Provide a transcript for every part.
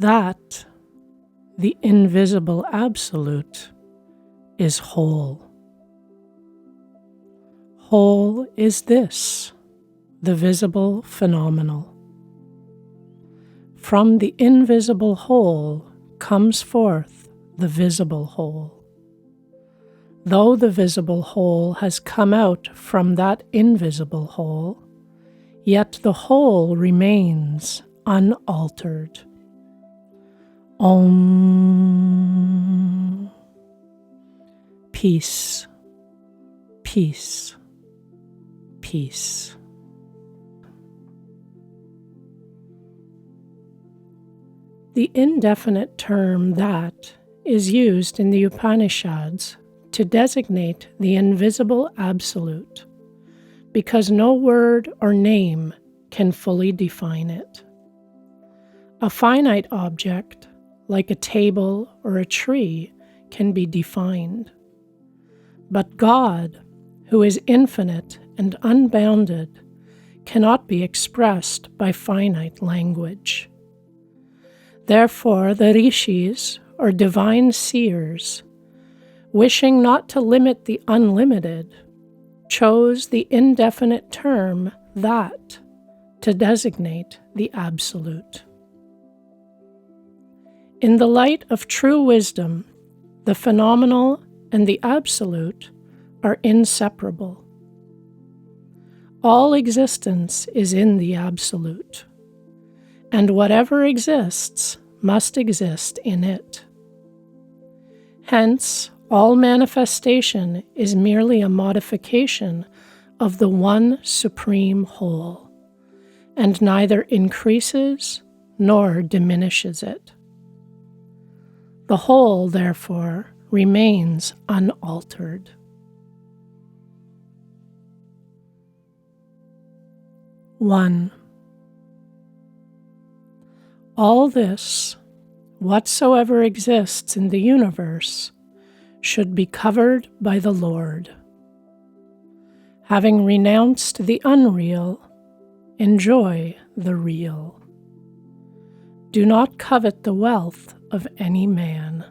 that the invisible absolute is whole. Whole is this, the visible phenomenal. From the invisible whole comes forth the visible whole. Though the visible whole has come out from that invisible whole, yet the whole remains unaltered. Om. Peace, peace, peace. The indefinite term that is used in the Upanishads to designate the invisible absolute, because no word or name can fully define it. A finite object, like a table or a tree, can be defined. But God, who is infinite and unbounded, cannot be expressed by finite language. Therefore, the rishis, or divine seers, wishing not to limit the unlimited, chose the indefinite term that to designate the absolute. In the light of true wisdom, the phenomenal and the absolute are inseparable. All existence is in the absolute, and whatever exists must exist in it. Hence, all manifestation is merely a modification of the one supreme whole, and neither increases nor diminishes it. The whole, therefore, remains unaltered. One. All this, whatsoever exists in the universe, should be covered by the Lord. Having renounced the unreal, enjoy the real. Do not covet the wealth of any man.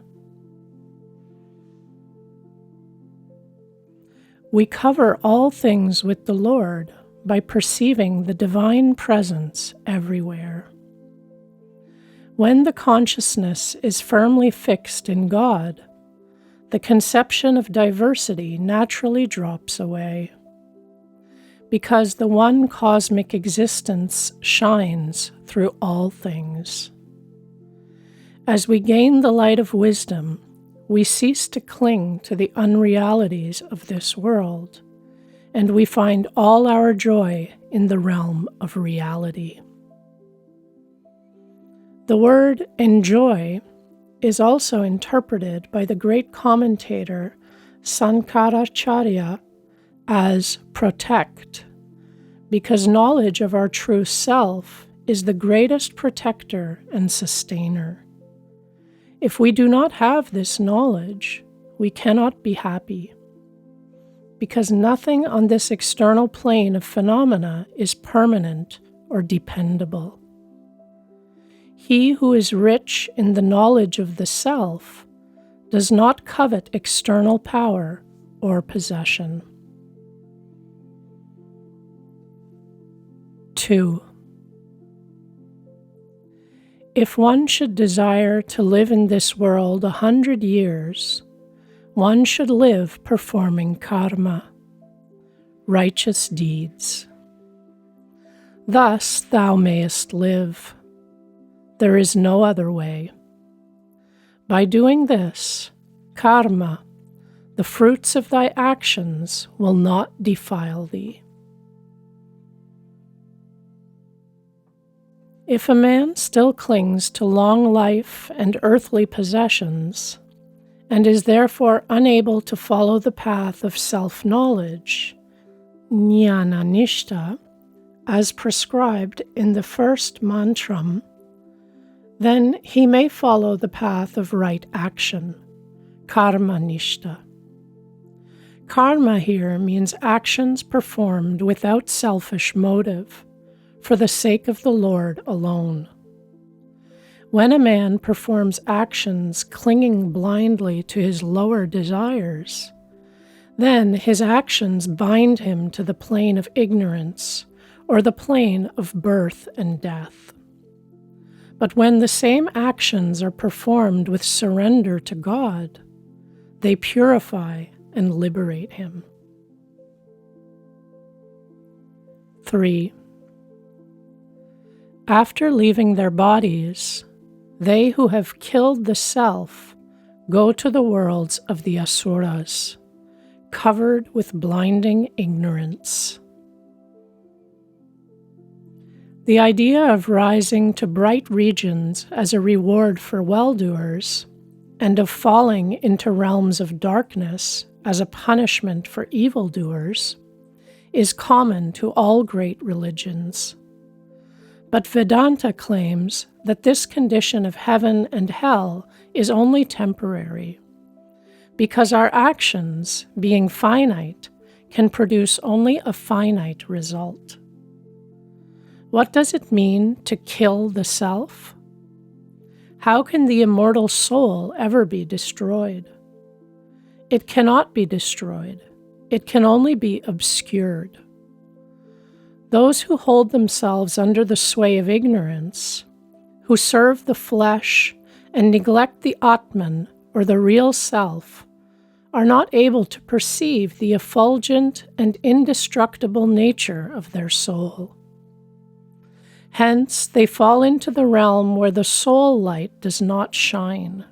We cover all things with the Lord by perceiving the divine presence everywhere. When the consciousness is firmly fixed in God, the conception of diversity naturally drops away, because the one cosmic existence shines through all things. As we gain the light of wisdom, we cease to cling to the unrealities of this world, and we find all our joy in the realm of reality. The word enjoy is also interpreted by the great commentator Sankaracharya as protect, because knowledge of our true self is the greatest protector and sustainer. If we do not have this knowledge, we cannot be happy, because nothing on this external plane of phenomena is permanent or dependable. He who is rich in the knowledge of the self does not covet external power or possession. 2. If one should desire to live in this world 100 years, one should live performing karma, righteous deeds. Thus thou mayest live. There is no other way. By doing this, karma, the fruits of thy actions, will not defile thee. If a man still clings to long life and earthly possessions, and is therefore unable to follow the path of self-knowledge, jnana-nishta, as prescribed in the first mantram, then he may follow the path of right action, karma-nishta. Karma here means actions performed without selfish motive, for the sake of the Lord alone. When a man performs actions clinging blindly to his lower desires, then his actions bind him to the plane of ignorance, or the plane of birth and death. But when the same actions are performed with surrender to God, they purify and liberate him. 3. After leaving their bodies, they who have killed the self go to the worlds of the asuras, covered with blinding ignorance. The idea of rising to bright regions as a reward for well-doers, and of falling into realms of darkness as a punishment for evildoers, is common to all great religions. But Vedanta claims that this condition of heaven and hell is only temporary, because our actions, being finite, can produce only a finite result. What does it mean to kill the self? How can the immortal soul ever be destroyed? It cannot be destroyed. It can only be obscured. Those who hold themselves under the sway of ignorance, who serve the flesh and neglect the Atman, or the real self, are not able to perceive the effulgent and indestructible nature of their soul. Hence, they fall into the realm where the soul light does not shine.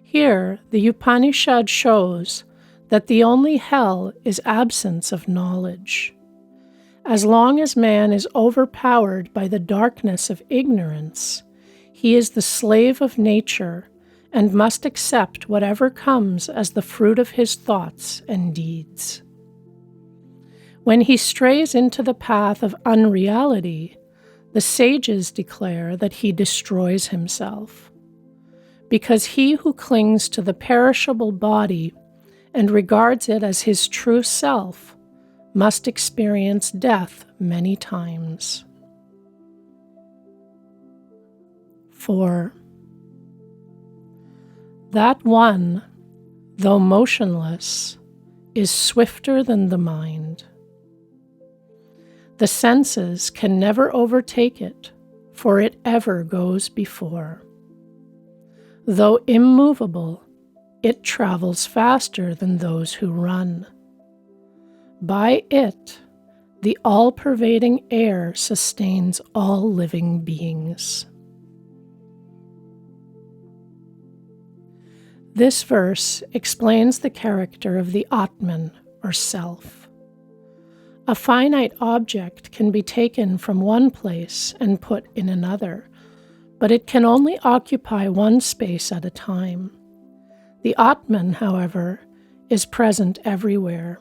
Here, the Upanishad shows that the only hell is absence of knowledge. As long as man is overpowered by the darkness of ignorance, he is the slave of nature and must accept whatever comes as the fruit of his thoughts and deeds. When he strays into the path of unreality, the sages declare that he destroys himself, because he who clings to the perishable body and regards it as his true self must experience death many times. 4. That one, though motionless, is swifter than the mind. The senses can never overtake it, for it ever goes before. Though immovable, it travels faster than those who run. By it, the all-pervading air sustains all living beings. This verse explains the character of the Atman, or self. A finite object can be taken from one place and put in another, but it can only occupy one space at a time. The Atman, however, is present everywhere.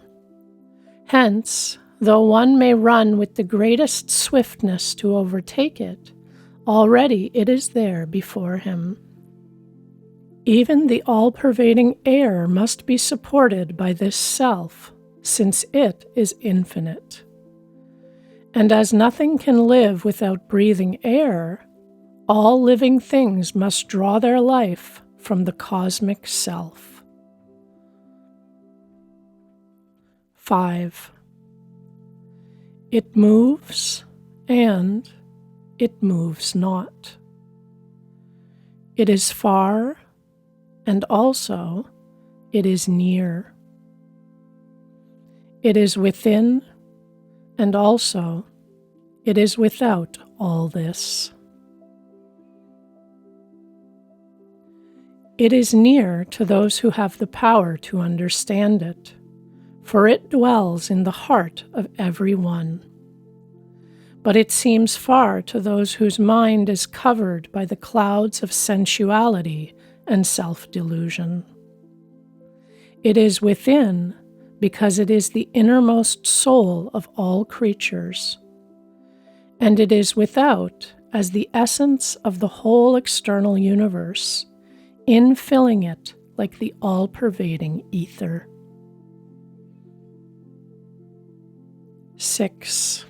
Hence, though one may run with the greatest swiftness to overtake it, already it is there before him. Even the all-pervading air must be supported by this self, since it is infinite. And as nothing can live without breathing air, all living things must draw their life from the cosmic self. 5. It moves, and it moves not. It is far, and also it is near. It is within, and also it is without all this. It is near to those who have the power to understand it, for it dwells in the heart of every one. But it seems far to those whose mind is covered by the clouds of sensuality and self-delusion. It is within because it is the innermost soul of all creatures, and it is without as the essence of the whole external universe, infilling it like the all-pervading ether. 6.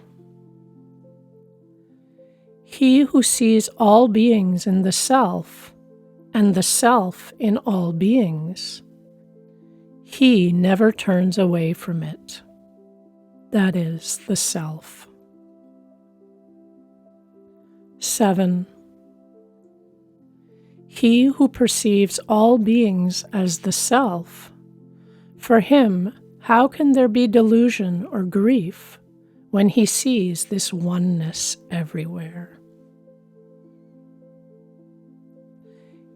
He who sees all beings in the self, and the self in all beings, he never turns away from it. That is the self. 7. He who perceives all beings as the self, for him, how can there be delusion or grief when he sees this oneness everywhere?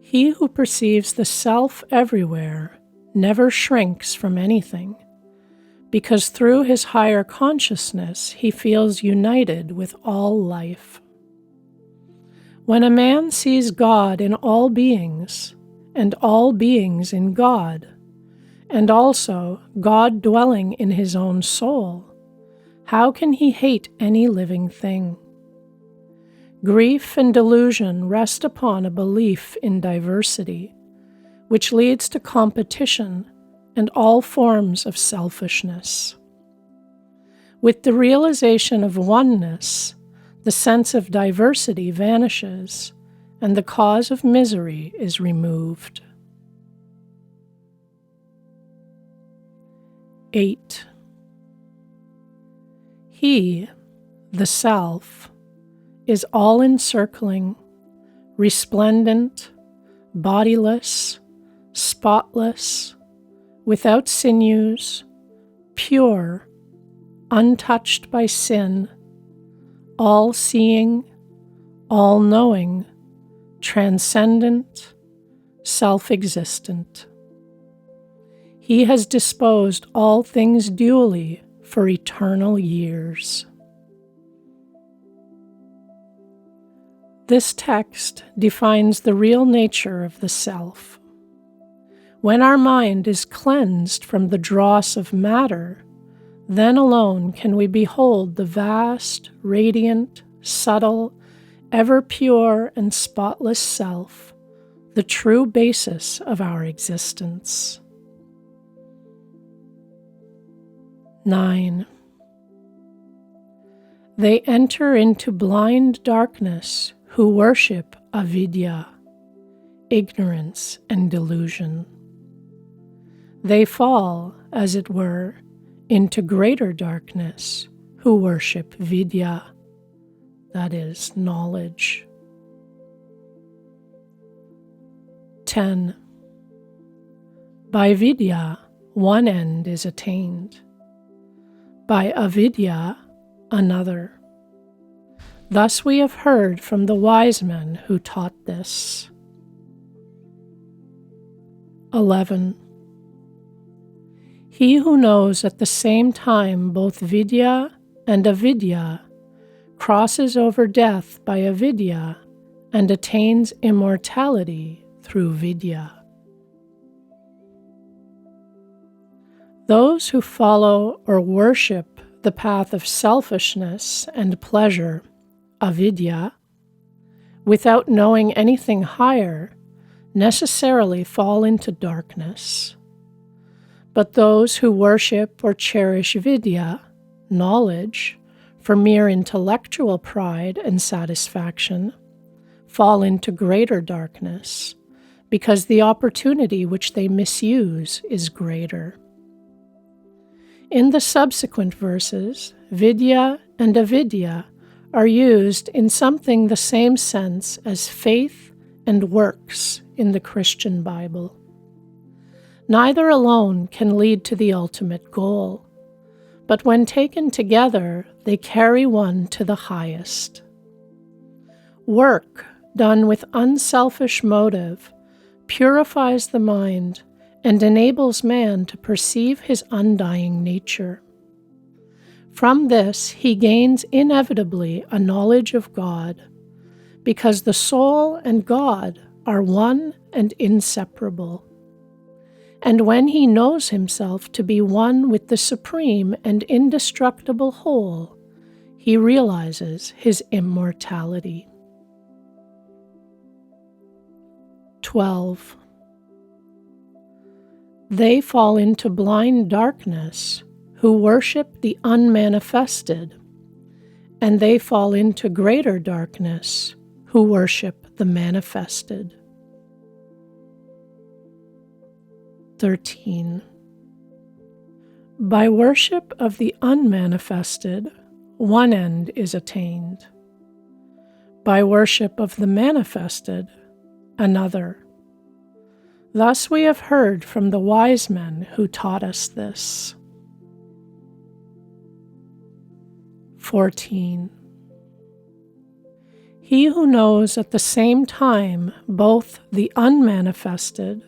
He who perceives the self everywhere never shrinks from anything, because through his higher consciousness he feels united with all life. When a man sees God in all beings, and all beings in God, and also God dwelling in his own soul, how can he hate any living thing? Grief and delusion rest upon a belief in diversity, which leads to competition and all forms of selfishness. With the realization of oneness, the sense of diversity vanishes, and the cause of misery is removed. 8. He, the self, is all-encircling, resplendent, bodiless, spotless, without sinews, pure, untouched by sin, all-seeing, all-knowing, transcendent, self-existent. He has disposed all things dually for eternal years. This text defines the real nature of the self. When our mind is cleansed from the dross of matter, then alone can we behold the vast, radiant, subtle, ever pure and spotless self, the true basis of our existence. 9. They enter into blind darkness who worship avidya, ignorance and delusion. They fall, as it were, into greater darkness who worship vidya, that is, knowledge. 10. By vidya, one end is attained. By avidya, another. Thus we have heard from the wise men who taught this. 11. He who knows at the same time both vidya and avidya crosses over death by avidya and attains immortality through vidya. Those who follow or worship the path of selfishness and pleasure, avidya, without knowing anything higher, necessarily fall into darkness. But those who worship or cherish vidya, knowledge, for mere intellectual pride and satisfaction, fall into greater darkness, because the opportunity which they misuse is greater. In the subsequent verses, vidya and avidya are used in something the same sense as faith and works in the Christian Bible. Neither alone can lead to the ultimate goal, but when taken together, they carry one to the highest. Work done with unselfish motive purifies the mind and enables man to perceive his undying nature. From this, he gains inevitably a knowledge of God, because the soul and God are one and inseparable. And when he knows himself to be one with the supreme and indestructible whole, he realizes his immortality. 12. They fall into blind darkness who worship the unmanifested, and they fall into greater darkness who worship the manifested. 13. By worship of the unmanifested, one end is attained. By worship of the manifested, another. Thus we have heard from the wise men who taught us this. 14. He who knows at the same time both the unmanifested,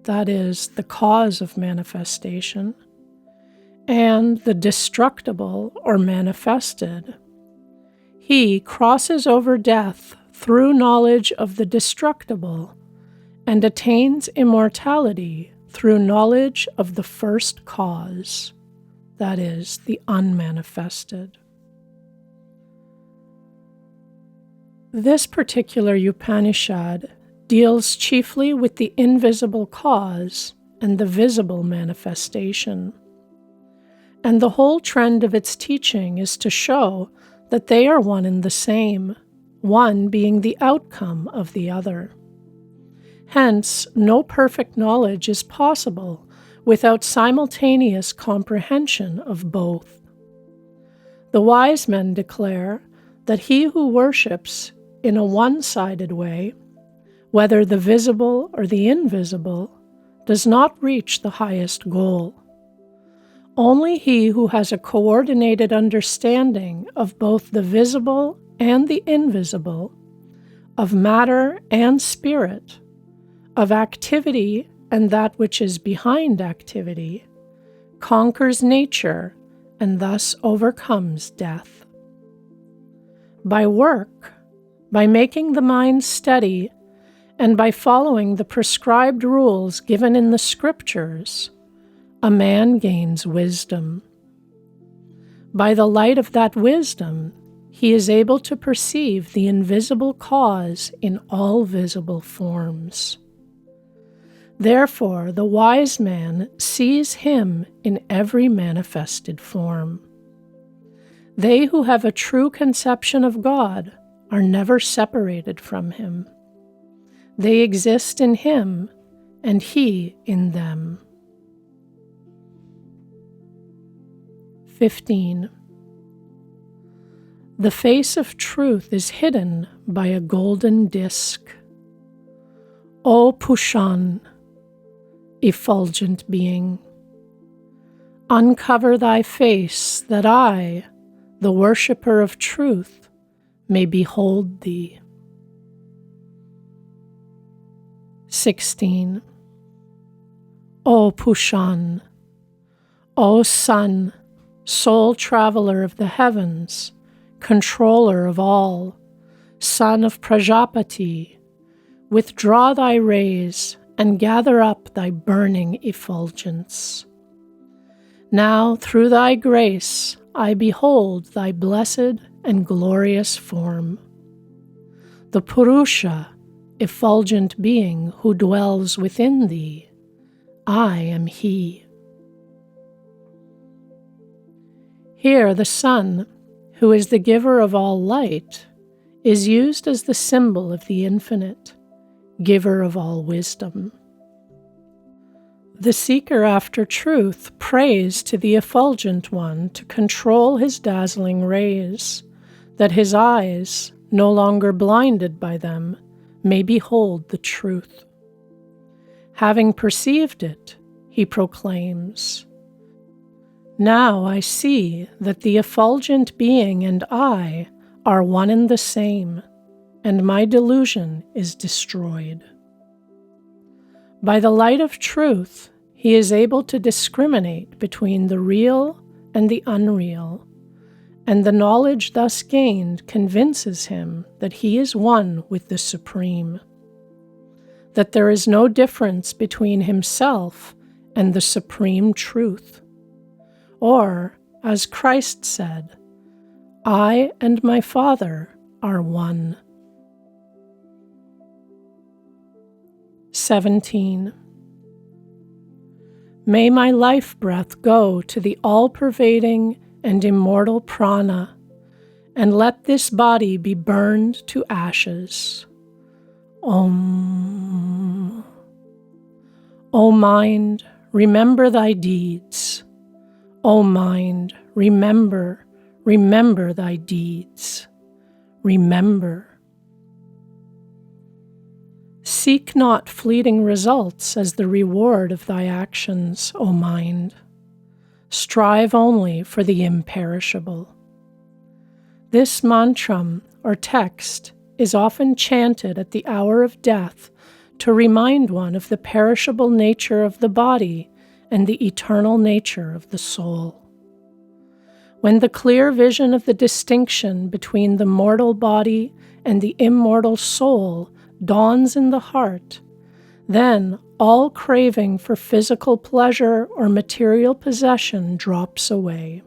that is, the cause of manifestation, and the destructible or manifested, he crosses over death through knowledge of the destructible and attains immortality through knowledge of the first cause, that is, the unmanifested. This particular Upanishad deals chiefly with the invisible cause and the visible manifestation. And the whole trend of its teaching is to show that they are one and the same, one being the outcome of the other. Hence, no perfect knowledge is possible without simultaneous comprehension of both. The wise men declare that he who worships in a one-sided way, whether the visible or the invisible, does not reach the highest goal. Only he who has a coordinated understanding of both the visible and the invisible, of matter and spirit, of activity and that which is behind activity, conquers nature and thus overcomes death. By work, by making the mind steady, and by following the prescribed rules given in the scriptures, a man gains wisdom. By the light of that wisdom, he is able to perceive the invisible cause in all visible forms. Therefore, the wise man sees him in every manifested form. They who have a true conception of God are never separated from him. They exist in him, and he in them. 15. The face of truth is hidden by a golden disk. O Pushan, effulgent being, uncover thy face that I, the worshipper of truth, may behold thee. 16. O Pushan, O Sun, sole traveler of the heavens, controller of all, son of Prajapati, withdraw thy rays and gather up thy burning effulgence. Now, through thy grace, I behold thy blessed and glorious form. The Purusha, effulgent being who dwells within thee, I am he. Here the sun, who is the giver of all light, is used as the symbol of the infinite, giver of all wisdom. The seeker after truth prays to the effulgent one to control his dazzling rays, that his eyes, no longer blinded by them, may behold the truth. Having perceived it, he proclaims, "Now I see that the effulgent being and I are one and the same, and my delusion is destroyed." By the light of truth, he is able to discriminate between the real and the unreal, and the knowledge thus gained convinces him that he is one with the Supreme, that there is no difference between himself and the Supreme Truth. Or, as Christ said, I and my Father are one. 17. May my life breath go to the all-pervading and immortal prana, and let this body be burned to ashes. Om. O mind, remember thy deeds. O mind, remember thy deeds. Remember. Seek not fleeting results as the reward of thy actions, O mind. Strive only for the imperishable. This mantram, or text, is often chanted at the hour of death to remind one of the perishable nature of the body and the eternal nature of the soul. When the clear vision of the distinction between the mortal body and the immortal soul dawns in the heart, then all craving for physical pleasure or material possession drops away.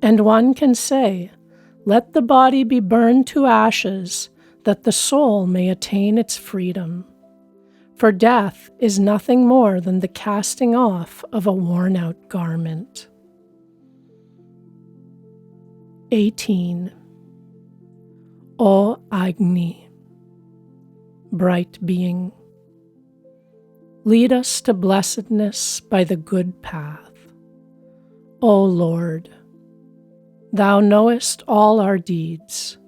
And one can say, "Let the body be burned to ashes, that the soul may attain its freedom." For death is nothing more than the casting off of a worn-out garment. 18. O Agni, bright being, lead us to blessedness by the good path. O Lord, thou knowest all our deeds.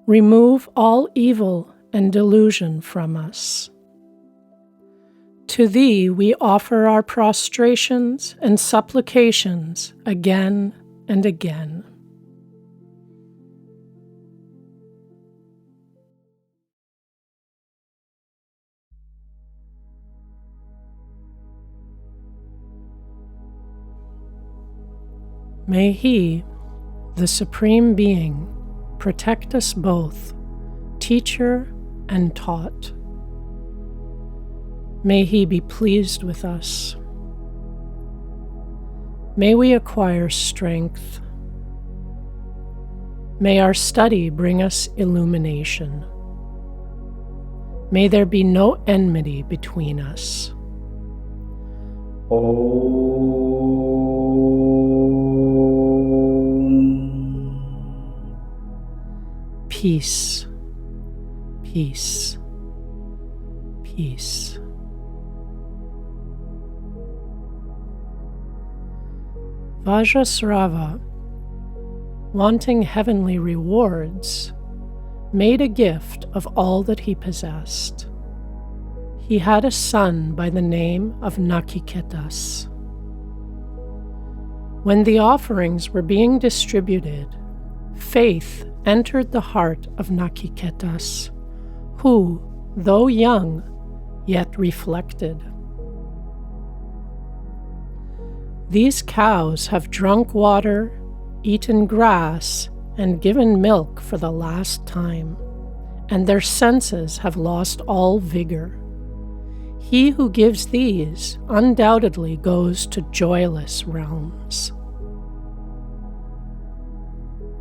Remove all evil and delusion from us. To thee we offer our prostrations and supplications again and again. May He, the Supreme Being, protect us both, teacher and taught. May He be pleased with us. May we acquire strength. May our study bring us illumination. May there be no enmity between us. Peace, peace, peace. Vajrasrava, wanting heavenly rewards, made a gift of all that he possessed. He had a son by the name of Nachiketas. When the offerings were being distributed, faith entered the heart of Nachiketas, who, though young, yet reflected. These cows have drunk water, eaten grass, and given milk for the last time, and their senses have lost all vigor. He who gives these undoubtedly goes to joyless realms.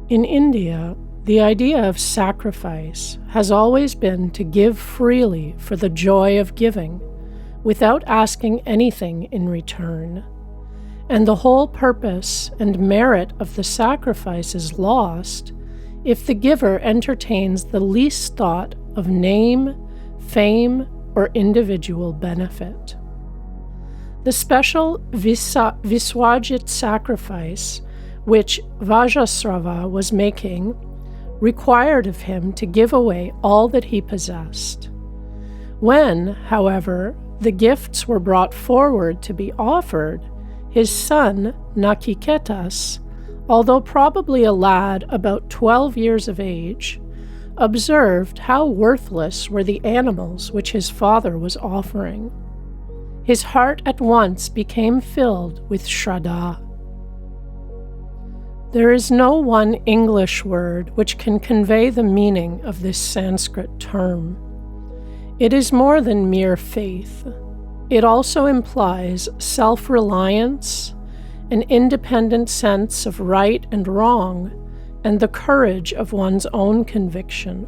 In India, the idea of sacrifice has always been to give freely for the joy of giving, without asking anything in return. And the whole purpose and merit of the sacrifice is lost if the giver entertains the least thought of name, fame, or individual benefit. The special Viswajit sacrifice, which Vajrasrava was making, required of him to give away all that he possessed. When, however, the gifts were brought forward to be offered, his son, Nachiketas, although probably a lad about 12 years of age, observed how worthless were the animals which his father was offering. His heart at once became filled with Shraddha. There is no one English word which can convey the meaning of this Sanskrit term. It is more than mere faith. It also implies self-reliance, an independent sense of right and wrong, and the courage of one's own conviction.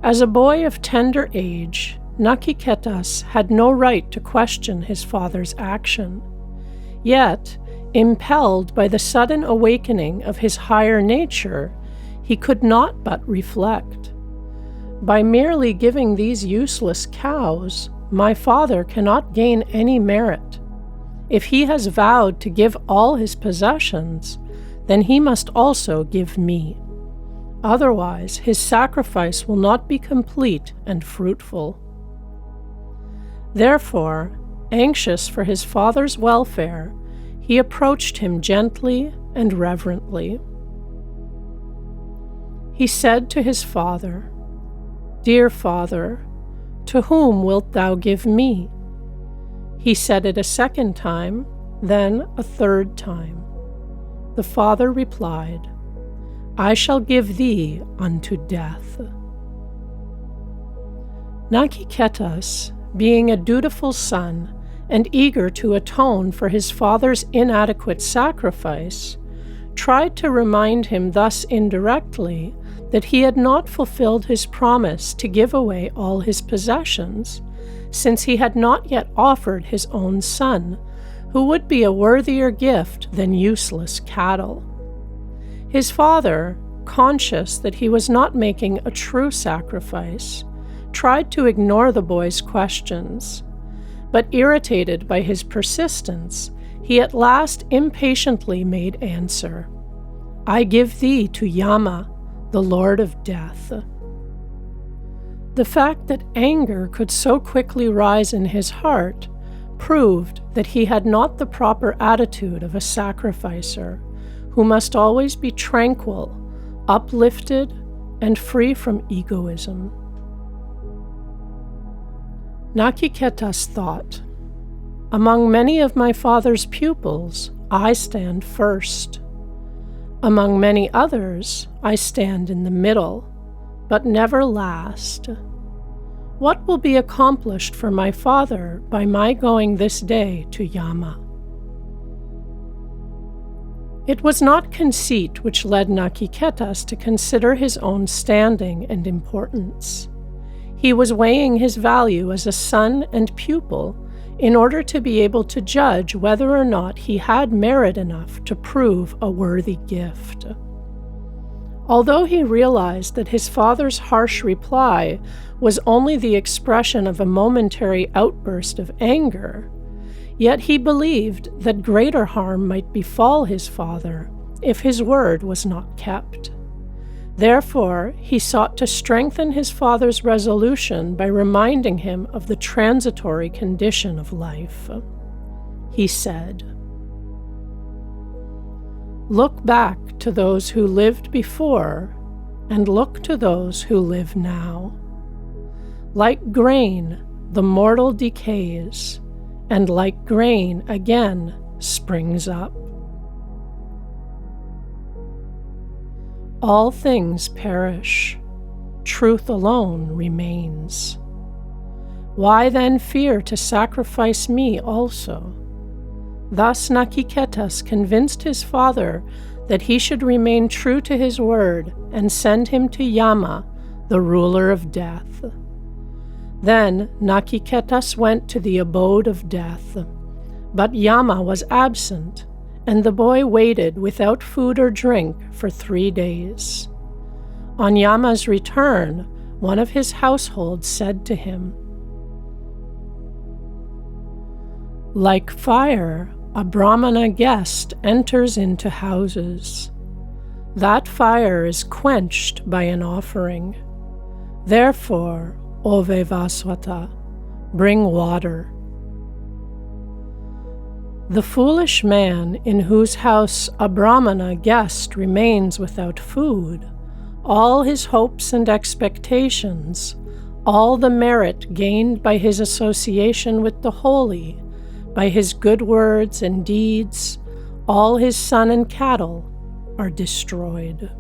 As a boy of tender age, Nachiketas had no right to question his father's action. Yet, Impelled by the sudden awakening of his higher nature, he could not but reflect. By merely giving these useless cows, my father cannot gain any merit. If he has vowed to give all his possessions, then he must also give me. Otherwise, his sacrifice will not be complete and fruitful. Therefore, anxious for his father's welfare, he approached him gently and reverently. He said to his father, "Dear father, to whom wilt thou give me?" He said it a second time, then a third time. The father replied, "I shall give thee unto death." Nachiketas, being a dutiful son and eager to atone for his father's inadequate sacrifice, tried to remind him thus indirectly that he had not fulfilled his promise to give away all his possessions, since he had not yet offered his own son, who would be a worthier gift than useless cattle. His father, conscious that he was not making a true sacrifice, tried to ignore the boy's questions, but irritated by his persistence, he at last impatiently made answer, "I give thee to Yama, the Lord of Death." The fact that anger could so quickly rise in his heart proved that he had not the proper attitude of a sacrificer, who must always be tranquil, uplifted, and free from egoism. Nachiketas thought, "Among many of my father's pupils, I stand first. Among many others, I stand in the middle, but never last. What will be accomplished for my father by my going this day to Yama?" It was not conceit which led Nachiketas to consider his own standing and importance. He was weighing his value as a son and pupil in order to be able to judge whether or not he had merit enough to prove a worthy gift. Although he realized that his father's harsh reply was only the expression of a momentary outburst of anger, yet he believed that greater harm might befall his father if his word was not kept. Therefore, he sought to strengthen his father's resolution by reminding him of the transitory condition of life. He said, "Look back to those who lived before, and look to those who live now. Like grain, the mortal decays, and like grain again springs up. All things perish, truth alone remains. Why then fear to sacrifice me also?" Thus Nachiketas convinced his father that he should remain true to his word and send him to Yama, the ruler of death. Then Nachiketas went to the abode of death, but Yama was absent, and the boy waited without food or drink for 3 days. On Yama's return, one of his household said to him, "Like fire, a Brahmana guest enters into houses. That fire is quenched by an offering. Therefore, O Vivaswata, bring water." The foolish man in whose house a Brahmana guest remains without food, all his hopes and expectations, all the merit gained by his association with the holy, by his good words and deeds, all his son and cattle are destroyed.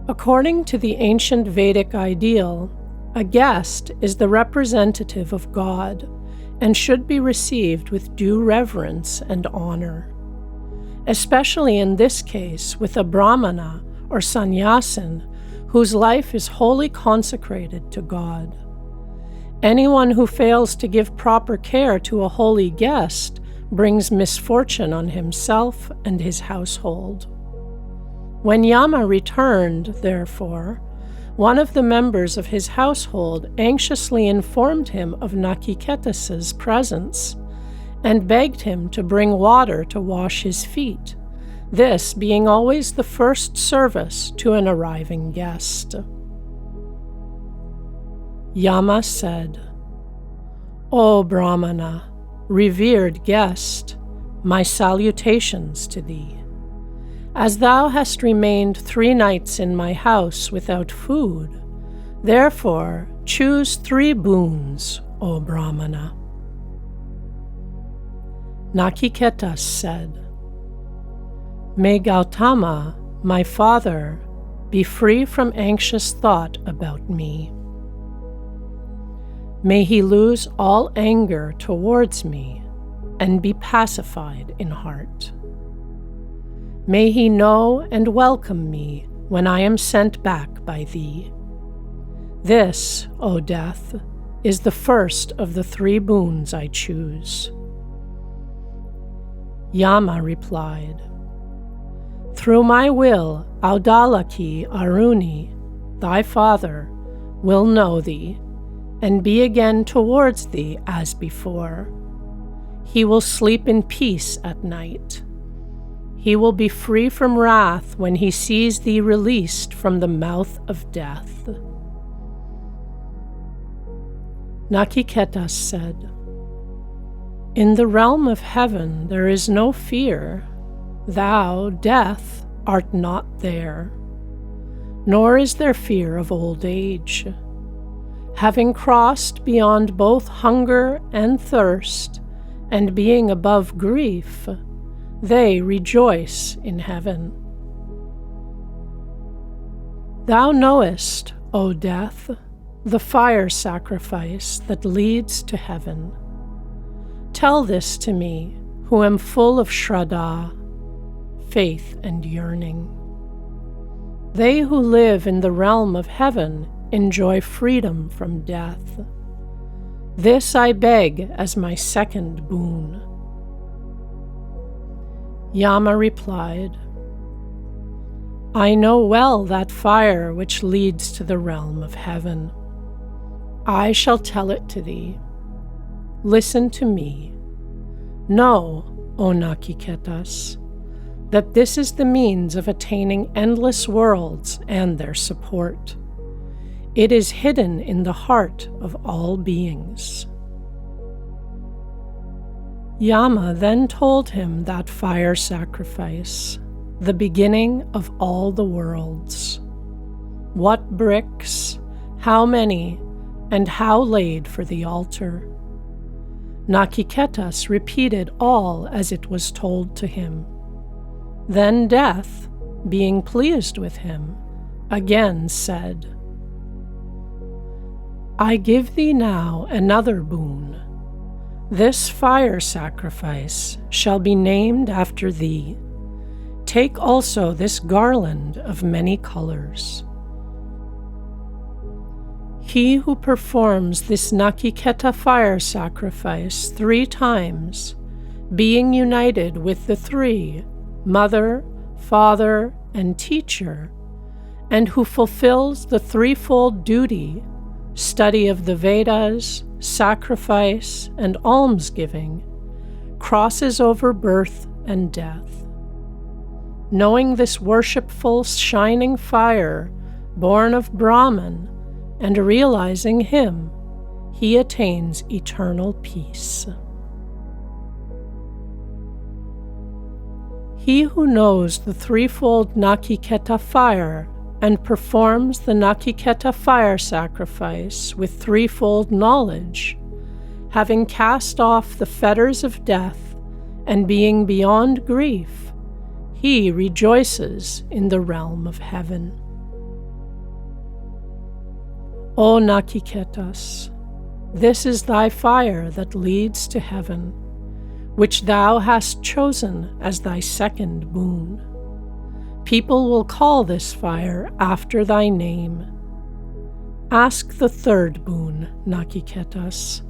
According to the ancient Vedic ideal, a guest is the representative of God and should be received with due reverence and honor. Especially in this case with a Brahmana or sannyasin whose life is wholly consecrated to God. Anyone who fails to give proper care to a holy guest brings misfortune on himself and his household. When Yama returned, therefore, one of the members of his household anxiously informed him of Nachiketa's presence and begged him to bring water to wash his feet, this being always the first service to an arriving guest. Yama said, "O Brahmana, revered guest, my salutations to thee. As thou hast remained 3 nights in my house without food, therefore choose 3 boons, O Brahmana." Nachiketa said, "May Gautama, my father, be free from anxious thought about me. May he lose all anger towards me and be pacified in heart. May he know and welcome me when I am sent back by thee. This, O death, is the first of the 3 boons I choose." Yama replied, "Through my will, Audalaki Aruni, thy father, will know thee, and be again towards thee as before. He will sleep in peace at night. He will be free from wrath when he sees thee released from the mouth of death." Nachiketa said, "In the realm of heaven there is no fear. Thou, death, art not there. Nor is there fear of old age. Having crossed beyond both hunger and thirst, and being above grief, they rejoice in heaven. Thou knowest, O death, the fire sacrifice that leads to heaven. Tell this to me, who am full of Shraddha, faith and yearning. They who live in the realm of heaven enjoy freedom from death. This I beg as my second boon." Yama replied, "I know well that fire which leads to the realm of heaven. I shall tell it to thee. Listen to me. Know, O Nachiketas, that this is the means of attaining endless worlds and their support. It is hidden in the heart of all beings." Yama then told him that fire sacrifice, the beginning of all the worlds. What bricks, how many, and how laid for the altar. Nachiketas repeated all as it was told to him. Then Death, being pleased with him, again said, "I give thee now another boon. This fire sacrifice shall be named after thee. Take also this garland of many colors. He who performs this Nachiketa fire sacrifice 3 times, being united with the 3, mother, father, and teacher, and who fulfills the 3-fold duty, study of the Vedas, sacrifice, and almsgiving, crosses over birth and death. Knowing this worshipful shining fire, born of Brahman, and realizing him, he attains eternal peace." He who knows the 3-fold Nachiketa fire and performs the Nachiketa fire sacrifice with 3-fold knowledge, having cast off the fetters of death and being beyond grief, he rejoices in the realm of heaven. O Nachiketas, this is thy fire that leads to heaven, which thou hast chosen as thy second boon. People will call this fire after thy name. Ask the 3rd boon, Nachiketas.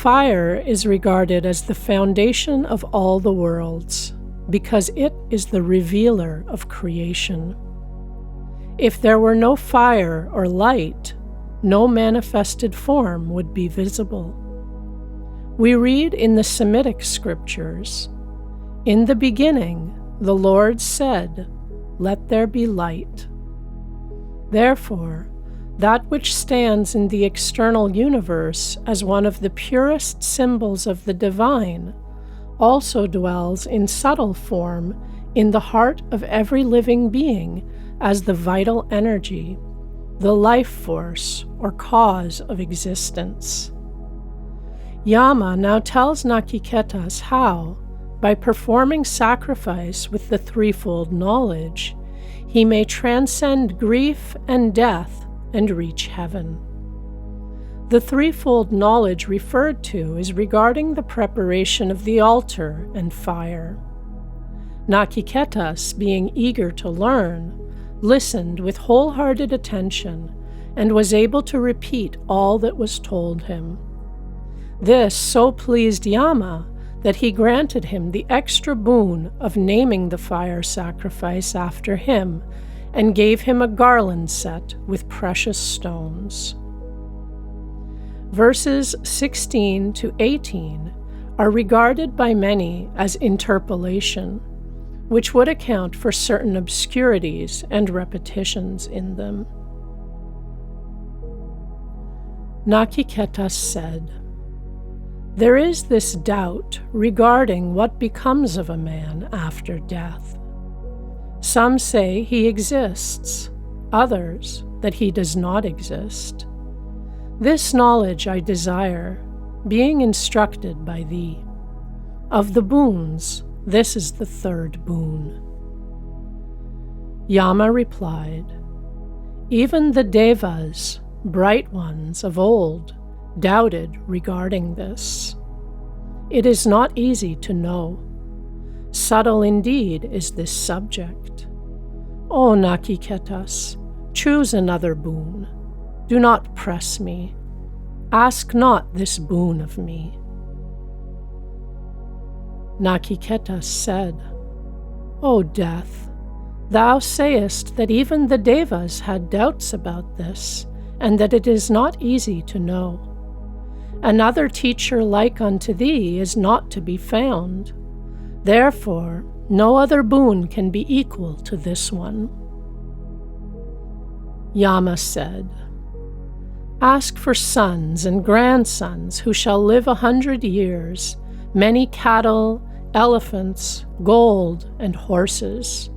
Fire is regarded as the foundation of all the worlds, because it is the revealer of creation. If there were no fire or light, no manifested form would be visible. We read in the Semitic scriptures, "In the beginning, the Lord said, 'Let there be light.' Therefore, that which stands in the external universe as one of the purest symbols of the divine also dwells in subtle form in the heart of every living being as the vital energy, the life force or cause of existence." Yama now tells Nachiketas how, by performing sacrifice with the threefold knowledge, he may transcend grief and death and reach heaven. The threefold knowledge referred to is regarding the preparation of the altar and fire. Nachiketas, being eager to learn, listened with wholehearted attention and was able to repeat all that was told him. This so pleased Yama that he granted him the extra boon of naming the fire sacrifice after him and gave him a garland set with precious stones. Verses 16 to 18 are regarded by many as interpolation, which would account for certain obscurities and repetitions in them. Nachiketas said, "There is this doubt regarding what becomes of a man after death. Some say he exists, others that he does not exist. This knowledge I desire, being instructed by thee. Of the boons, this is the third boon." Yama replied, "Even the devas, bright ones of old, doubted regarding this. It is not easy to know. Subtle indeed is this subject. O Nachiketas, choose another boon. Do not press me. Ask not this boon of me." Nachiketas said, "O Death, thou sayest that even the devas had doubts about this, and that it is not easy to know. Another teacher like unto thee is not to be found. Therefore, no other boon can be equal to this one." Yama said, "Ask for sons and grandsons who shall live 100 years, many cattle, elephants, gold, and horses.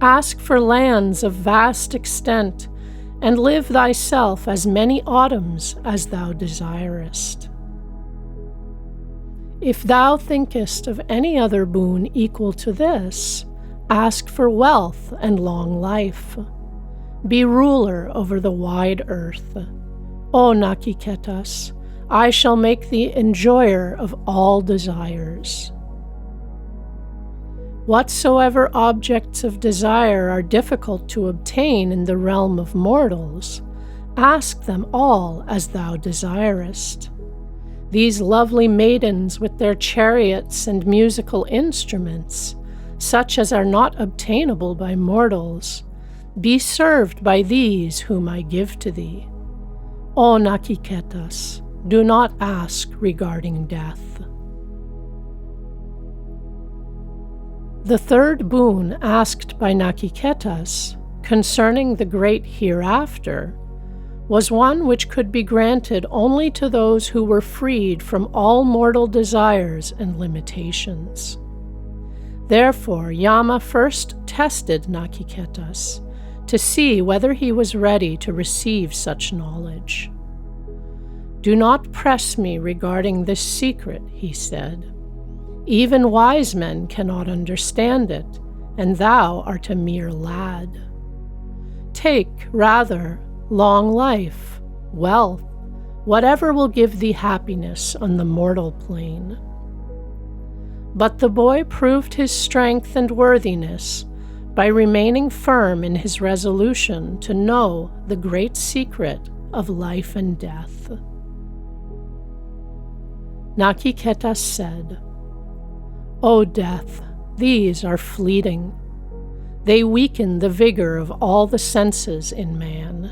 Ask for lands of vast extent, and live thyself as many autumns as thou desirest. If thou thinkest of any other boon equal to this, ask for wealth and long life. Be ruler over the wide earth. O Nachiketas, I shall make thee enjoyer of all desires. Whatsoever objects of desire are difficult to obtain in the realm of mortals, ask them all as thou desirest. These lovely maidens with their chariots and musical instruments, such as are not obtainable by mortals, be served by these whom I give to thee. O Nachiketas, do not ask regarding death." The third boon asked by Nachiketas concerning the great hereafter was one which could be granted only to those who were freed from all mortal desires and limitations. Therefore, Yama first tested Nachiketas to see whether he was ready to receive such knowledge. "Do not press me regarding this secret," he said. "Even wise men cannot understand it, and thou art a mere lad. Take, rather, long life, wealth, whatever will give thee happiness on the mortal plane." But the boy proved his strength and worthiness by remaining firm in his resolution to know the great secret of life and death. Nachiketa said, "O death, these are fleeting. They weaken the vigor of all the senses in man.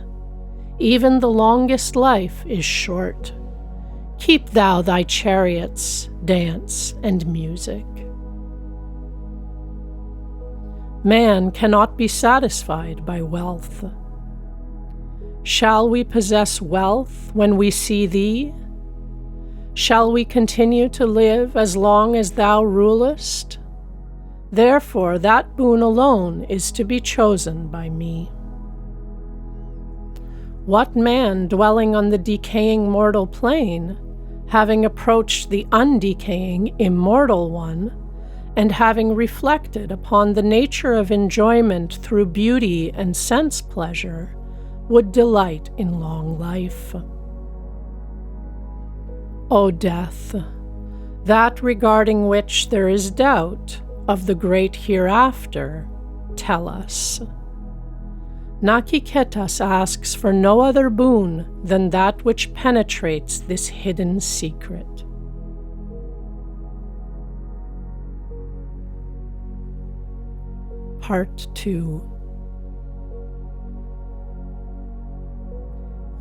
Even the longest life is short. Keep thou thy chariots, dance, and music." Man cannot be satisfied by wealth. Shall we possess wealth when we see thee? Shall we continue to live as long as thou rulest? Therefore that boon alone is to be chosen by me. What man dwelling on the decaying mortal plane, having approached the undecaying immortal one, and having reflected upon the nature of enjoyment through beauty and sense pleasure, would delight in long life? O death, that regarding which there is doubt of the great hereafter, tell us. Nachiketas asks for no other boon than that which penetrates this hidden secret. Part 2.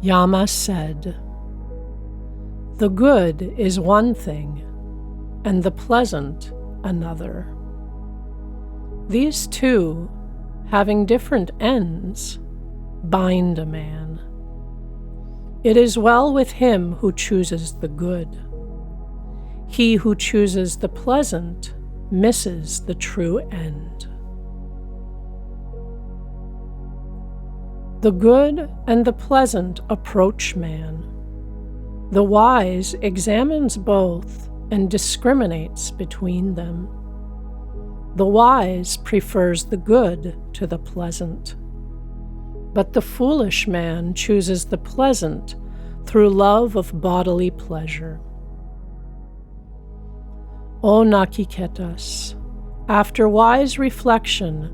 Yama said, "The good is one thing, and the pleasant another. These two, having different ends, bind a man. It is well with him who chooses the good. He who chooses the pleasant misses the true end." The good and the pleasant approach man. The wise examines both and discriminates between them. The wise prefers the good to the pleasant, but the foolish man chooses the pleasant through love of bodily pleasure. O Nachiketas, after wise reflection,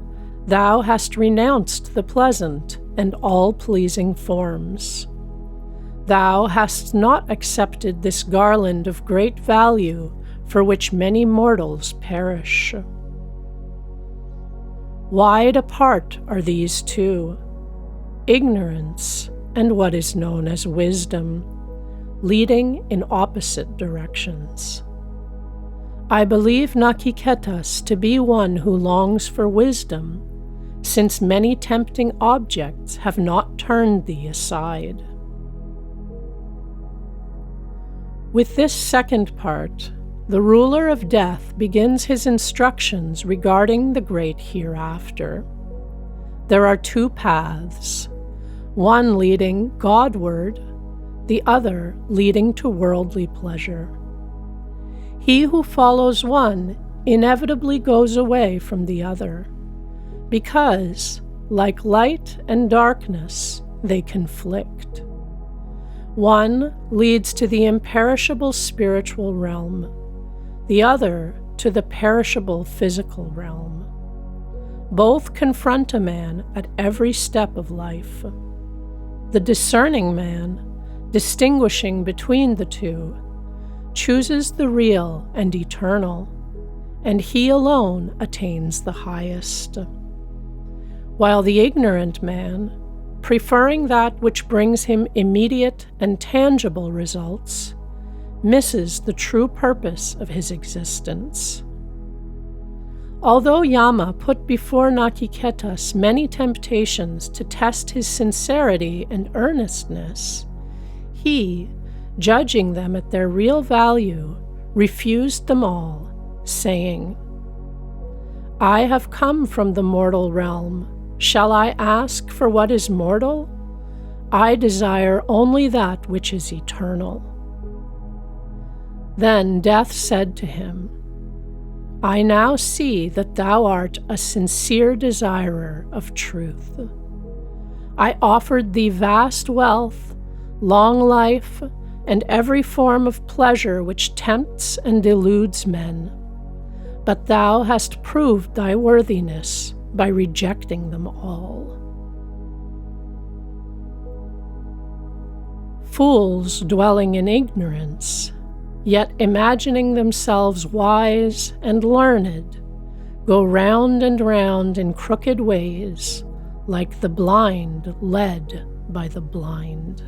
thou hast renounced the pleasant and all-pleasing forms. Thou hast not accepted this garland of great value for which many mortals perish. Wide apart are these two, ignorance and what is known as wisdom, leading in opposite directions. I believe Nachiketas to be one who longs for wisdom, since many tempting objects have not turned thee aside. With this second part, the ruler of death begins his instructions regarding the great hereafter. There are two paths, one leading Godward, the other leading to worldly pleasure. He who follows one inevitably goes away from the other, because, like light and darkness, they conflict. One leads to the imperishable spiritual realm, the other to the perishable physical realm. Both confront a man at every step of life. The discerning man, distinguishing between the two, chooses the real and eternal, and he alone attains the highest. While the ignorant man, preferring that which brings him immediate and tangible results, misses the true purpose of his existence. Although Yama put before Nachiketas many temptations to test his sincerity and earnestness, he, judging them at their real value, refused them all, saying, "I have come from the mortal realm. Shall I ask for what is mortal? I desire only that which is eternal." Then Death said to him, "I now see that thou art a sincere desirer of truth. I offered thee vast wealth, long life, and every form of pleasure which tempts and deludes men, but thou hast proved thy worthiness by rejecting them all. Fools dwelling in ignorance, yet imagining themselves wise and learned, go round and round in crooked ways, like the blind led by the blind.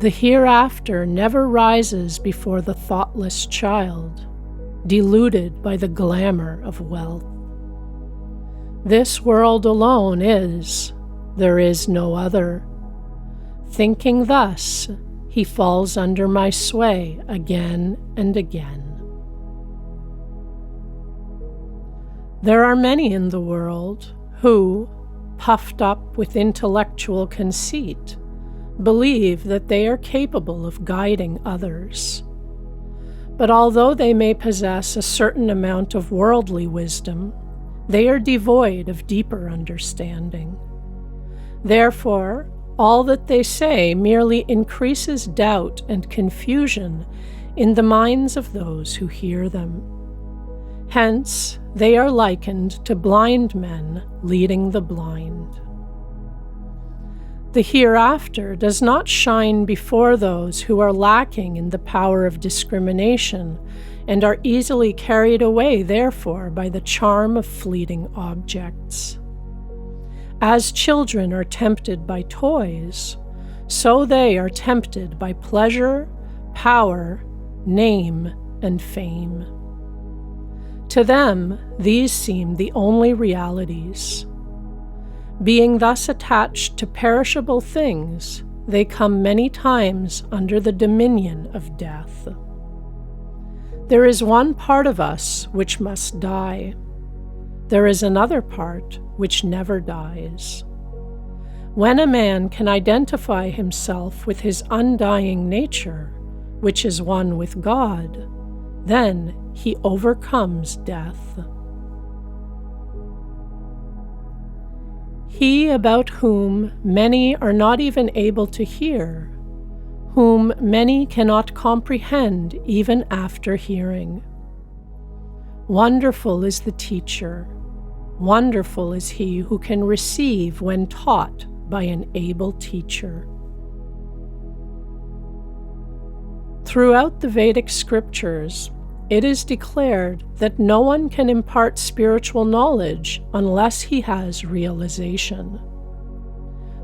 The hereafter never rises before the thoughtless child, deluded by the glamour of wealth. This world alone is, there is no other. Thinking thus, he falls under my sway again and again. There are many in the world who, puffed up with intellectual conceit, believe that they are capable of guiding others. But although they may possess a certain amount of worldly wisdom, they are devoid of deeper understanding. Therefore, all that they say merely increases doubt and confusion in the minds of those who hear them. Hence, they are likened to blind men leading the blind. The hereafter does not shine before those who are lacking in the power of discrimination and are easily carried away, therefore, by the charm of fleeting objects. As children are tempted by toys, so they are tempted by pleasure, power, name, and fame. To them, these seem the only realities. Being thus attached to perishable things, they come many times under the dominion of death. There is one part of us which must die. There is another part which never dies. When a man can identify himself with his undying nature, which is one with God, then he overcomes death. He about whom many are not even able to hear, whom many cannot comprehend even after hearing. Wonderful is the teacher, wonderful is he who can receive when taught by an able teacher. Throughout the Vedic scriptures, it is declared that no one can impart spiritual knowledge unless he has realization.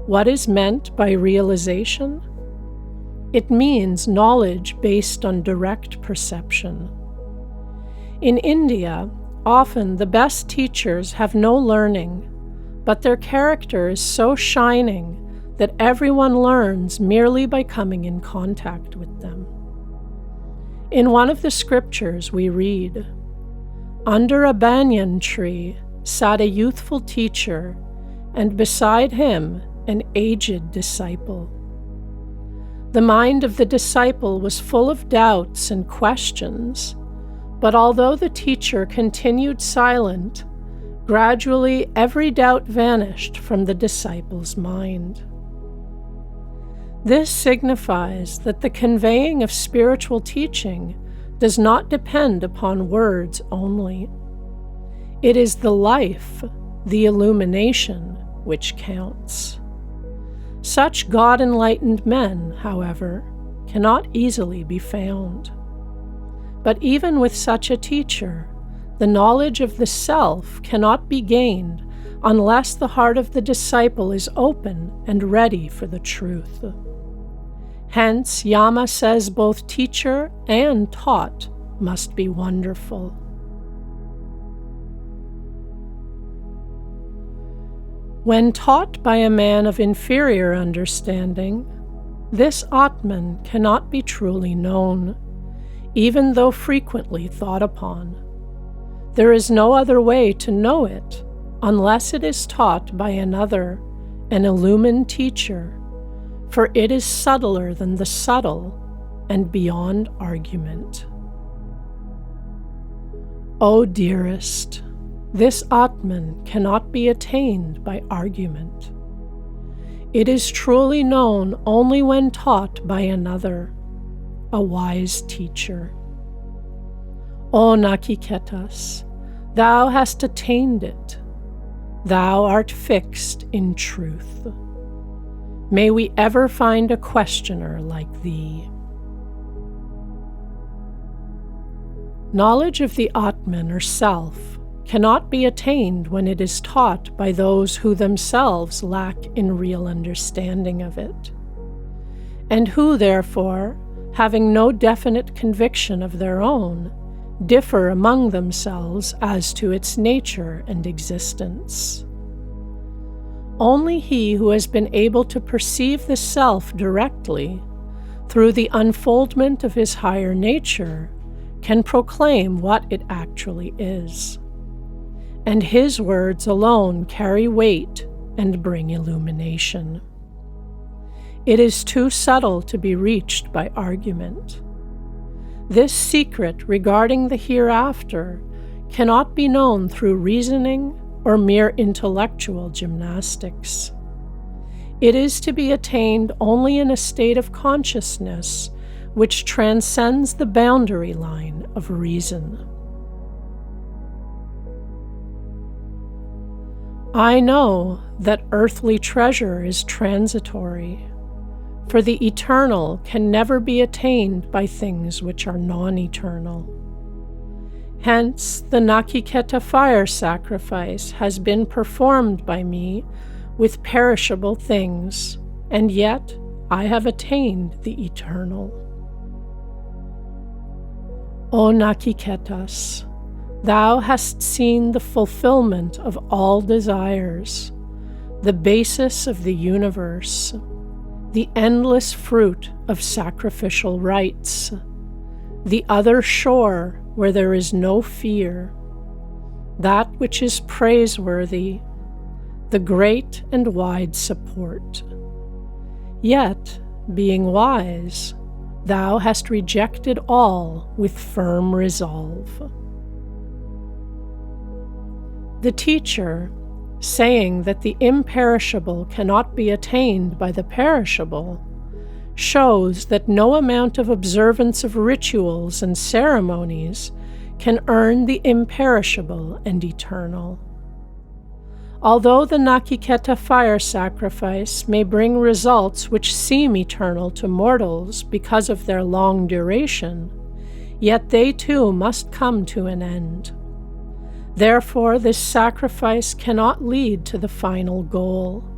What is meant by realization? It means knowledge based on direct perception. In India, often the best teachers have no learning, but their character is so shining that everyone learns merely by coming in contact with them. In one of the scriptures we read, "Under a banyan tree sat a youthful teacher, and beside him an aged disciple. The mind of the disciple was full of doubts and questions, but although the teacher continued silent, gradually every doubt vanished from the disciple's mind." This signifies that the conveying of spiritual teaching does not depend upon words only. It is the life, the illumination, which counts. Such God-enlightened men, however, cannot easily be found. But even with such a teacher, the knowledge of the self cannot be gained unless the heart of the disciple is open and ready for the truth. Hence, Yama says both teacher and taught must be wonderful. When taught by a man of inferior understanding, this Atman cannot be truly known, even though frequently thought upon. There is no other way to know it unless it is taught by another, an illumined teacher, for it is subtler than the subtle and beyond argument. O dearest, this Atman cannot be attained by argument. It is truly known only when taught by another, a wise teacher. O Nachiketas, thou hast attained it. Thou art fixed in truth. May we ever find a questioner like thee. Knowledge of the Atman or self cannot be attained when it is taught by those who themselves lack in real understanding of it, and who, therefore, having no definite conviction of their own, differ among themselves as to its nature and existence. Only he who has been able to perceive the self directly, through the unfoldment of his higher nature, can proclaim what it actually is. And his words alone carry weight and bring illumination. It is too subtle to be reached by argument. This secret regarding the hereafter cannot be known through reasoning or mere intellectual gymnastics. It is to be attained only in a state of consciousness which transcends the boundary line of reason. I know that earthly treasure is transitory, for the eternal can never be attained by things which are non-eternal. Hence, the Nakiketa fire sacrifice has been performed by me with perishable things, and yet I have attained the eternal. O Nakiketas, thou hast seen the fulfillment of all desires, the basis of the universe, the endless fruit of sacrificial rites, the other shore where there is no fear, that which is praiseworthy, the great and wide support. Yet, being wise, thou hast rejected all with firm resolve. The teacher, saying that the imperishable cannot be attained by the perishable, shows that no amount of observance of rituals and ceremonies can earn the imperishable and eternal. Although the Nakiketa fire sacrifice may bring results which seem eternal to mortals because of their long duration, yet they too must come to an end. Therefore, this sacrifice cannot lead to the final goal.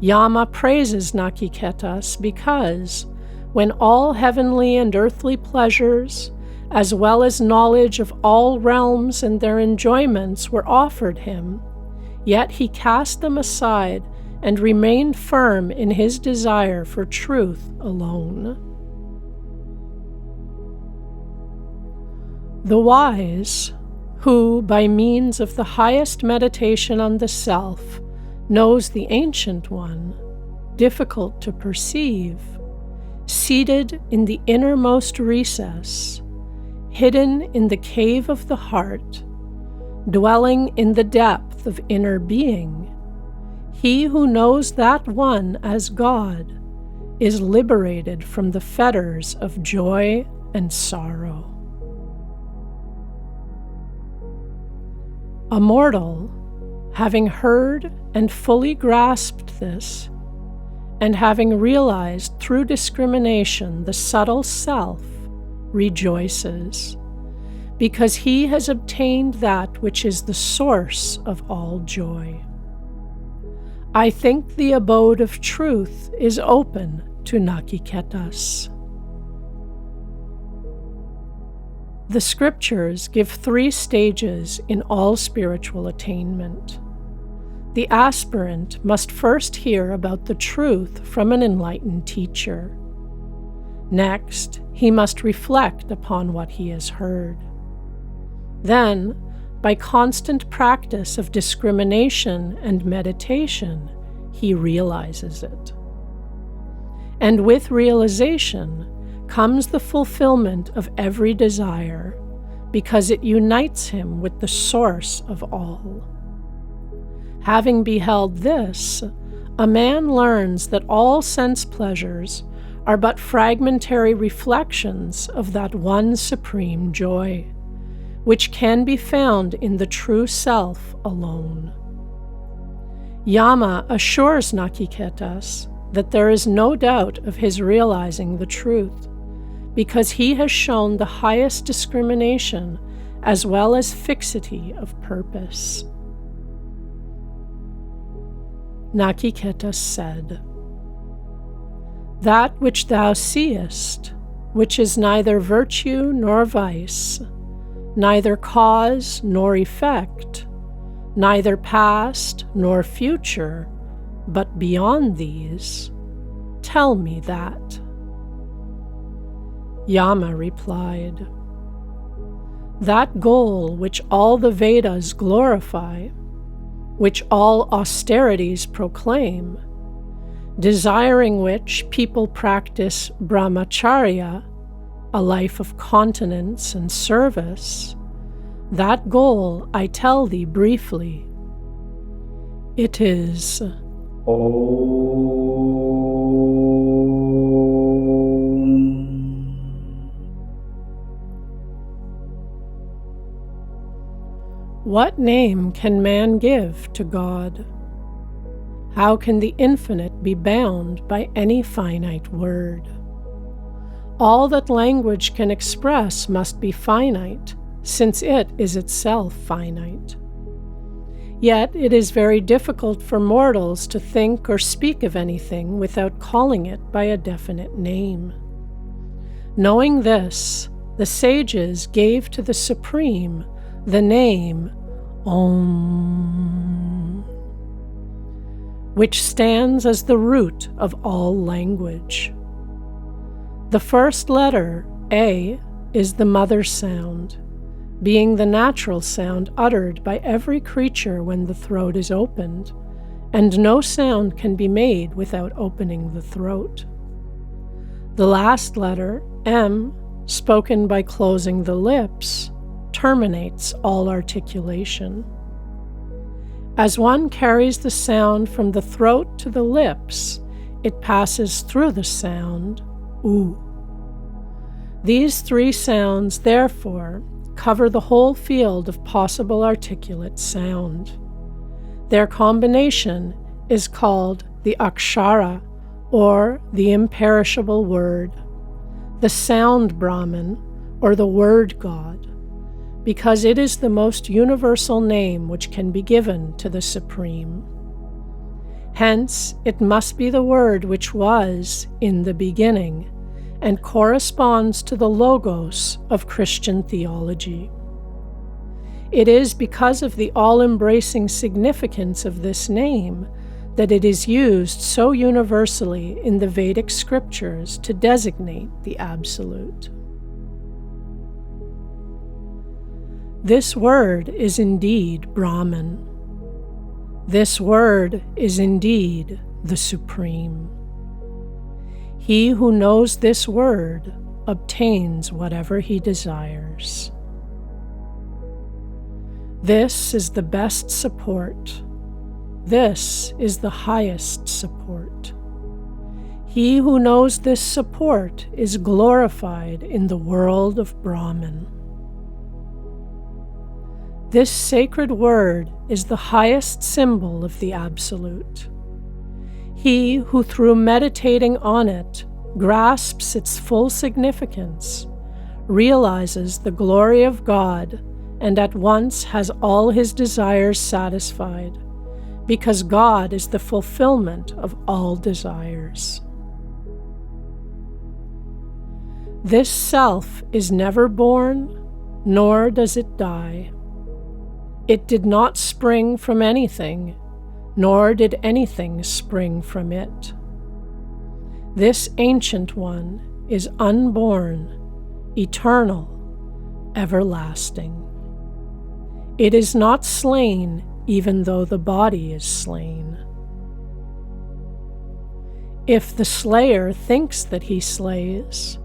Yama praises Nakiketas because, when all heavenly and earthly pleasures, as well as knowledge of all realms and their enjoyments, were offered him, yet he cast them aside and remained firm in his desire for truth alone. The wise, who, by means of the highest meditation on the self, knows the Ancient One, difficult to perceive, seated in the innermost recess, hidden in the cave of the heart, dwelling in the depth of inner being, he who knows that one as God is liberated from the fetters of joy and sorrow. A mortal, having heard and fully grasped this, and having realized through discrimination the subtle self, rejoices, because he has obtained that which is the source of all joy. I think the abode of truth is open to Nakiketas. The scriptures give 3 stages in all spiritual attainment. The aspirant must first hear about the truth from an enlightened teacher. Next, he must reflect upon what he has heard. Then, by constant practice of discrimination and meditation, he realizes it. And with realization comes the fulfillment of every desire, because it unites him with the source of all. Having beheld this, a man learns that all sense pleasures are but fragmentary reflections of that one supreme joy, which can be found in the true self alone. Yama assures Nakiketas that there is no doubt of his realizing the truth, because he has shown the highest discrimination as well as fixity of purpose. Nachiketa said, "That which thou seest, which is neither virtue nor vice, neither cause nor effect, neither past nor future, but beyond these, tell me that." Yama replied, "That goal which all the Vedas glorify, which all austerities proclaim, desiring which people practice brahmacharya, a life of continence and service, that goal I tell thee briefly. It is What name can man give to God? How can the infinite be bound by any finite word? All that language can express must be finite, since it is itself finite. Yet it is very difficult for mortals to think or speak of anything without calling it by a definite name. Knowing this, the sages gave to the Supreme the name Om, which stands as the root of all language. The first letter, A, is the mother sound, being the natural sound uttered by every creature when the throat is opened, and no sound can be made without opening the throat. The last letter, M, spoken by closing the lips, terminates all articulation. As one carries the sound from the throat to the lips, it passes through the sound, U. These three sounds, therefore, cover the whole field of possible articulate sound. Their combination is called the Akshara, or the imperishable word, the sound Brahman, or the word God, because it is the most universal name which can be given to the Supreme. Hence, it must be the word which was in the beginning, and corresponds to the Logos of Christian theology. It is because of the all-embracing significance of this name that it is used so universally in the Vedic scriptures to designate the Absolute. This word is indeed Brahman. This word is indeed the Supreme. He who knows this word obtains whatever he desires. This is the best support. This is the highest support. He who knows this support is glorified in the world of Brahman. This sacred word is the highest symbol of the Absolute. He who through meditating on it grasps its full significance, realizes the glory of God, and at once has all his desires satisfied, because God is the fulfillment of all desires. This self is never born, nor does it die. It did not spring from anything, nor did anything spring from it. This ancient one is unborn, eternal, everlasting. It is not slain, even though the body is slain. If the slayer thinks that he slays,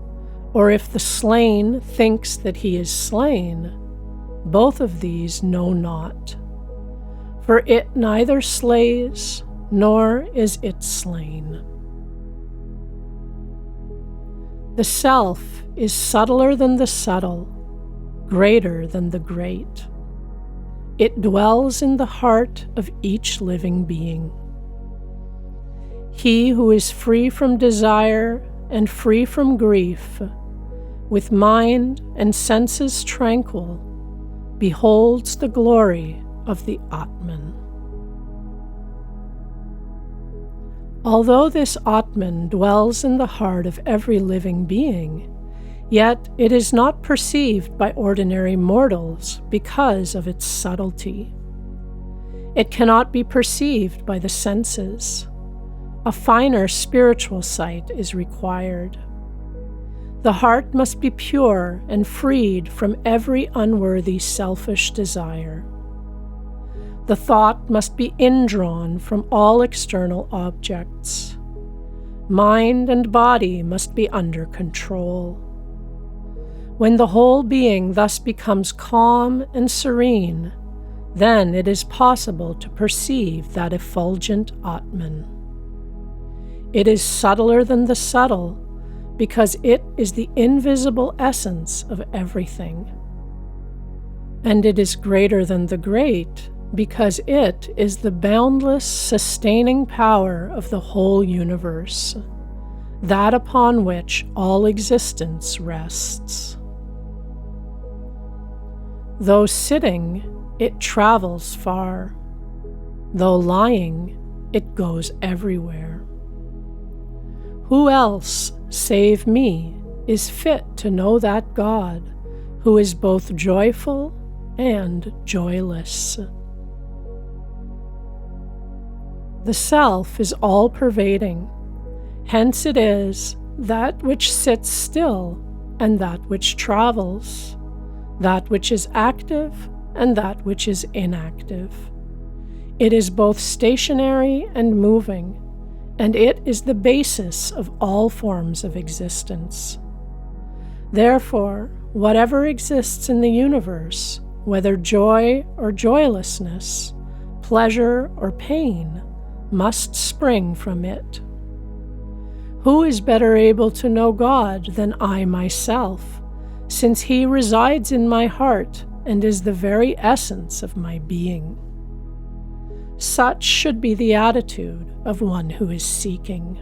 or if the slain thinks that he is slain, both of these know not. For it neither slays, nor is it slain. The self is subtler than the subtle, greater than the great. It dwells in the heart of each living being. He who is free from desire and free from grief, with mind and senses tranquil, beholds the glory of the Atman. Although this Atman dwells in the heart of every living being, yet it is not perceived by ordinary mortals because of its subtlety. It cannot be perceived by the senses. A finer spiritual sight is required. The heart must be pure and freed from every unworthy selfish desire. The thought must be indrawn from all external objects. Mind and body must be under control. When the whole being thus becomes calm and serene, then it is possible to perceive that effulgent Atman. It is subtler than the subtle, because it is the invisible essence of everything. And it is greater than the great, because it is the boundless sustaining power of the whole universe, that upon which all existence rests. Though sitting, it travels far. Though lying, it goes everywhere. Who else, save me, is fit to know that God, who is both joyful and joyless? The self is all-pervading. Hence it is that which sits still and that which travels, that which is active and that which is inactive. It is both stationary and moving, and it is the basis of all forms of existence. Therefore, whatever exists in the universe, whether joy or joylessness, pleasure or pain, must spring from it. Who is better able to know God than I myself, since He resides in my heart and is the very essence of my being? Such should be the attitude of one who is seeking.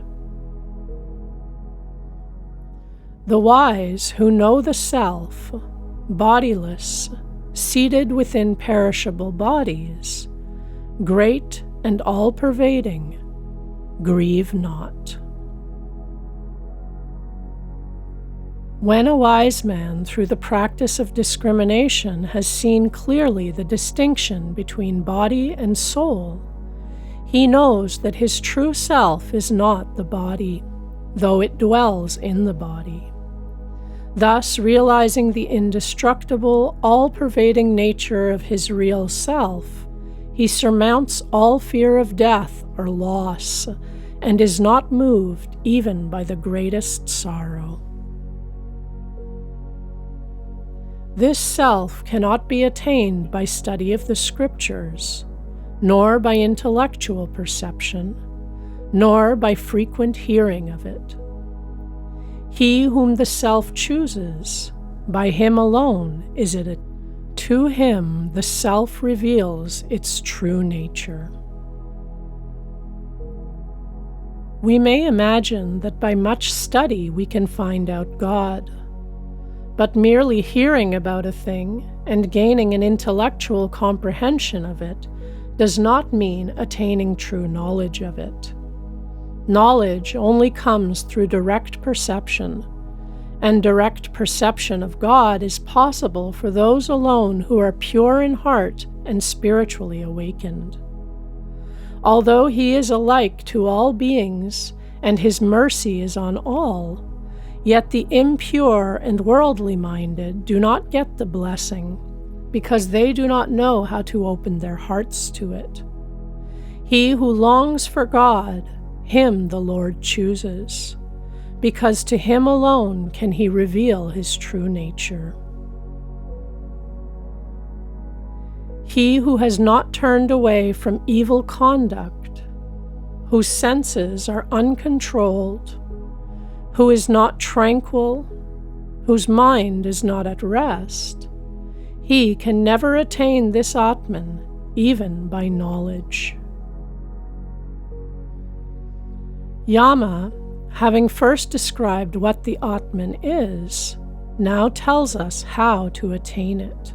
The wise who know the self, bodiless, seated within perishable bodies, great and all-pervading, grieve not. When a wise man, through the practice of discrimination, has seen clearly the distinction between body and soul, he knows that his true self is not the body, though it dwells in the body. Thus, realizing the indestructible, all-pervading nature of his real self, he surmounts all fear of death or loss, and is not moved even by the greatest sorrow. This self cannot be attained by study of the scriptures, nor by intellectual perception, nor by frequent hearing of it. He whom the self chooses, by him alone is it. To him the self reveals its true nature. We may imagine that by much study we can find out God, but merely hearing about a thing and gaining an intellectual comprehension of it does not mean attaining true knowledge of it. Knowledge only comes through direct perception, and direct perception of God is possible for those alone who are pure in heart and spiritually awakened. Although He is alike to all beings, and His mercy is on all, yet the impure and worldly minded do not get the blessing, because they do not know how to open their hearts to it. He who longs for God, him the Lord chooses, because to him alone can He reveal His true nature. He who has not turned away from evil conduct, whose senses are uncontrolled, who is not tranquil, whose mind is not at rest, he can never attain this Atman, even by knowledge. Yama, having first described what the Atman is, now tells us how to attain it.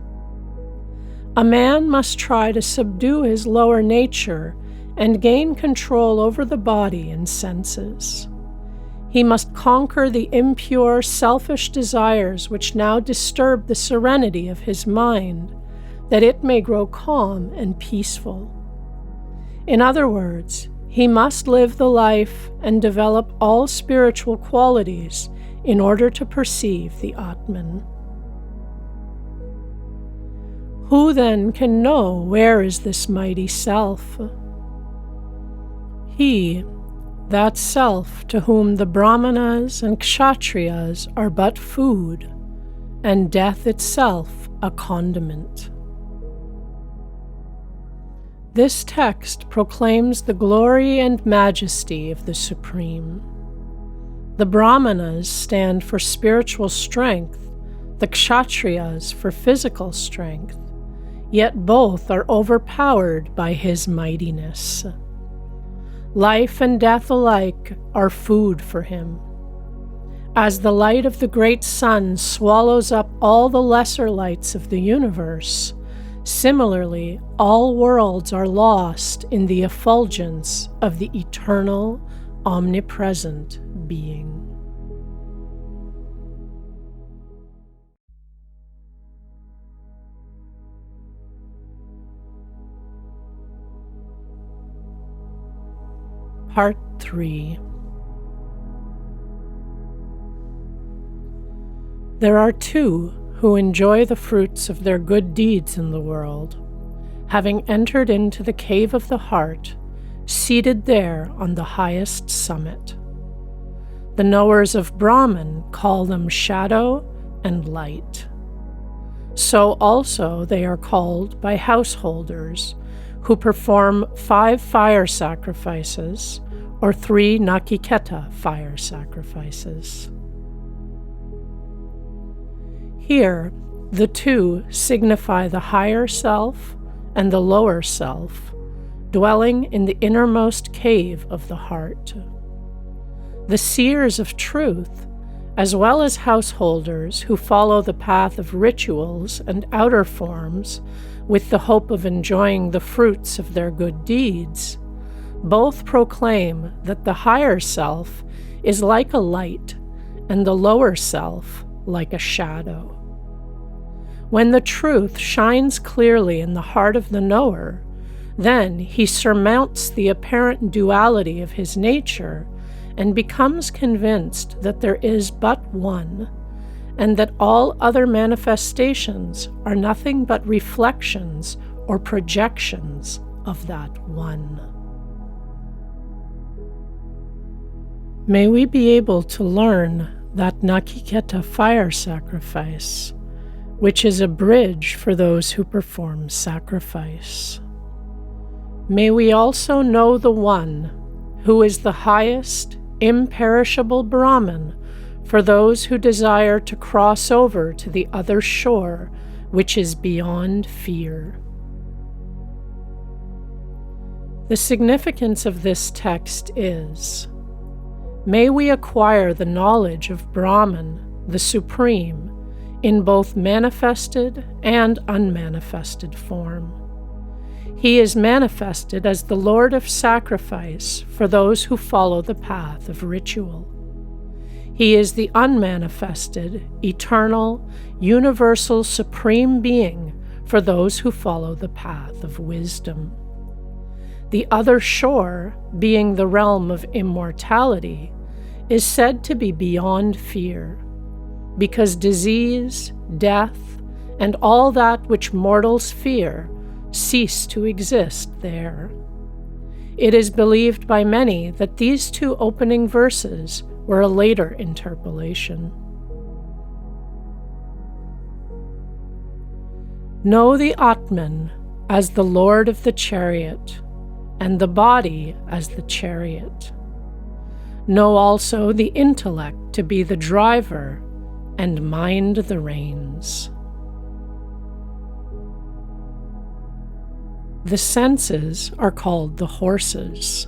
A man must try to subdue his lower nature and gain control over the body and senses. He must conquer the impure, selfish desires which now disturb the serenity of his mind, that it may grow calm and peaceful. In other words, he must live the life and develop all spiritual qualities in order to perceive the Atman. Who then can know where is this mighty self? He, that self to whom the Brahmanas and Kshatriyas are but food, and death itself a condiment. This text proclaims the glory and majesty of the Supreme. The Brahmanas stand for spiritual strength, the Kshatriyas for physical strength, yet both are overpowered by his mightiness. Life and death alike are food for him. As the light of the great sun swallows up all the lesser lights of the universe, similarly, all worlds are lost in the effulgence of the eternal, omnipresent being. Part 3. There are two who enjoy the fruits of their good deeds in the world, having entered into the cave of the heart, seated there on the highest summit. The knowers of Brahman call them shadow and light. So also they are called by householders, who perform 5 fire sacrifices or 3 Nakiketa fire sacrifices. Here, the two signify the higher self and the lower self, dwelling in the innermost cave of the heart. The seers of truth, as well as householders who follow the path of rituals and outer forms with the hope of enjoying the fruits of their good deeds, both proclaim that the higher self is like a light and the lower self like a shadow. When the truth shines clearly in the heart of the knower, then he surmounts the apparent duality of his nature and becomes convinced that there is but one, and that all other manifestations are nothing but reflections or projections of that one. May we be able to learn that Nakiketa fire sacrifice, which is a bridge for those who perform sacrifice. May we also know the One, who is the highest, imperishable Brahman, for those who desire to cross over to the other shore, which is beyond fear. The significance of this text is, may we acquire the knowledge of Brahman, the Supreme, in both manifested and unmanifested form. He is manifested as the Lord of sacrifice for those who follow the path of ritual. He is the unmanifested, eternal, universal supreme being for those who follow the path of wisdom. The other shore, being the realm of immortality, is said to be beyond fear, because disease, death, and all that which mortals fear cease to exist there. It is believed by many that these 2 opening verses were a later interpolation. Know the Atman as the Lord of the chariot, and the body as the chariot. Know also the intellect to be the driver, and mind the reins. The senses are called the horses.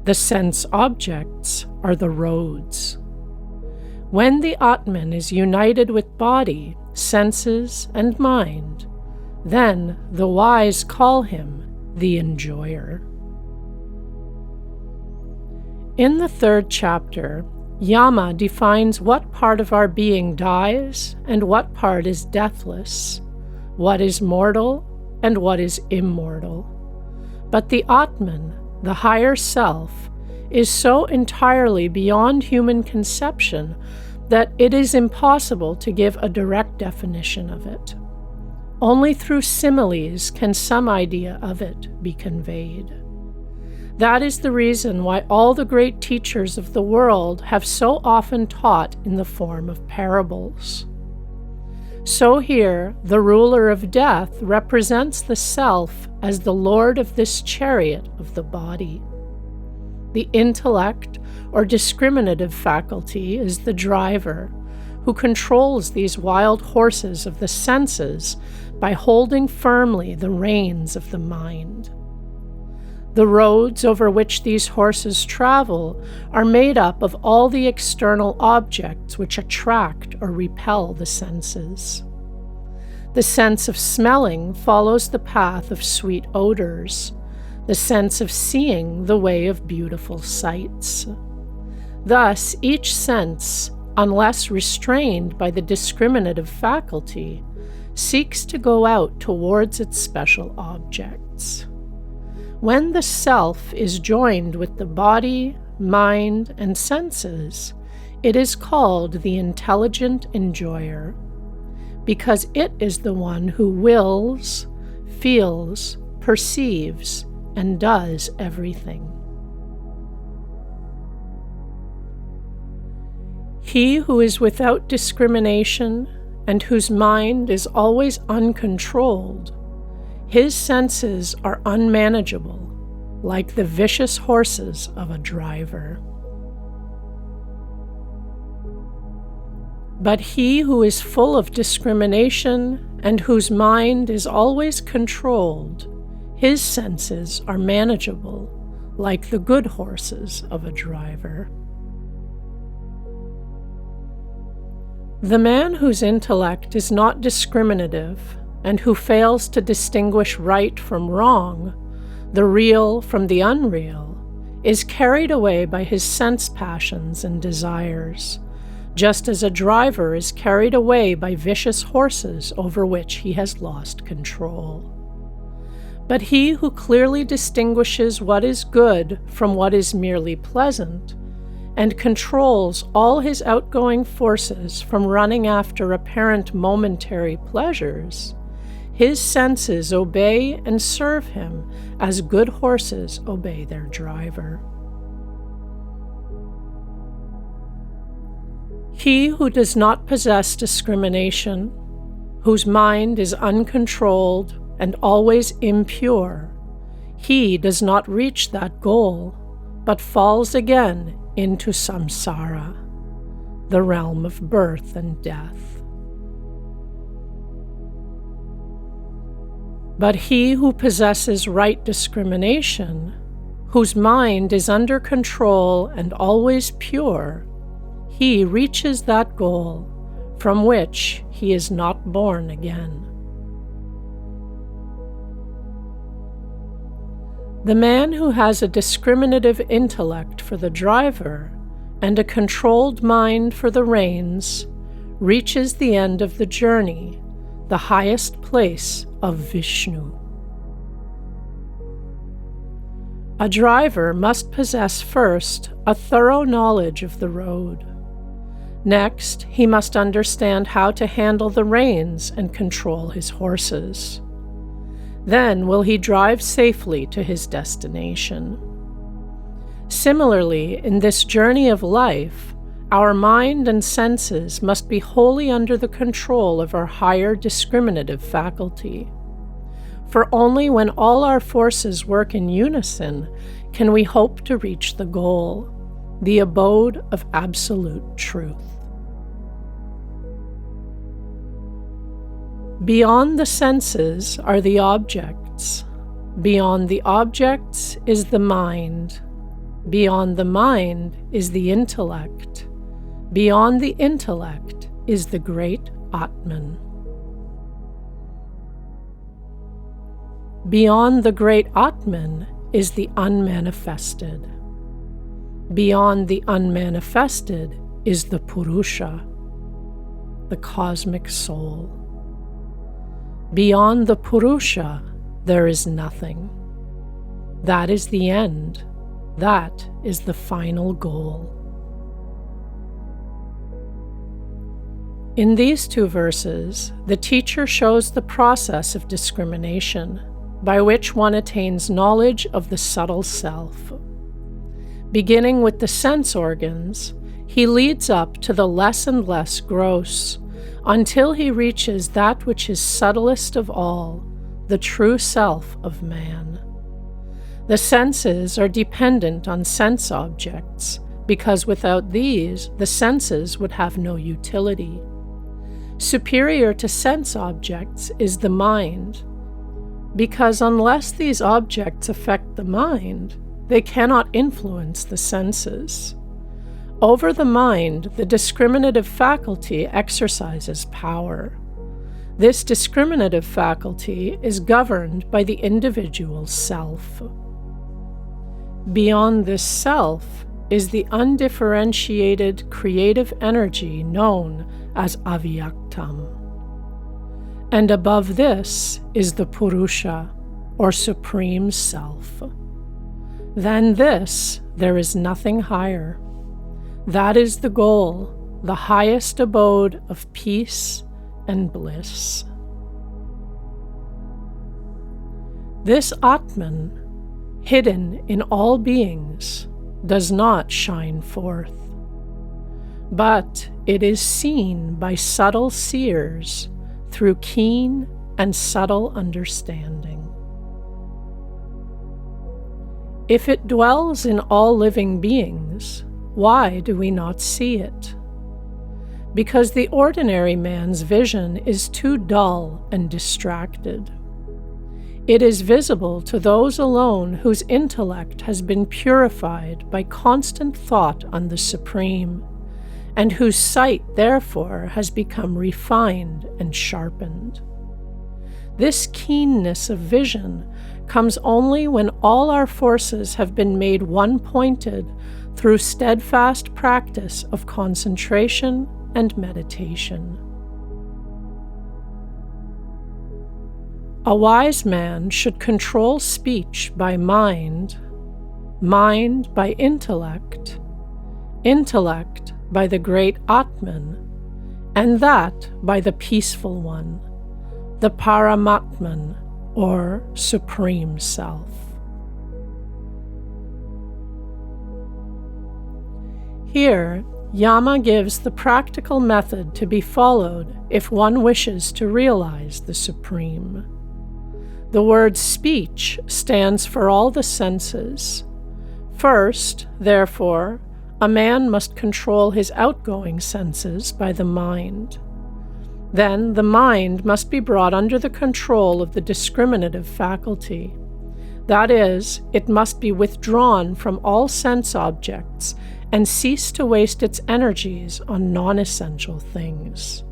The sense objects are the roads. When the Atman is united with body, senses, and mind, then the wise call him the enjoyer. In the 3rd chapter, Yama defines what part of our being dies and what part is deathless, what is mortal and what is immortal. But the Atman, the higher self, is so entirely beyond human conception that it is impossible to give a direct definition of it. Only through similes can some idea of it be conveyed. That is the reason why all the great teachers of the world have so often taught in the form of parables. So here, the ruler of death represents the self as the lord of this chariot of the body. The intellect or discriminative faculty is the driver, who controls these wild horses of the senses by holding firmly the reins of the mind. The roads over which these horses travel are made up of all the external objects which attract or repel the senses. The sense of smelling follows the path of sweet odors, the sense of seeing the way of beautiful sights. Thus, each sense, unless restrained by the discriminative faculty, seeks to go out towards its special objects. When the self is joined with the body, mind, and senses, it is called the intelligent enjoyer, because it is the one who wills, feels, perceives, and does everything. He who is without discrimination and whose mind is always uncontrolled, his senses are unmanageable, like the vicious horses of a driver. But he who is full of discrimination and whose mind is always controlled, his senses are manageable, like the good horses of a driver. The man whose intellect is not discriminative and who fails to distinguish right from wrong, the real from the unreal, is carried away by his sense passions and desires, just as a driver is carried away by vicious horses over which he has lost control. But he who clearly distinguishes what is good from what is merely pleasant, and controls all his outgoing forces from running after apparent momentary pleasures, his senses obey and serve him as good horses obey their driver. He who does not possess discrimination, whose mind is uncontrolled and always impure, he does not reach that goal, but falls again into samsara, the realm of birth and death. But he who possesses right discrimination, whose mind is under control and always pure, he reaches that goal from which he is not born again. The man who has a discriminative intellect for the driver and a controlled mind for the reins reaches the end of the journey, the highest place of Vishnu. A driver must possess first a thorough knowledge of the road. Next, he must understand how to handle the reins and control his horses. Then will he drive safely to his destination. Similarly, in this journey of life, our mind and senses must be wholly under the control of our higher discriminative faculty. For only when all our forces work in unison can we hope to reach the goal, the abode of absolute truth. Beyond the senses are the objects. Beyond the objects is the mind. Beyond the mind is the intellect. Beyond the intellect is the great Atman. Beyond the great Atman is the unmanifested. Beyond the unmanifested is the Purusha, the cosmic soul. Beyond the Purusha, there is nothing. That is the end. That is the final goal. In these two verses, the teacher shows the process of discrimination by which one attains knowledge of the subtle self. Beginning with the sense organs, he leads up to the less and less gross, until he reaches that which is subtlest of all, the true self of man. The senses are dependent on sense objects, because without these, the senses would have no utility. Superior to sense objects is the mind, because unless these objects affect the mind, they cannot influence the senses. Over the mind, the discriminative faculty exercises power. This discriminative faculty is governed by the individual self. Beyond this self is the undifferentiated creative energy known as avyaktam. And above this is the Purusha, or Supreme Self. Than this, there is nothing higher. That is the goal, the highest abode of peace and bliss. This Atman, hidden in all beings, does not shine forth, but it is seen by subtle seers through keen and subtle understanding. If it dwells in all living beings, why do we not see it? Because the ordinary man's vision is too dull and distracted. It is visible to those alone whose intellect has been purified by constant thought on the Supreme, and whose sight, therefore, has become refined and sharpened. This keenness of vision comes only when all our forces have been made one-pointed through steadfast practice of concentration and meditation. A wise man should control speech by mind, mind by intellect, intellect by the great Atman, and that by the peaceful one, the Paramatman, or Supreme Self. Here, Yama gives the practical method to be followed if one wishes to realize the Supreme. The word speech stands for all the senses. First, therefore, a man must control his outgoing senses by the mind. Then the mind must be brought under the control of the discriminative faculty. That is, it must be withdrawn from all sense objects and cease to waste its energies on non-essential things.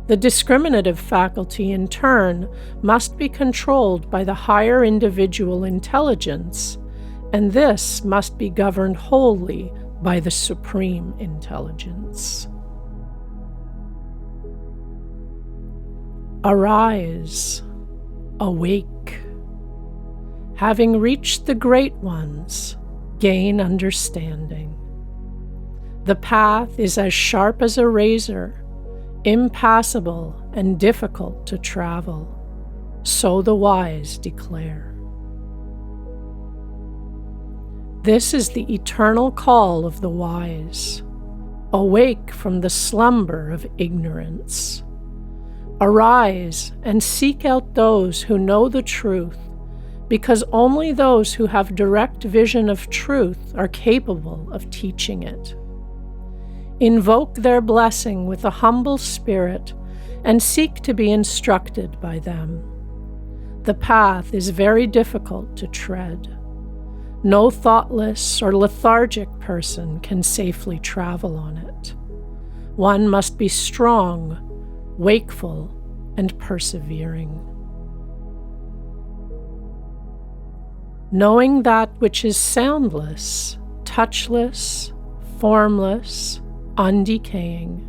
The discriminative faculty, in turn, must be controlled by the higher individual intelligence, and this must be governed wholly by the Supreme Intelligence. Arise, awake. Having reached the great ones, gain understanding. The path is as sharp as a razor, impassable and difficult to travel, so the wise declare. This is the eternal call of the wise. Awake from the slumber of ignorance. Arise and seek out those who know the truth, because only those who have direct vision of truth are capable of teaching it. Invoke their blessing with a humble spirit and seek to be instructed by them. The path is very difficult to tread. No thoughtless or lethargic person can safely travel on it. One must be strong, wakeful, and persevering. Knowing that which is soundless, touchless, formless, undecaying,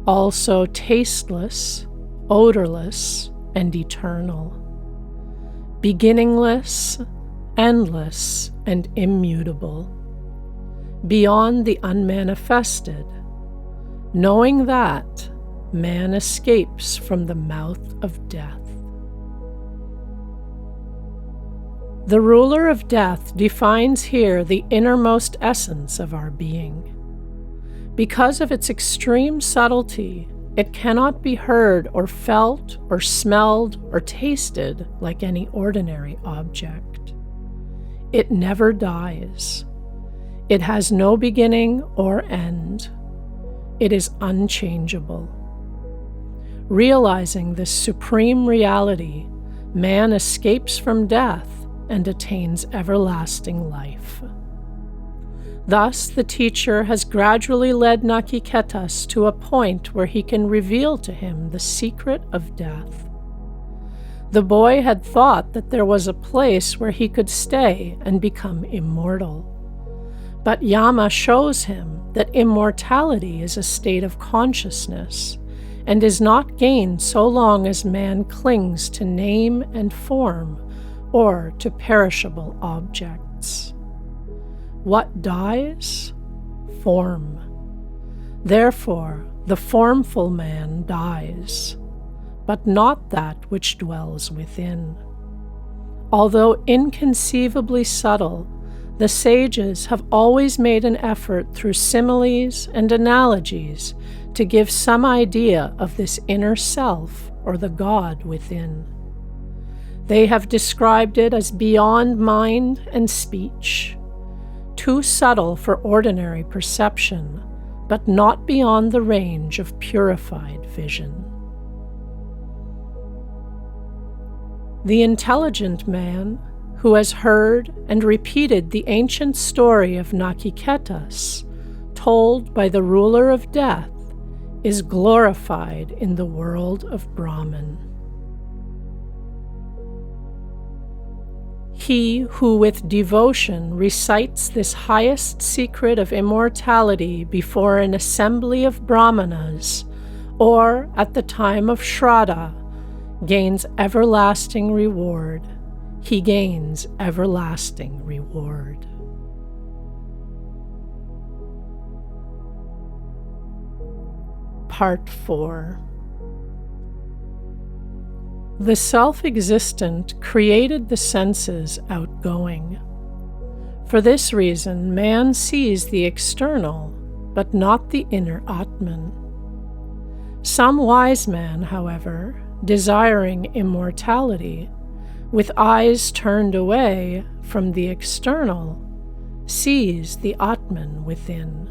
also tasteless, odorless, and eternal, beginningless, endless, and immutable, beyond the unmanifested, knowing that man escapes from the mouth of death. The ruler of death defines here the innermost essence of our being. Because of its extreme subtlety, it cannot be heard or felt or smelled or tasted like any ordinary object. It never dies. It has no beginning or end. It is unchangeable. Realizing this supreme reality, man escapes from death and attains everlasting life. Thus, the teacher has gradually led Nachiketas to a point where he can reveal to him the secret of death. The boy had thought that there was a place where he could stay and become immortal. But Yama shows him that immortality is a state of consciousness and is not gained so long as man clings to name and form or to perishable objects. What dies? Form. Therefore, the formful man dies, but not that which dwells within. Although inconceivably subtle, the sages have always made an effort through similes and analogies to give some idea of this inner self or the God within. They have described it as beyond mind and speech, too subtle for ordinary perception, but not beyond the range of purified vision. The intelligent man, who has heard and repeated the ancient story of Nachiketas, told by the ruler of death, is glorified in the world of Brahman. He who with devotion recites this highest secret of immortality before an assembly of Brahmanas, or at the time of Shraddha, gains everlasting reward. He gains everlasting reward. Part 4. The self-existent created the senses outgoing. For this reason, man sees the external, but not the inner Atman. Some wise man, however, desiring immortality, with eyes turned away from the external, sees the Atman within.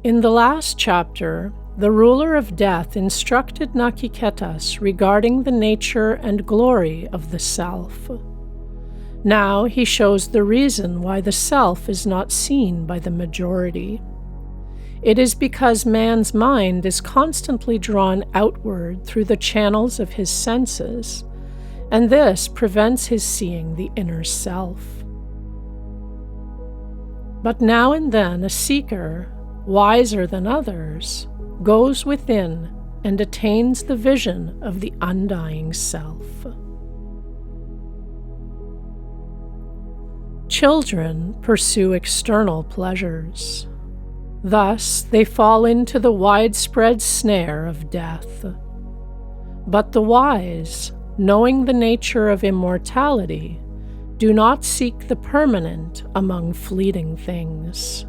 In the last chapter, the ruler of death instructed Nachiketas regarding the nature and glory of the self. Now he shows the reason why the self is not seen by the majority. It is because man's mind is constantly drawn outward through the channels of his senses, and this prevents his seeing the inner self. But now and then a seeker, wiser than others, goes within and attains the vision of the undying self. Children pursue external pleasures. Thus, they fall into the widespread snare of death. But the wise, knowing the nature of immortality, do not seek the permanent among fleeting things.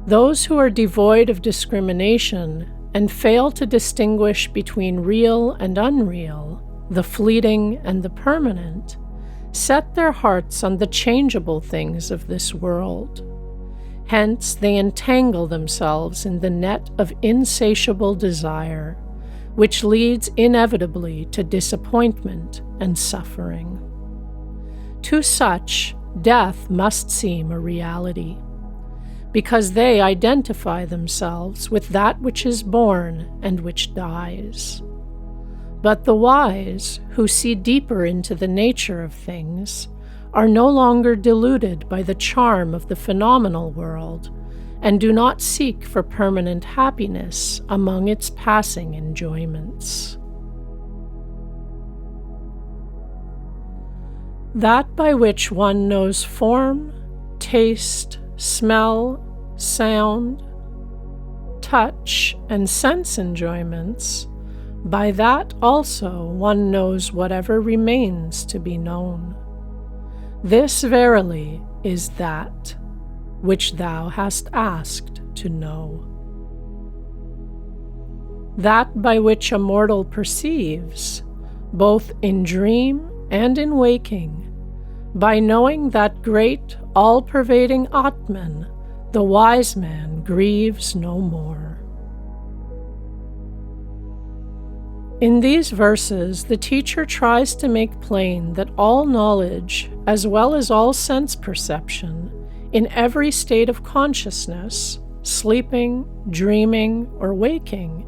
Those who are devoid of discrimination and fail to distinguish between real and unreal, the fleeting and the permanent, set their hearts on the changeable things of this world. Hence, they entangle themselves in the net of insatiable desire, which leads inevitably to disappointment and suffering. To such, death must seem a reality, because they identify themselves with that which is born and which dies. But the wise, who see deeper into the nature of things, are no longer deluded by the charm of the phenomenal world, and do not seek for permanent happiness among its passing enjoyments. That by which one knows form, taste, smell, sound, touch, and sense enjoyments, by that also one knows whatever remains to be known. This verily is that which thou hast asked to know. That by which a mortal perceives, both in dream and in waking, by knowing that great, all-pervading Atman, the wise man grieves no more. In these verses, the teacher tries to make plain that all knowledge, as well as all sense perception, in every state of consciousness, sleeping, dreaming, or waking,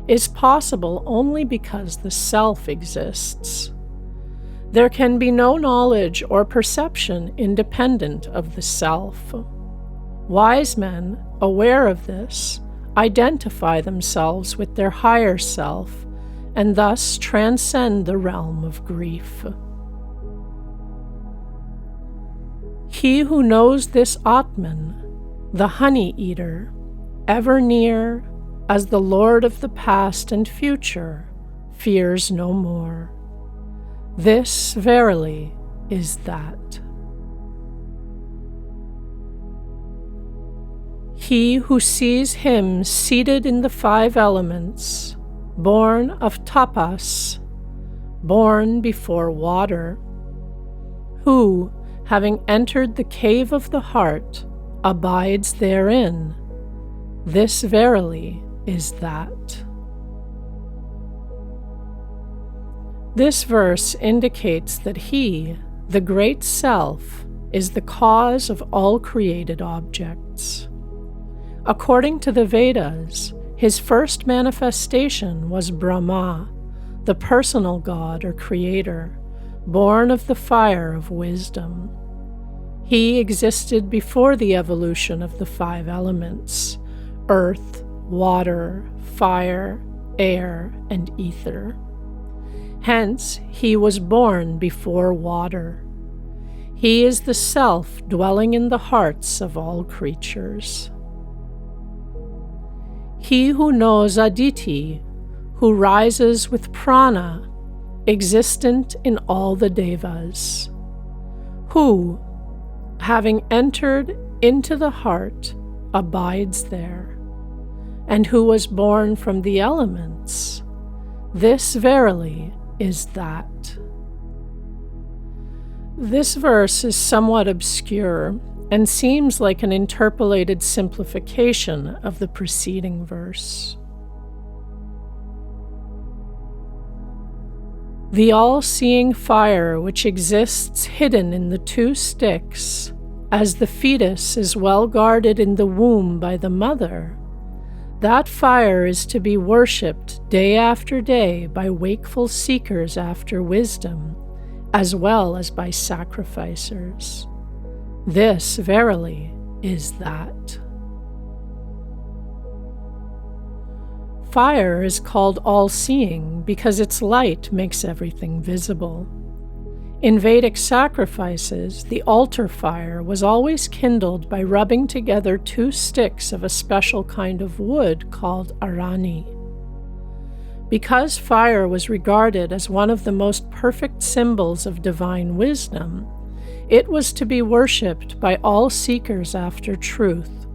is possible only because the self exists. There can be no knowledge or perception independent of the self. Wise men, aware of this, identify themselves with their higher self, and thus transcend the realm of grief. He who knows this Atman, the honey eater, ever near, as the Lord of the past and future, fears no more. This verily is that. He who sees him seated in the 5 elements, born of tapas, born before water, who, having entered the cave of the heart, abides therein, this verily is that. This verse indicates that he, the Great Self, is the cause of all created objects. According to the Vedas, his first manifestation was Brahma, the personal god or creator, born of the fire of wisdom. He existed before the evolution of the 5 elements: earth, water, fire, air, and ether. Hence, he was born before water. He is the self dwelling in the hearts of all creatures. He who knows Aditi, who rises with prana, existent in all the devas, who, having entered into the heart, abides there, and who was born from the elements, this verily is that. This verse is somewhat obscure and seems like an interpolated simplification of the preceding verse. The all-seeing fire which exists hidden in the 2 sticks, as the fetus is well guarded in the womb by the mother, that fire is to be worshipped day after day by wakeful seekers after wisdom, as well as by sacrificers. This verily is that. Fire is called all-seeing because its light makes everything visible. In Vedic sacrifices, the altar fire was always kindled by rubbing together 2 sticks of a special kind of wood called arani. Because fire was regarded as one of the most perfect symbols of divine wisdom, it was to be worshipped by all seekers after truth,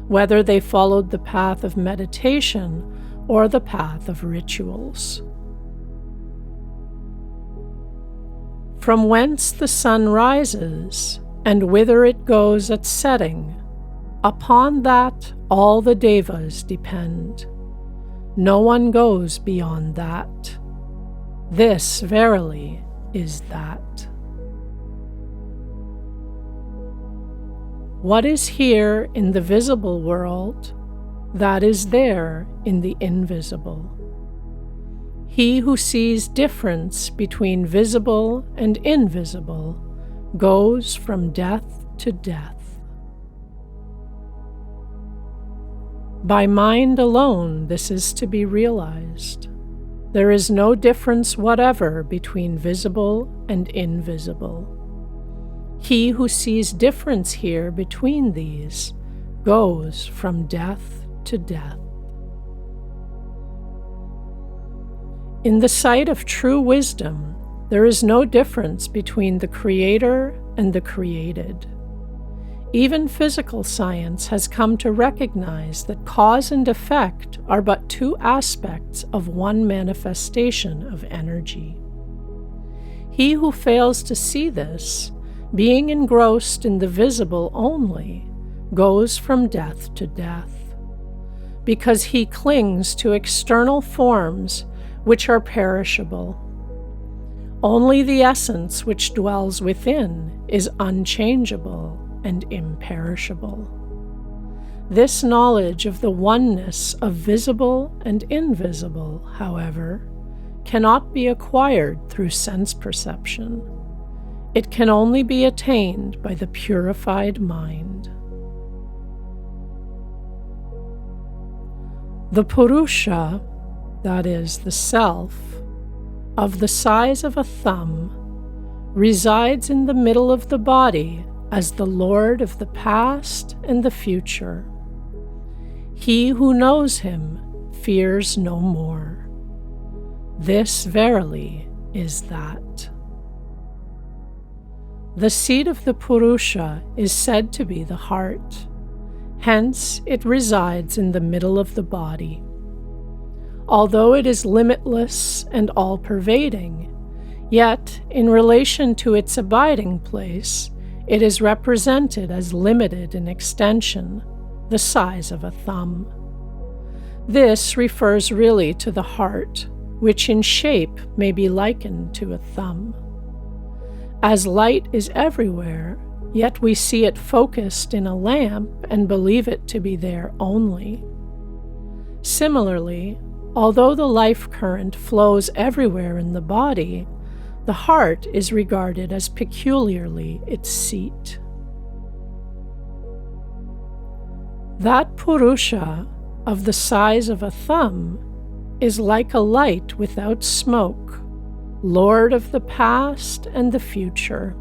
whether they followed the path of meditation or the path of rituals. From whence the sun rises, and whither it goes at setting, upon that all the devas depend. No one goes beyond that. This, verily, is that. What is here in the visible world, that is there in the invisible. He who sees difference between visible and invisible goes from death to death. By mind alone, this is to be realized. There is no difference whatever between visible and invisible. He who sees difference here between these goes from death to death. In the sight of true wisdom, there is no difference between the creator and the created. Even physical science has come to recognize that cause and effect are but two aspects of one manifestation of energy. He who fails to see this, being engrossed in the visible only, goes from death to death, because he clings to external forms which are perishable. Only the essence which dwells within is unchangeable and imperishable. This knowledge of the oneness of visible and invisible, however, cannot be acquired through sense perception. It can only be attained by the purified mind. The Purusha, that is, the self, of the size of a thumb, resides in the middle of the body as the Lord of the past and the future. He who knows him fears no more. This verily is that. The seat of the Purusha is said to be the heart. Hence, it resides in the middle of the body. Although it is limitless and all-pervading, yet, in relation to its abiding place, it is represented as limited in extension, the size of a thumb. This refers really to the heart, which in shape may be likened to a thumb. As light is everywhere, yet we see it focused in a lamp and believe it to be there only. Similarly, although the life current flows everywhere in the body, the heart is regarded as peculiarly its seat. That Purusha, of the size of a thumb, is like a light without smoke, Lord of the past and the future.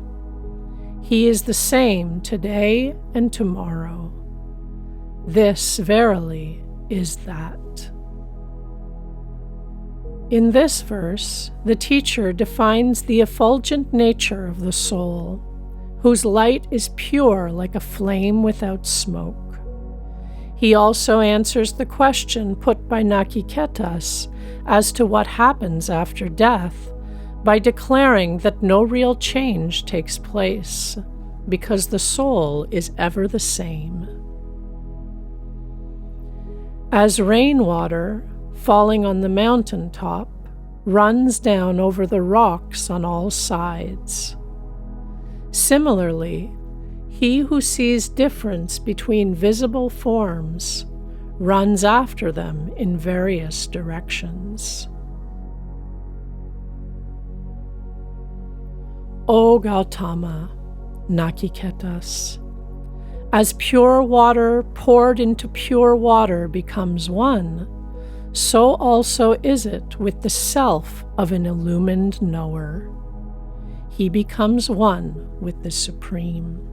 He is the same today and tomorrow. This verily is that. In this verse, the teacher defines the effulgent nature of the soul, whose light is pure like a flame without smoke. He also answers the question put by Nachiketas as to what happens after death by declaring that no real change takes place, because the soul is ever the same. As rainwater, falling on the mountain top, runs down over the rocks on all sides. Similarly, he who sees difference between visible forms runs after them in various directions. O Gautama, Nachiketas, as pure water poured into pure water becomes one, so also is it with the self of an illumined knower. He becomes one with the Supreme.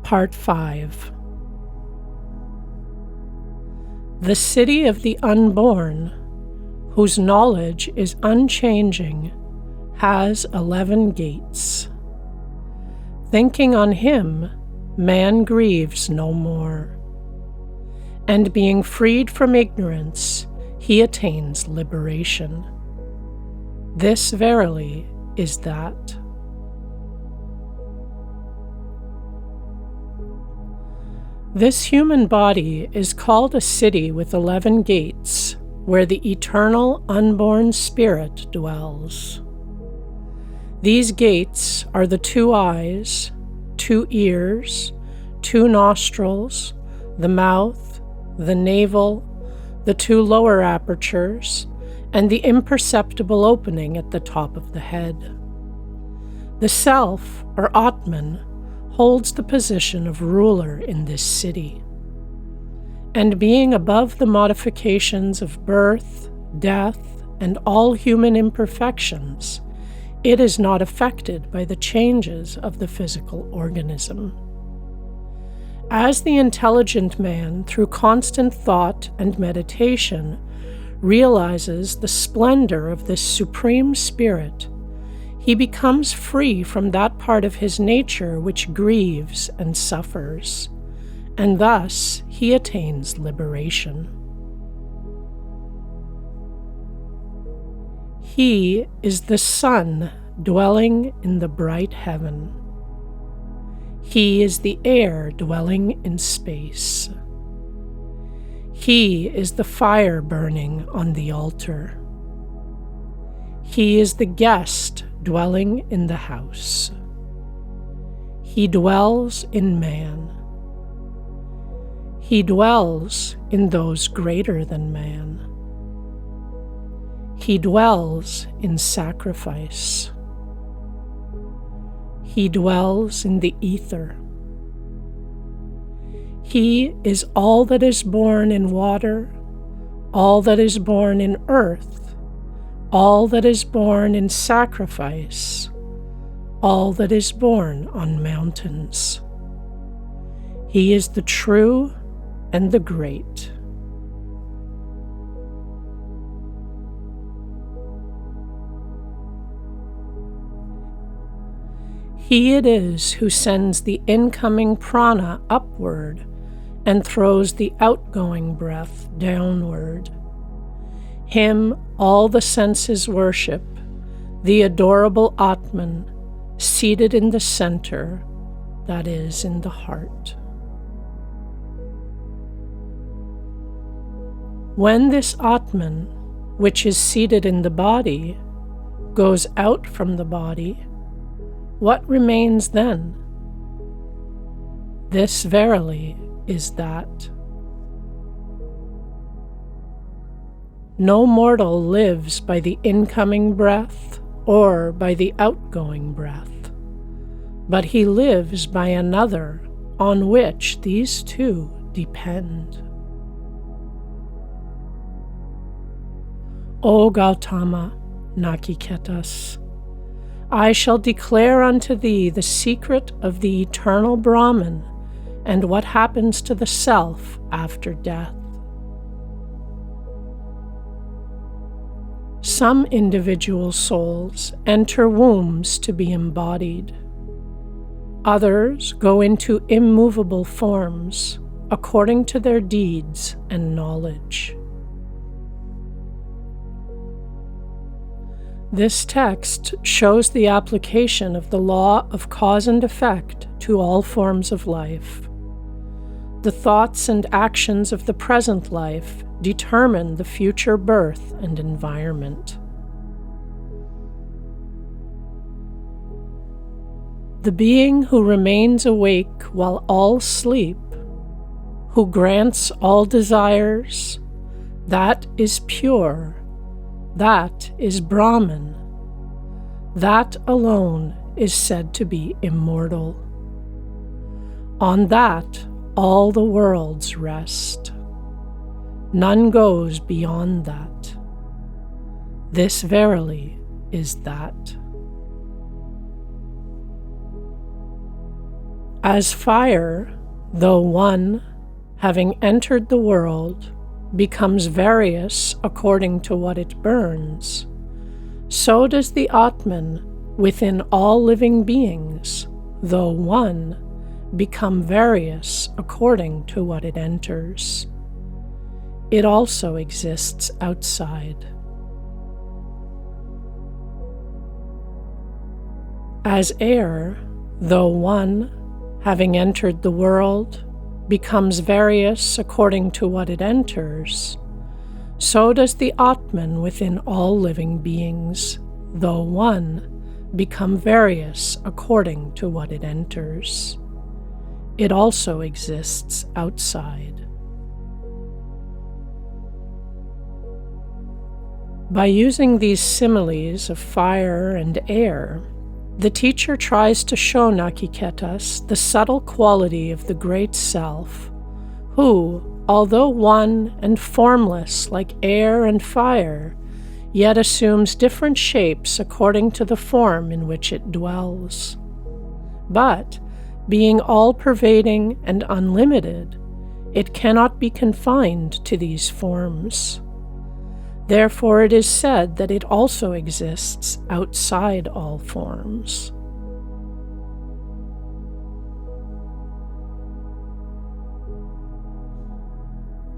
Part 5. The city of the unborn, whose knowledge is unchanging, has 11 gates. Thinking on him, man grieves no more. and being freed from ignorance, he attains liberation. This verily is that. This human body is called a city with 11 gates, where the eternal unborn spirit dwells. These gates are the 2 eyes, 2 ears, 2 nostrils, the mouth, the navel, the 2 lower apertures, and the imperceptible opening at the top of the head. The Self, or Atman, holds the position of ruler in this city. And being above the modifications of birth, death, and all human imperfections, it is not affected by the changes of the physical organism. As the intelligent man, through constant thought and meditation, realizes the splendor of this supreme spirit, he becomes free from that part of his nature which grieves and suffers, and thus he attains liberation. He is the sun dwelling in the bright heaven. He is the air dwelling in space. He is the fire burning on the altar. He is the guest dwelling in the house. He dwells in man. He dwells in those greater than man. He dwells in sacrifice. He dwells in the ether. He is all that is born in water, all that is born in earth, all that is born in sacrifice, all that is born on mountains. He is the true and the great. He it is who sends the incoming prana upward and throws the outgoing breath downward. Him all the senses worship, the adorable Atman, seated in the center, that is, in the heart. When this Atman, which is seated in the body, goes out from the body, what remains then? This verily is that. No mortal lives by the incoming breath or by the outgoing breath, but he lives by another on which these two depend. O Gautama, Nachiketas, I shall declare unto thee the secret of the eternal Brahman and what happens to the self after death. Some individual souls enter wombs to be embodied. Others go into immovable forms according to their deeds and knowledge. This text shows the application of the law of cause and effect to all forms of life. The thoughts and actions of the present life determine the future birth and environment. The being who remains awake while all sleep, who grants all desires, that is pure, that is Brahman, that alone is said to be immortal. On that all the worlds rest. None goes beyond that. This verily is that. As fire, though one, having entered the world, becomes various according to what it burns, so does the Atman within all living beings, though one, become various according to what it enters. it also exists outside. As air, though one, having entered the world, becomes various according to what it enters, so does the Atman within all living beings, though one, become various according to what it enters. It also exists outside. By using these similes of fire and air, the teacher tries to show Nachiketas the subtle quality of the Great Self, who, although one and formless like air and fire, yet assumes different shapes according to the form in which it dwells. But, being all-pervading and unlimited, it cannot be confined to these forms. Therefore it is said that it also exists outside all forms.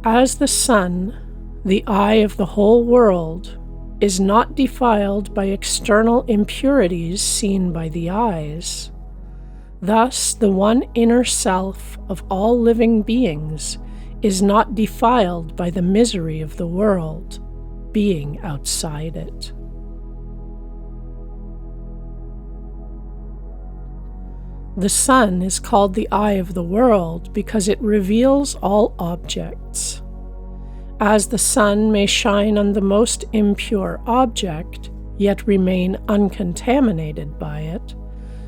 As the sun, the eye of the whole world, is not defiled by external impurities seen by the eyes, thus the one inner self of all living beings is not defiled by the misery of the world, being outside it. The sun is called the eye of the world because it reveals all objects. As the sun may shine on the most impure object, yet remain uncontaminated by it,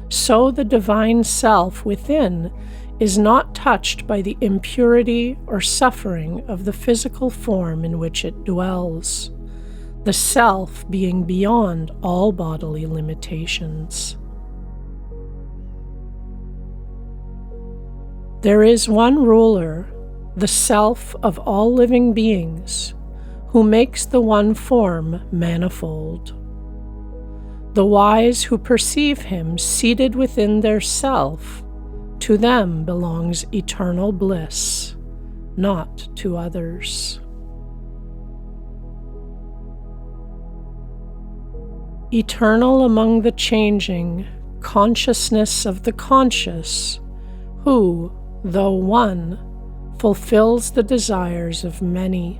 so the divine self within is not touched by the impurity or suffering of the physical form in which it dwells, the self being beyond all bodily limitations. There is one ruler, the self of all living beings, who makes the one form manifold. The wise who perceive him seated within their self, to them belongs eternal bliss, not to others. Eternal among the changing, consciousness of the conscious, who, though one, fulfills the desires of many.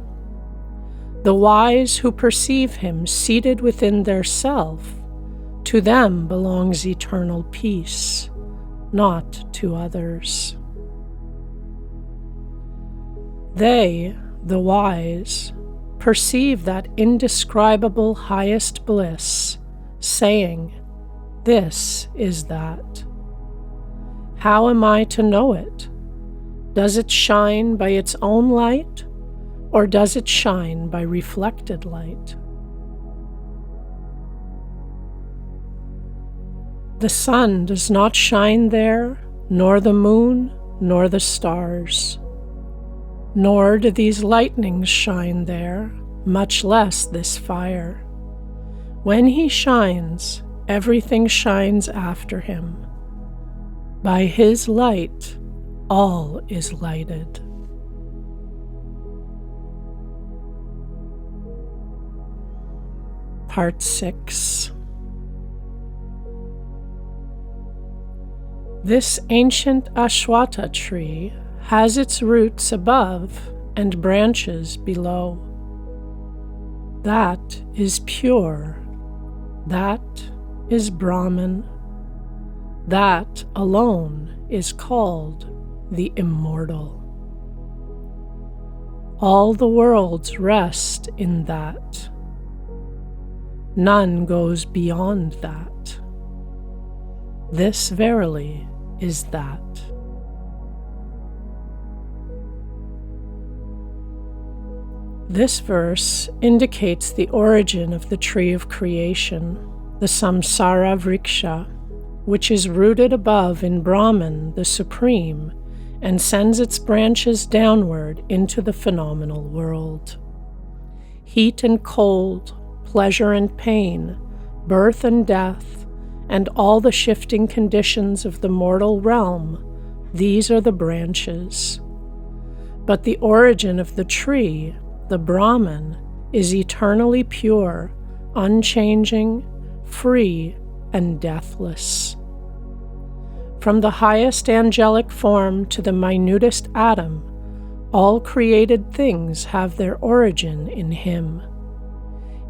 The wise who perceive him seated within their self, to them belongs eternal peace, not to others. They, the wise, perceive that indescribable highest bliss, saying, "This is that." How am I to know it? Does it shine by its own light, or does it shine by reflected light? The sun does not shine there, nor the moon, nor the stars. Nor do these lightnings shine there, much less this fire. When he shines, everything shines after him. By his light, all is lighted. Part 6. This ancient Ashwatha tree has its roots above and branches below. That is pure. That is Brahman. That alone is called the immortal. All the worlds rest in that. None goes beyond that. This verily is that. This verse indicates the origin of the tree of creation, the samsara vriksha, which is rooted above in Brahman, the Supreme, and sends its branches downward into the phenomenal world. Heat and cold, pleasure and pain, birth and death, and all the shifting conditions of the mortal realm, these are the branches. But the origin of the tree the Brahman, is eternally pure, unchanging, free, and deathless. From the highest angelic form to the minutest atom, all created things have their origin in him.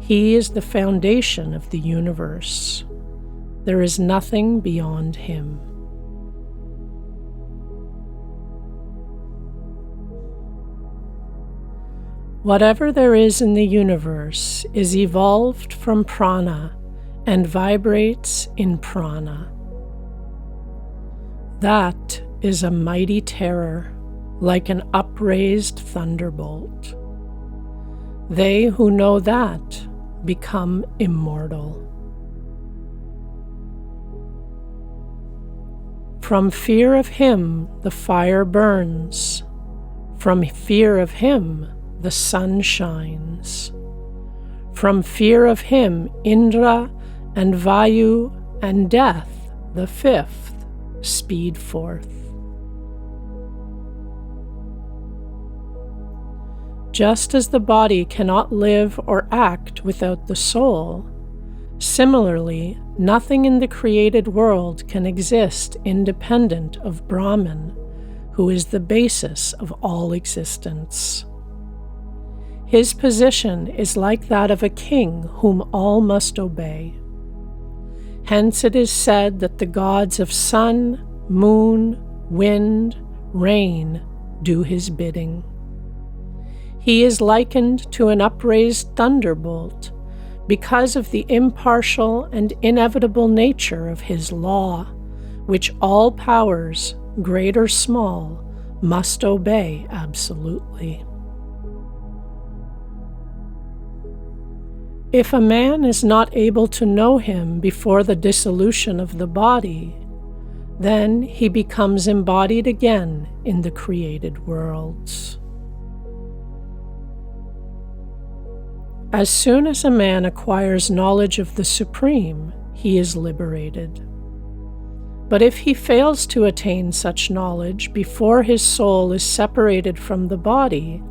He is the foundation of the universe. There is nothing beyond him. Whatever there is in the universe is evolved from prana and vibrates in prana. That is a mighty terror, like an upraised thunderbolt. They who know that become immortal. From fear of him the fire burns. From fear of him the sun shines. From fear of him Indra and Vayu and death, the fifth, speed forth. Just as the body cannot live or act without the soul, similarly, nothing in the created world can exist independent of Brahman, who is the basis of all existence. His position is like that of a king whom all must obey. Hence it is said that the gods of sun, moon, wind, rain do his bidding. He is likened to an upraised thunderbolt because of the impartial and inevitable nature of his law, which all powers, great or small, must obey absolutely. If a man is not able to know him before the dissolution of the body, then he becomes embodied again in the created worlds. As soon as a man acquires knowledge of the Supreme, he is liberated. But if he fails to attain such knowledge before his soul is separated from the body,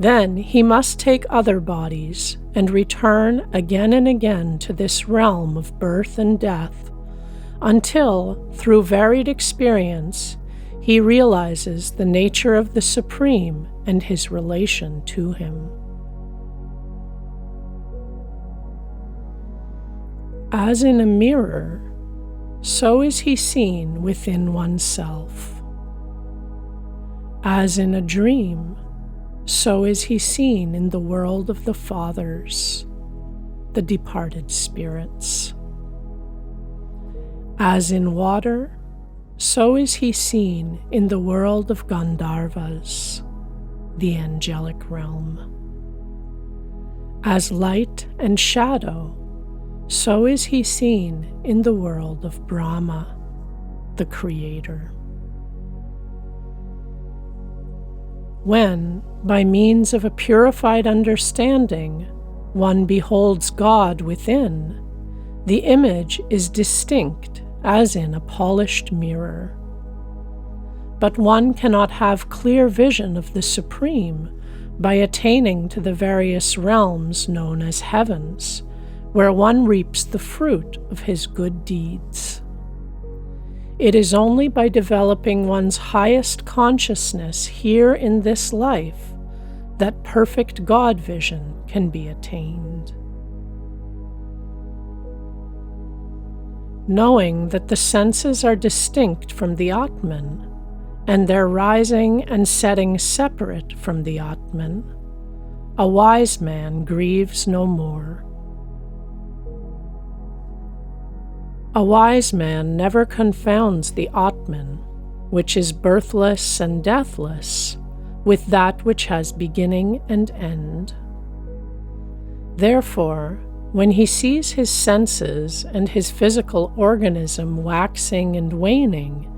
then he must take other bodies and return again and again to this realm of birth and death, until, through varied experience, he realizes the nature of the Supreme and his relation to him. As in a mirror, so is he seen within oneself. As in a dream, so is he seen in the world of the fathers, the departed spirits. As in water, so is he seen in the world of Gandharvas, the angelic realm. As light and shadow, so is he seen in the world of Brahma, the Creator. When, by means of a purified understanding, one beholds God within, the image is distinct as in a polished mirror. But one cannot have clear vision of the Supreme by attaining to the various realms known as heavens, where one reaps the fruit of his good deeds. It is only by developing one's highest consciousness here in this life that perfect God vision can be attained. Knowing that the senses are distinct from the Atman, and their rising and setting separate from the Atman, a wise man grieves no more. A wise man never confounds the Atman, which is birthless and deathless, with that which has beginning and end. Therefore, when he sees his senses and his physical organism waxing and waning,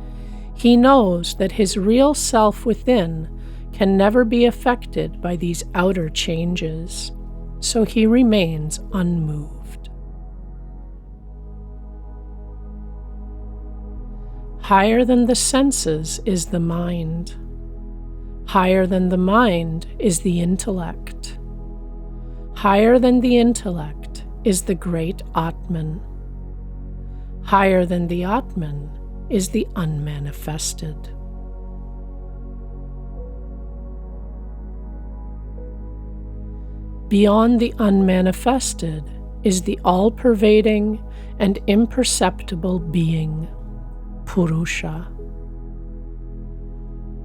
he knows that his real self within can never be affected by these outer changes, so he remains unmoved. Higher than the senses is the mind. Higher than the mind is the intellect. Higher than the intellect is the great Atman. Higher than the Atman is the unmanifested. Beyond the unmanifested is the all-pervading and imperceptible being, Purusha.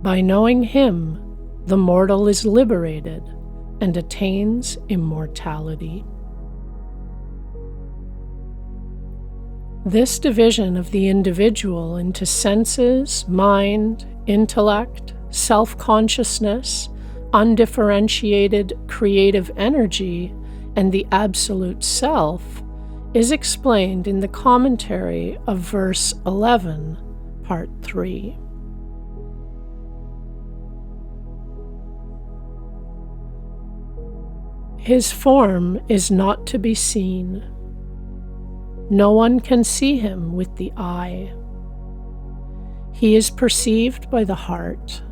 By knowing him, the mortal is liberated and attains immortality. This division of the individual into senses, mind, intellect, self-consciousness, undifferentiated creative energy, and the absolute self is explained in the commentary of verse 11, part 3. His form is not to be seen. No one can see him with the eye. He is perceived by the heart,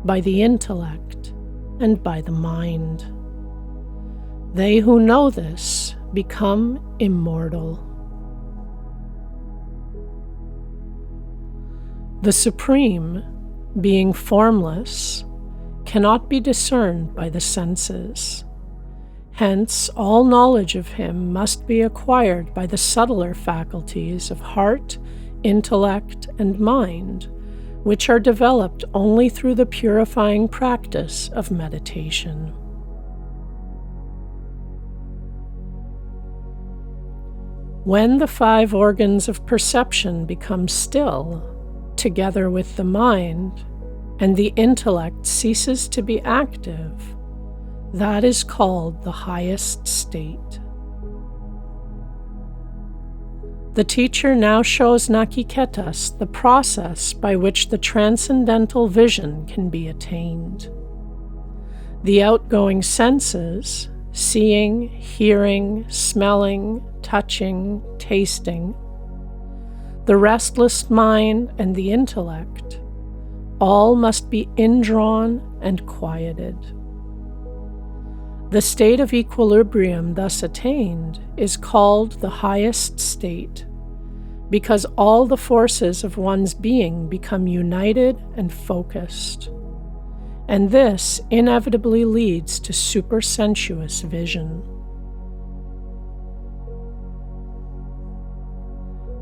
by the intellect, and by the mind. They who know this become immortal. The Supreme, being formless, cannot be discerned by the senses. Hence, all knowledge of him must be acquired by the subtler faculties of heart, intellect, and mind, which are developed only through the purifying practice of meditation. When the 5 organs of perception become still, together with the mind, and the intellect ceases to be active, that is called the highest state. The teacher now shows Nachiketas the process by which the transcendental vision can be attained. The outgoing senses, seeing, hearing, smelling, touching, tasting, the restless mind and the intellect, all must be indrawn and quieted. The state of equilibrium thus attained is called the highest state, because all the forces of one's being become united and focused, and this inevitably leads to supersensuous vision.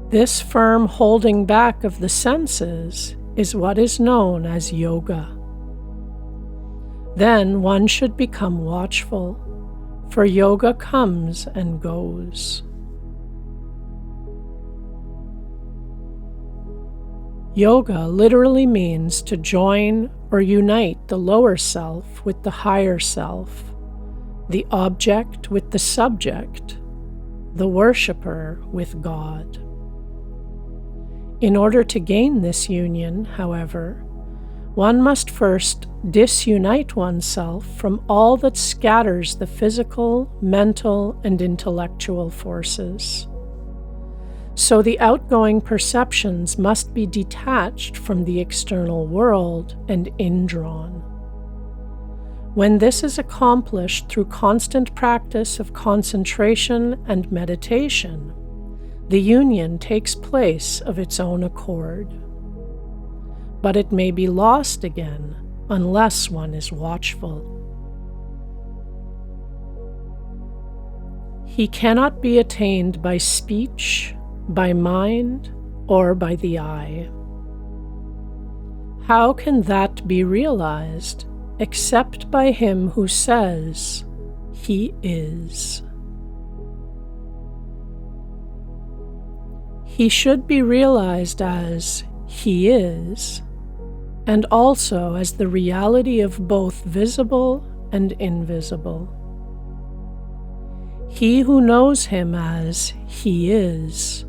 This firm holding back of the senses is what is known as yoga. Then one should become watchful, for yoga comes and goes. Yoga literally means to join or unite the lower self with the higher self, the object with the subject, the worshipper with God. In order to gain this union, however, one must first disunite oneself from all that scatters the physical, mental, and intellectual forces. So the outgoing perceptions must be detached from the external world and indrawn. When this is accomplished through constant practice of concentration and meditation, the union takes place of its own accord. But it may be lost again unless one is watchful. He cannot be attained by speech, by mind, or by the eye. How can that be realized except by him who says, "He is"? He should be realized as He is, and also as the reality of both visible and invisible. He who knows him as He is,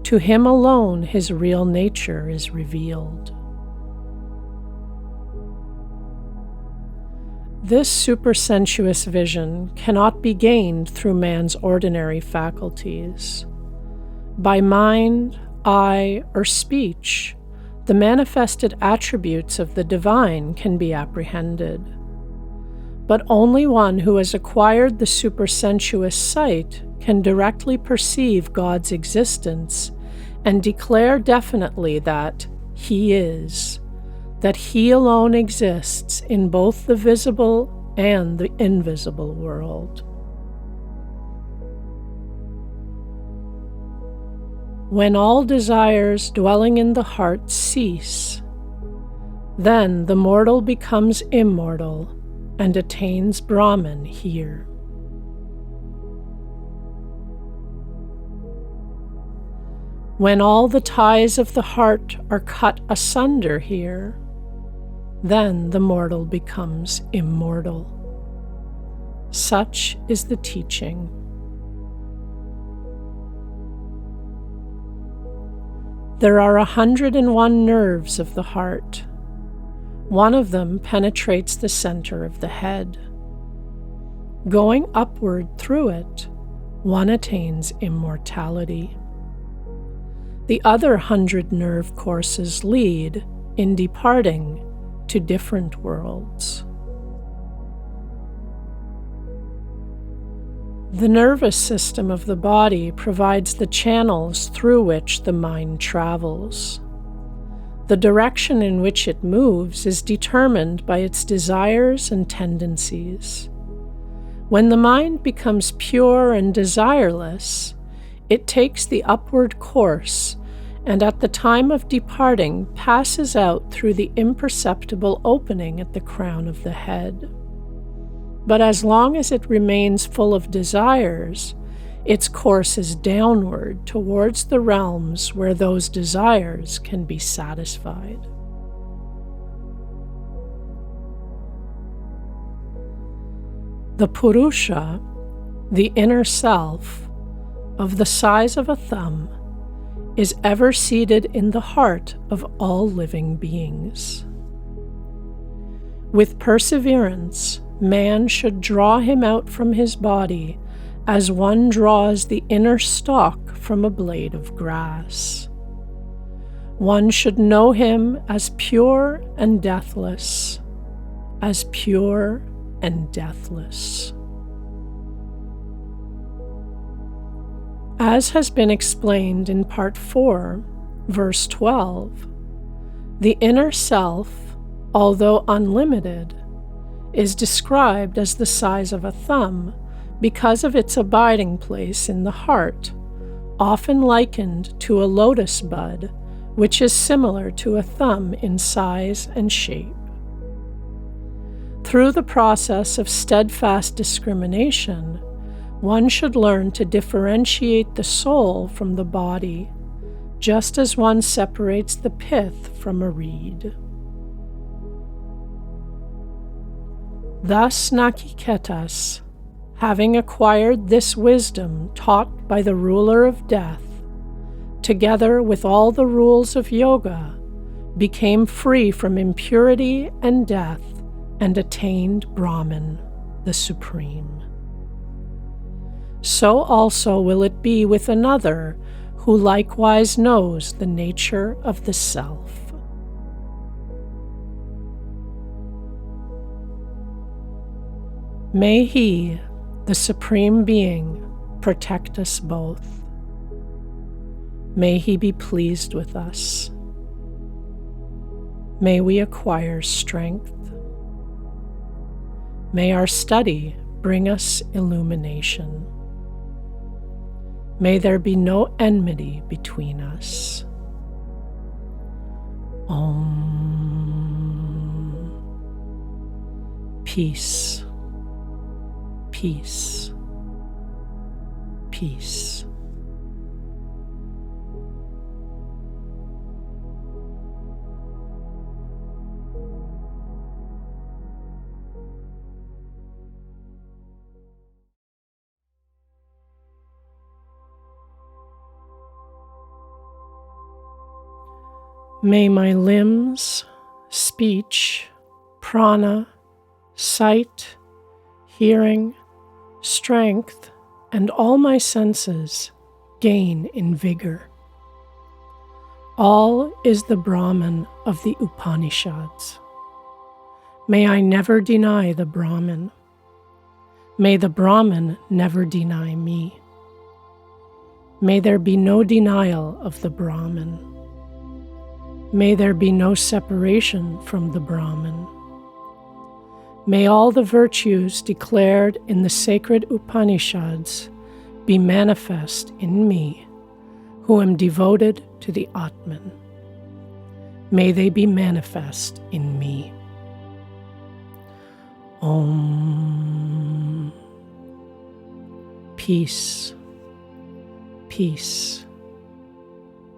to him alone his real nature is revealed. This supersensuous vision cannot be gained through man's ordinary faculties. By mind, eye, or speech, the manifested attributes of the divine can be apprehended. But only one who has acquired the supersensuous sight can directly perceive God's existence and declare definitely that He is, that He alone exists in both the visible and the invisible world. When all desires dwelling in the heart cease, then the mortal becomes immortal and attains Brahman here. When all the ties of the heart are cut asunder here, then the mortal becomes immortal. Such is the teaching. There are 101 nerves of the heart. One of them penetrates the center of the head. Going upward through it, one attains immortality. The other 100 nerve courses lead, in departing, to different worlds. The nervous system of the body provides the channels through which the mind travels. The direction in which it moves is determined by its desires and tendencies. When the mind becomes pure and desireless, it takes the upward course and at the time of departing passes out through the imperceptible opening at the crown of the head. But as long as it remains full of desires, its course is downward towards the realms where those desires can be satisfied. The Purusha, the inner self, of the size of a thumb, is ever seated in the heart of all living beings. With perseverance, man should draw him out from his body as one draws the inner stalk from a blade of grass. One should know him as pure and deathless, as pure and deathless. As has been explained in Part 4, Verse 12, the inner self, although unlimited, is described as the size of a thumb because of its abiding place in the heart, often likened to a lotus bud, which is similar to a thumb in size and shape. Through the process of steadfast discrimination, one should learn to differentiate the soul from the body, just as one separates the pith from a reed. Thus Nachiketas, having acquired this wisdom taught by the ruler of death, together with all the rules of yoga, became free from impurity and death and attained Brahman, the Supreme. So also will it be with another who likewise knows the nature of the self. May He, the Supreme Being, protect us both. May He be pleased with us. May we acquire strength. May our study bring us illumination. May there be no enmity between us. Om. Peace. Peace. Peace. May my limbs, speech, prana, sight, hearing, strength, and all my senses gain in vigor. All is the Brahman of the Upanishads. May I never deny the Brahman. May the Brahman never deny me. May there be no denial of the Brahman. May there be no separation from the Brahman. May all the virtues declared in the sacred Upanishads be manifest in me, who am devoted to the Atman. May they be manifest in me. Om. Peace, peace,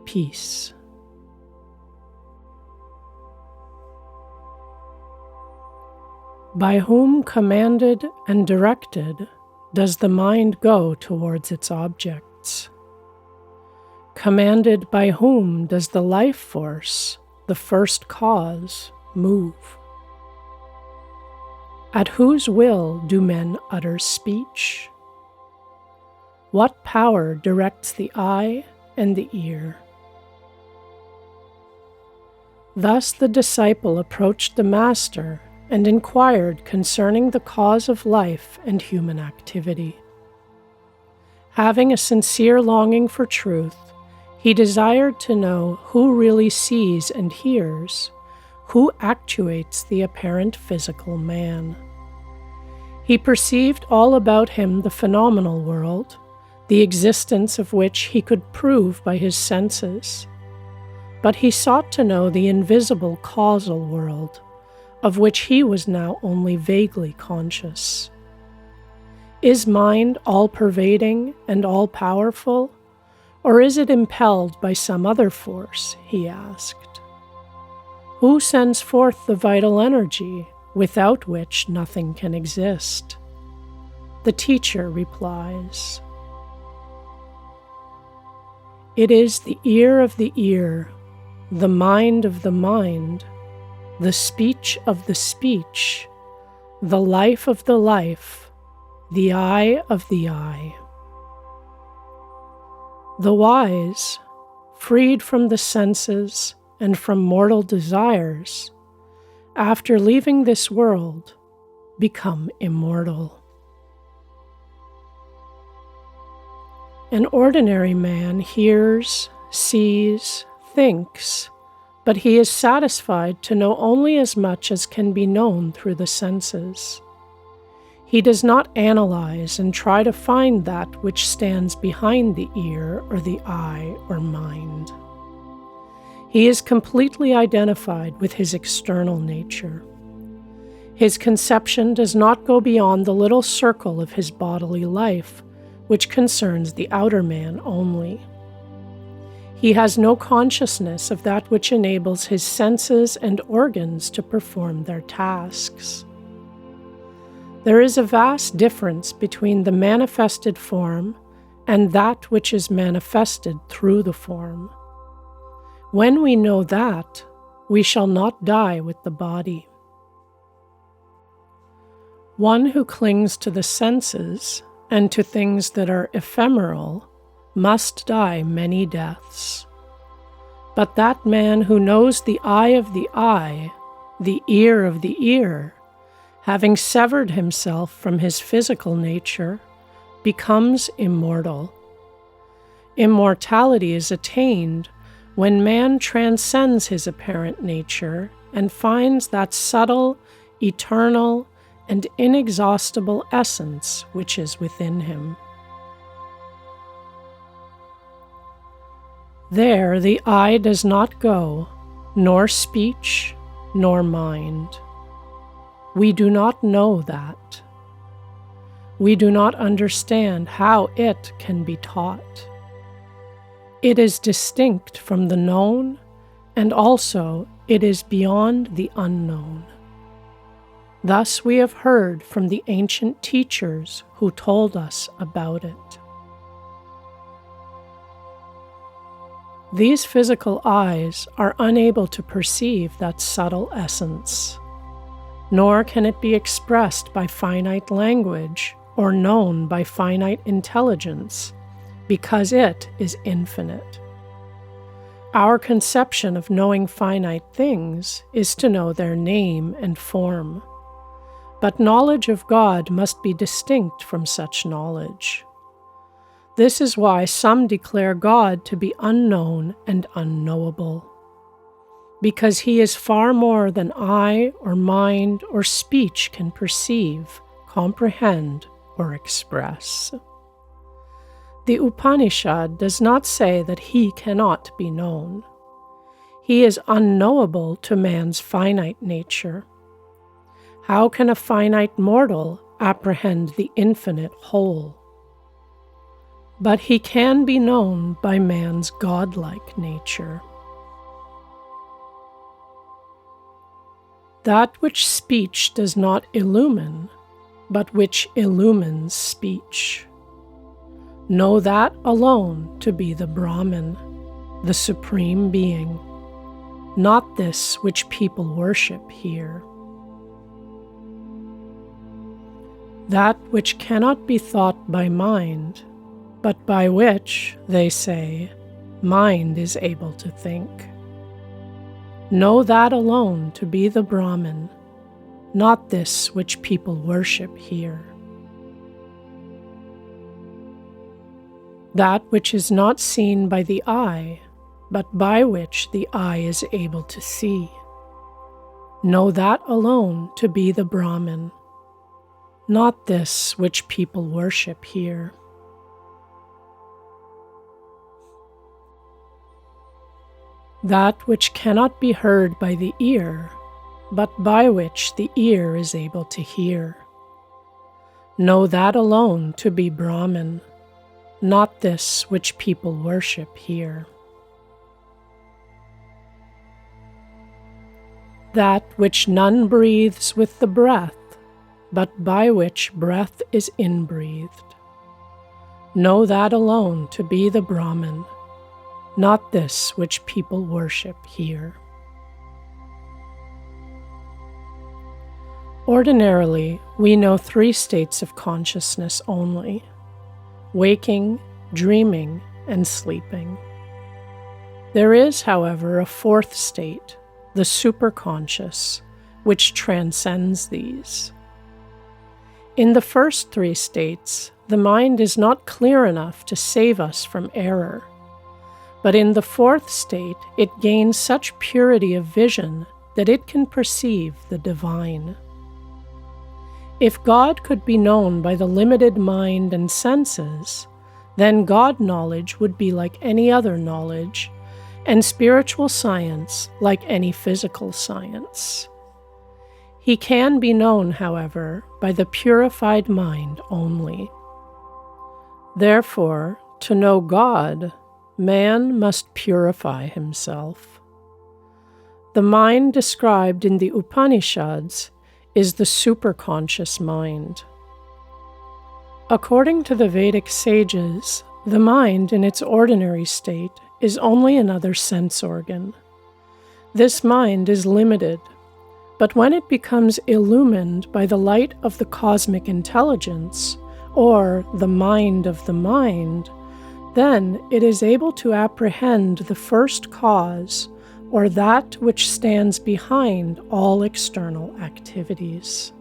peace. By whom commanded and directed does the mind go towards its objects? Commanded by whom does the life force, the first cause, move? At whose will do men utter speech? What power directs the eye and the ear? Thus the disciple approached the master and inquired concerning the cause of life and human activity. Having a sincere longing for truth, he desired to know who really sees and hears, who actuates the apparent physical man. He perceived all about him the phenomenal world, the existence of which he could prove by his senses. But he sought to know the invisible causal world, of which he was now only vaguely conscious. Is mind all-pervading and all-powerful, or is it impelled by some other force, he asked. Who sends forth the vital energy, without which nothing can exist? The teacher replies, it is the ear of the ear, the mind of the mind, the speech of the speech, the life of the life, the eye of the eye. The wise, freed from the senses and from mortal desires, after leaving this world, become immortal. An ordinary man hears, sees, thinks, but he is satisfied to know only as much as can be known through the senses. He does not analyze and try to find that which stands behind the ear or the eye or mind. He is completely identified with his external nature. His conception does not go beyond the little circle of his bodily life, which concerns the outer man only. He has no consciousness of that which enables his senses and organs to perform their tasks. There is a vast difference between the manifested form and that which is manifested through the form. When we know that, we shall not die with the body. One who clings to the senses and to things that are ephemeral must die many deaths. But that man who knows the eye of the eye, the ear of the ear, having severed himself from his physical nature, becomes immortal. Immortality is attained when man transcends his apparent nature and finds that subtle, eternal, and inexhaustible essence which is within him. There the eye does not go, nor speech, nor mind. We do not know that. We do not understand how it can be taught. It is distinct from the known, and also it is beyond the unknown. Thus we have heard from the ancient teachers who told us about it. These physical eyes are unable to perceive that subtle essence, nor can it be expressed by finite language or known by finite intelligence, because it is infinite. Our conception of knowing finite things is to know their name and form. But knowledge of God must be distinct from such knowledge. This is why some declare God to be unknown and unknowable, because he is far more than eye or mind or speech can perceive, comprehend, or express. The Upanishad does not say that he cannot be known. He is unknowable to man's finite nature. How can a finite mortal apprehend the infinite whole? But he can be known by man's godlike nature. That which speech does not illumine, but which illumines speech. Know that alone to be the Brahman, the Supreme Being, not this which people worship here. That which cannot be thought by mind, but by which, they say, mind is able to think. Know that alone to be the Brahman, not this which people worship here. That which is not seen by the eye, but by which the eye is able to see. Know that alone to be the Brahman, not this which people worship here. That which cannot be heard by the ear, but by which the ear is able to hear. Know that alone to be Brahman, not this which people worship here. That which none breathes with the breath, but by which breath is inbreathed. Know that alone to be the Brahman, not this which people worship here. Ordinarily, we know 3 states of consciousness only: waking, dreaming, and sleeping. There is, however, a 4th state, the superconscious, which transcends these. In the first 3 states, the mind is not clear enough to save us from error. But in the 4th state, it gains such purity of vision that it can perceive the divine. If God could be known by the limited mind and senses, then God knowledge would be like any other knowledge, and spiritual science like any physical science. He can be known, however, by the purified mind only. Therefore, to know God, man must purify himself. The mind described in the Upanishads is the superconscious mind. According to the Vedic sages, the mind in its ordinary state is only another sense organ. This mind is limited, but when it becomes illumined by the light of the cosmic intelligence, or the mind of the mind, then it is able to apprehend the first cause, or that which stands behind all external activities.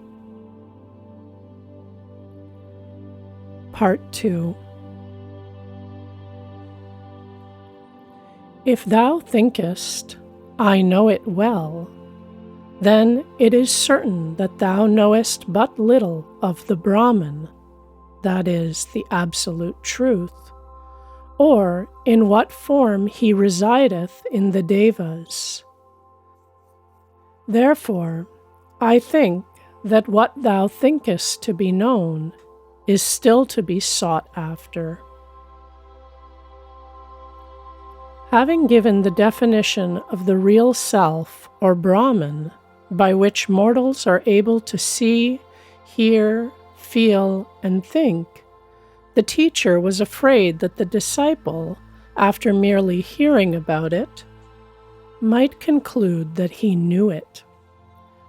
Part 2. If thou thinkest, I know it well, then it is certain that thou knowest but little of the Brahman, that is, the absolute truth, or in what form he resideth in the devas. Therefore, I think that what thou thinkest to be known is still to be sought after. Having given the definition of the real self, or Brahman, by which mortals are able to see, hear, feel, and think, the teacher was afraid that the disciple, after merely hearing about it, might conclude that he knew it.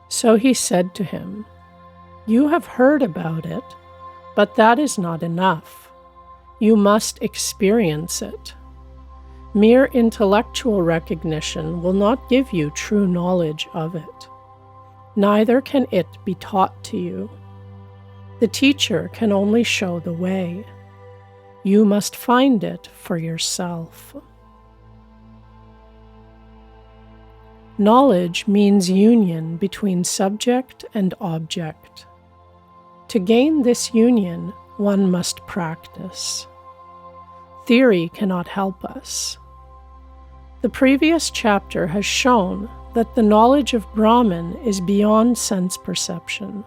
So he said to him, "You have heard about it, but that is not enough. You must experience it. Mere intellectual recognition will not give you true knowledge of it. Neither can it be taught to you. The teacher can only show the way. You must find it for yourself. Knowledge means union between subject and object. To gain this union, one must practice. Theory cannot help us. The previous chapter has shown that the knowledge of Brahman is beyond sense perception.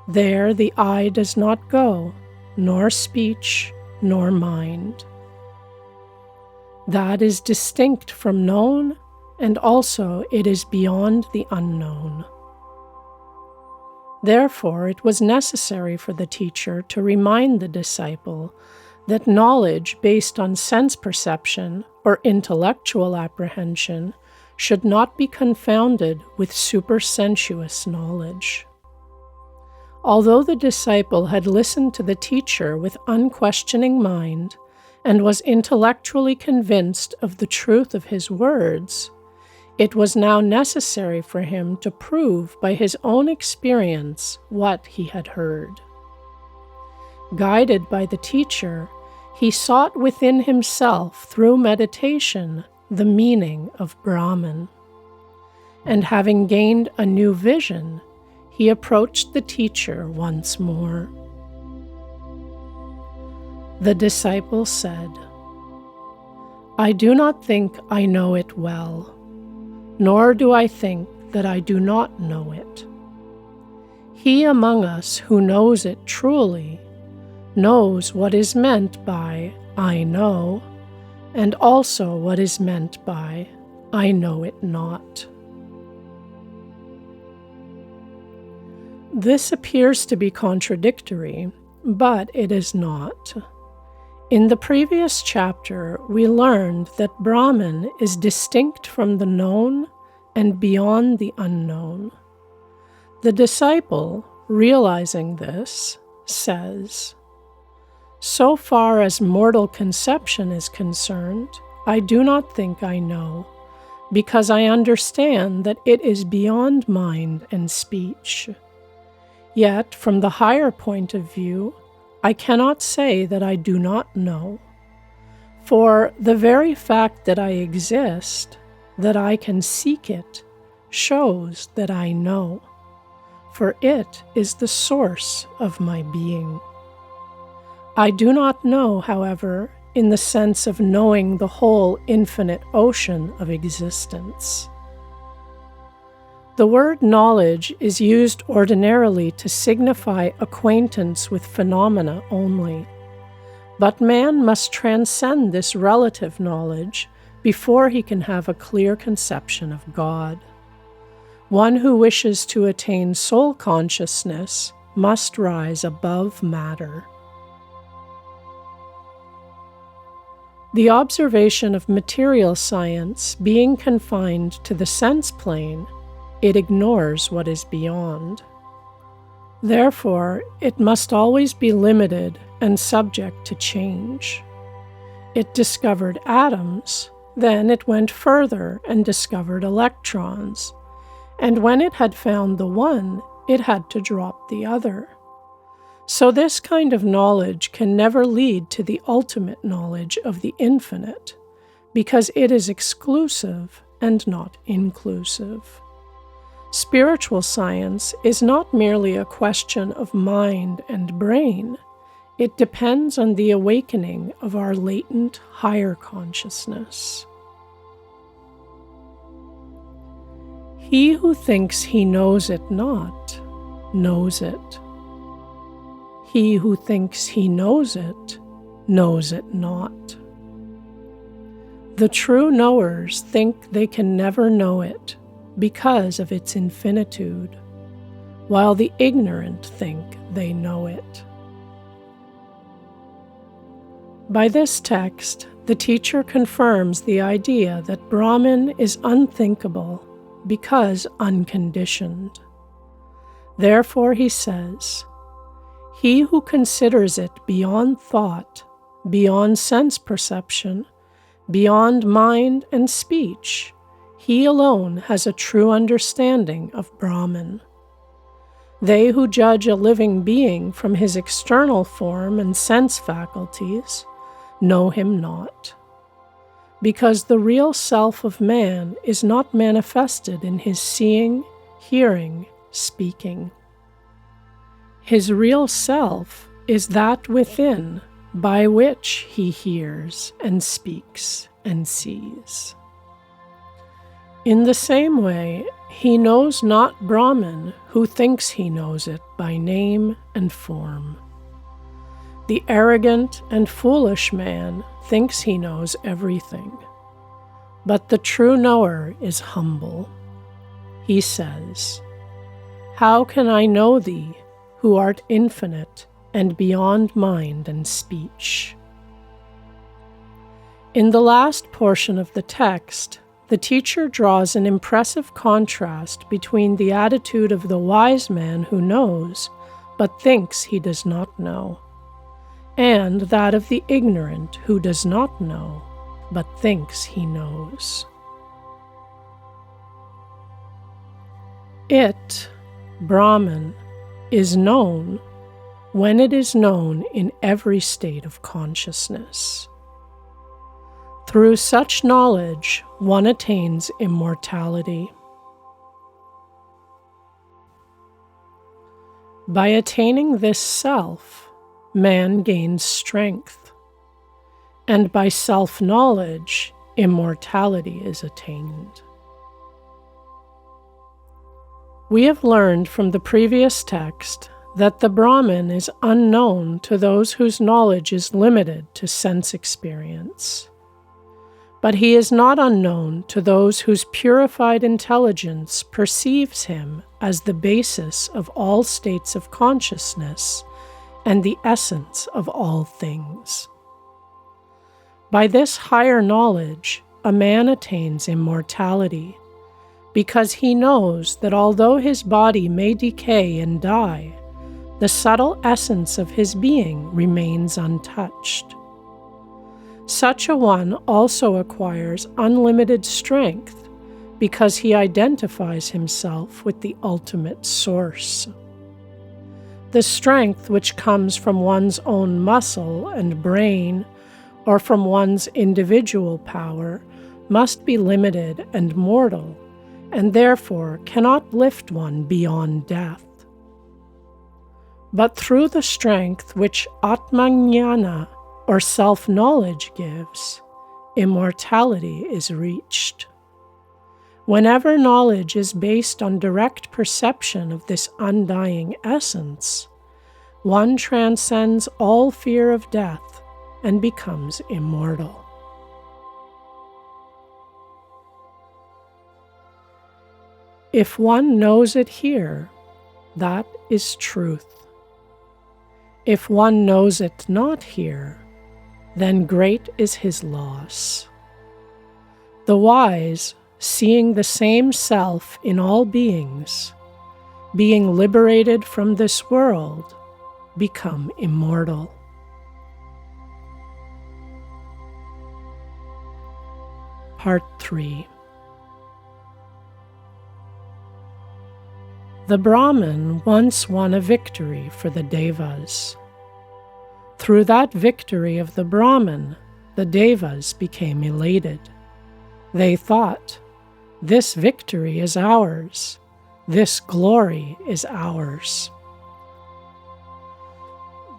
There the eye does not go, nor speech, nor mind. That is distinct from known, and also it is beyond the unknown. Therefore, it was necessary for the teacher to remind the disciple that knowledge based on sense perception or intellectual apprehension should not be confounded with supersensuous knowledge. Although the disciple had listened to the teacher with unquestioning mind and was intellectually convinced of the truth of his words, it was now necessary for him to prove by his own experience what he had heard. Guided by the teacher, he sought within himself through meditation the meaning of Brahman. And having gained a new vision, he approached the teacher once more. The disciple said, "I do not think I know it well, nor do I think that I do not know it. He among us who knows it truly knows what is meant by 'I know,' and also what is meant by 'I know it not.'" This appears to be contradictory, but it is not. In the previous chapter, we learned that Brahman is distinct from the known and beyond the unknown. The disciple, realizing this, says, "So far as mortal conception is concerned, I do not think I know, because I understand that it is beyond mind and speech. Yet, from the higher point of view, I cannot say that I do not know. For the very fact that I exist, that I can seek it, shows that I know, for it is the source of my being. I do not know, however, in the sense of knowing the whole infinite ocean of existence." The word knowledge is used ordinarily to signify acquaintance with phenomena only, but man must transcend this relative knowledge before he can have a clear conception of God. One who wishes to attain soul consciousness must rise above matter. The observation of material science being confined to the sense plane, it ignores what is beyond. Therefore, it must always be limited and subject to change. It discovered atoms, then it went further and discovered electrons, and when it had found the one, it had to drop the other. So this kind of knowledge can never lead to the ultimate knowledge of the infinite, because it is exclusive and not inclusive. Spiritual science is not merely a question of mind and brain. It depends on the awakening of our latent higher consciousness. He who thinks he knows it not, knows it. He who thinks he knows it not. The true knowers think they can never know it because of its infinitude, while the ignorant think they know it. By this text, the teacher confirms the idea that Brahman is unthinkable because unconditioned. Therefore, he says, "He who considers it beyond thought, beyond sense perception, beyond mind and speech, he alone has a true understanding of Brahman. They who judge a living being from his external form and sense faculties know him not, because the real self of man is not manifested in his seeing, hearing, speaking. His real self is that within by which he hears and speaks and sees. In the same way, he knows not Brahman who thinks he knows it by name and form. The arrogant and foolish man thinks he knows everything, but the true knower is humble. He says, "How can I know thee, who art infinite and beyond mind and speech?" In the last portion of the text, the teacher draws an impressive contrast between the attitude of the wise man who knows, but thinks he does not know, and that of the ignorant who does not know, but thinks he knows. It, Brahman, is known when it is known in every state of consciousness. Through such knowledge, one attains immortality. By attaining this self, man gains strength, and by self-knowledge, immortality is attained. We have learned from the previous text that the Brahman is unknown to those whose knowledge is limited to sense experience. But he is not unknown to those whose purified intelligence perceives him as the basis of all states of consciousness and the essence of all things. By this higher knowledge, a man attains immortality, because he knows that although his body may decay and die, the subtle essence of his being remains untouched. Such a one also acquires unlimited strength because he identifies himself with the ultimate source. The strength which comes from one's own muscle and brain or from one's individual power must be limited and mortal, and therefore cannot lift one beyond death. But through the strength which Atmajnana, or self-knowledge, gives, immortality is reached. Whenever knowledge is based on direct perception of this undying essence, one transcends all fear of death and becomes immortal. If one knows it here, that is truth. If one knows it not here, then great is his loss. The wise, seeing the same self in all beings, being liberated from this world, become immortal. Part 3. The Brahman once won a victory for the Devas. Through that victory of the Brahman, the Devas became elated. They thought, "This victory is ours. This glory is ours."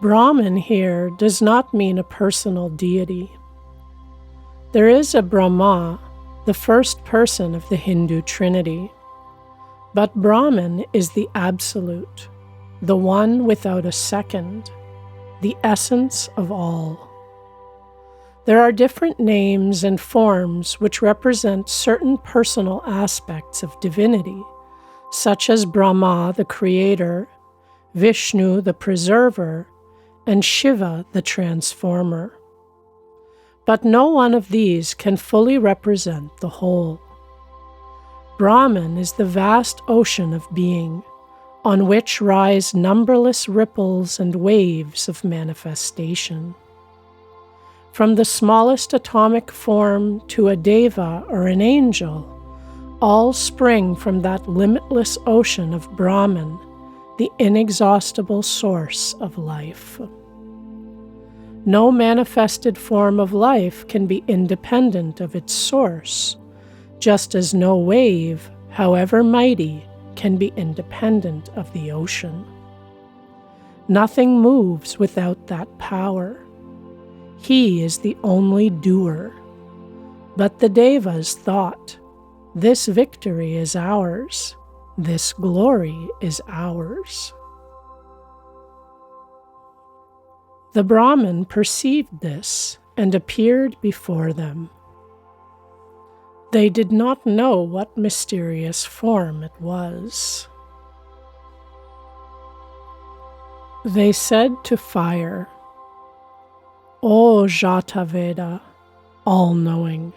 Brahman here does not mean a personal deity. There is a Brahma, the first person of the Hindu Trinity. But Brahman is the Absolute, the one without a second, the essence of all. There are different names and forms which represent certain personal aspects of divinity, such as Brahma, the creator, Vishnu, the preserver, and Shiva, the transformer. But no one of these can fully represent the whole. Brahman is the vast ocean of being, on which rise numberless ripples and waves of manifestation. From the smallest atomic form to a deva or an angel, all spring from that limitless ocean of Brahman, the inexhaustible source of life. No manifested form of life can be independent of its source, just as no wave, however mighty, can be independent of the ocean. Nothing moves without that power. He is the only doer. But the devas thought, "This victory is ours. This glory is ours." The Brahmin perceived this and appeared before them. They did not know what mysterious form it was. They said to fire, "O Jataveda, all-knowing,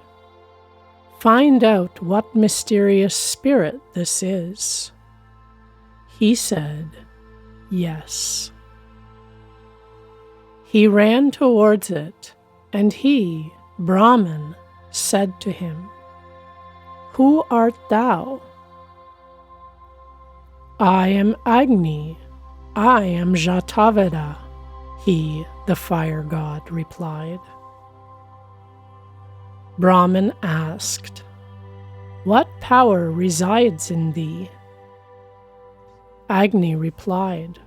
find out what mysterious spirit this is." He said, "Yes." He ran towards it, and he, Brahman, said to him, "Who art thou?" "I am Agni, I am Jataveda," he, the fire god, replied. Brahman asked, "What power resides in thee?" Agni replied,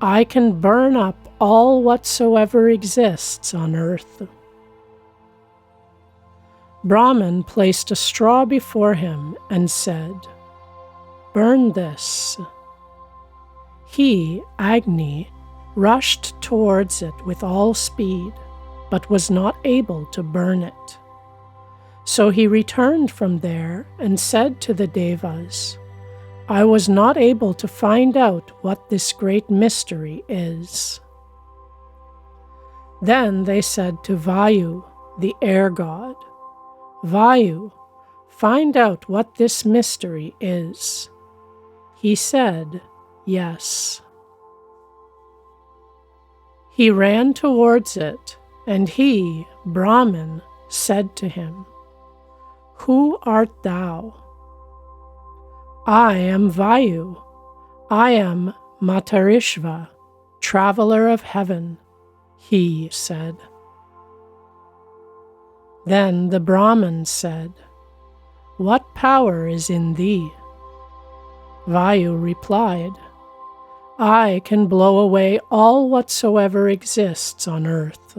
"I can burn up all whatsoever exists on earth." Brahman placed a straw before him and said, "Burn this." He, Agni, rushed towards it with all speed, but was not able to burn it. So he returned from there and said to the devas, "I was not able to find out what this great mystery is." Then they said to Vayu, the air god, "Vayu, find out what this mystery is." He said, "Yes." He ran towards it, and he, Brahman, said to him, "Who art thou?" "I am Vayu. I am Matarishva, traveler of heaven," he said. Then the Brahman said, "What power is in thee?" Vayu replied, "I can blow away all whatsoever exists on earth."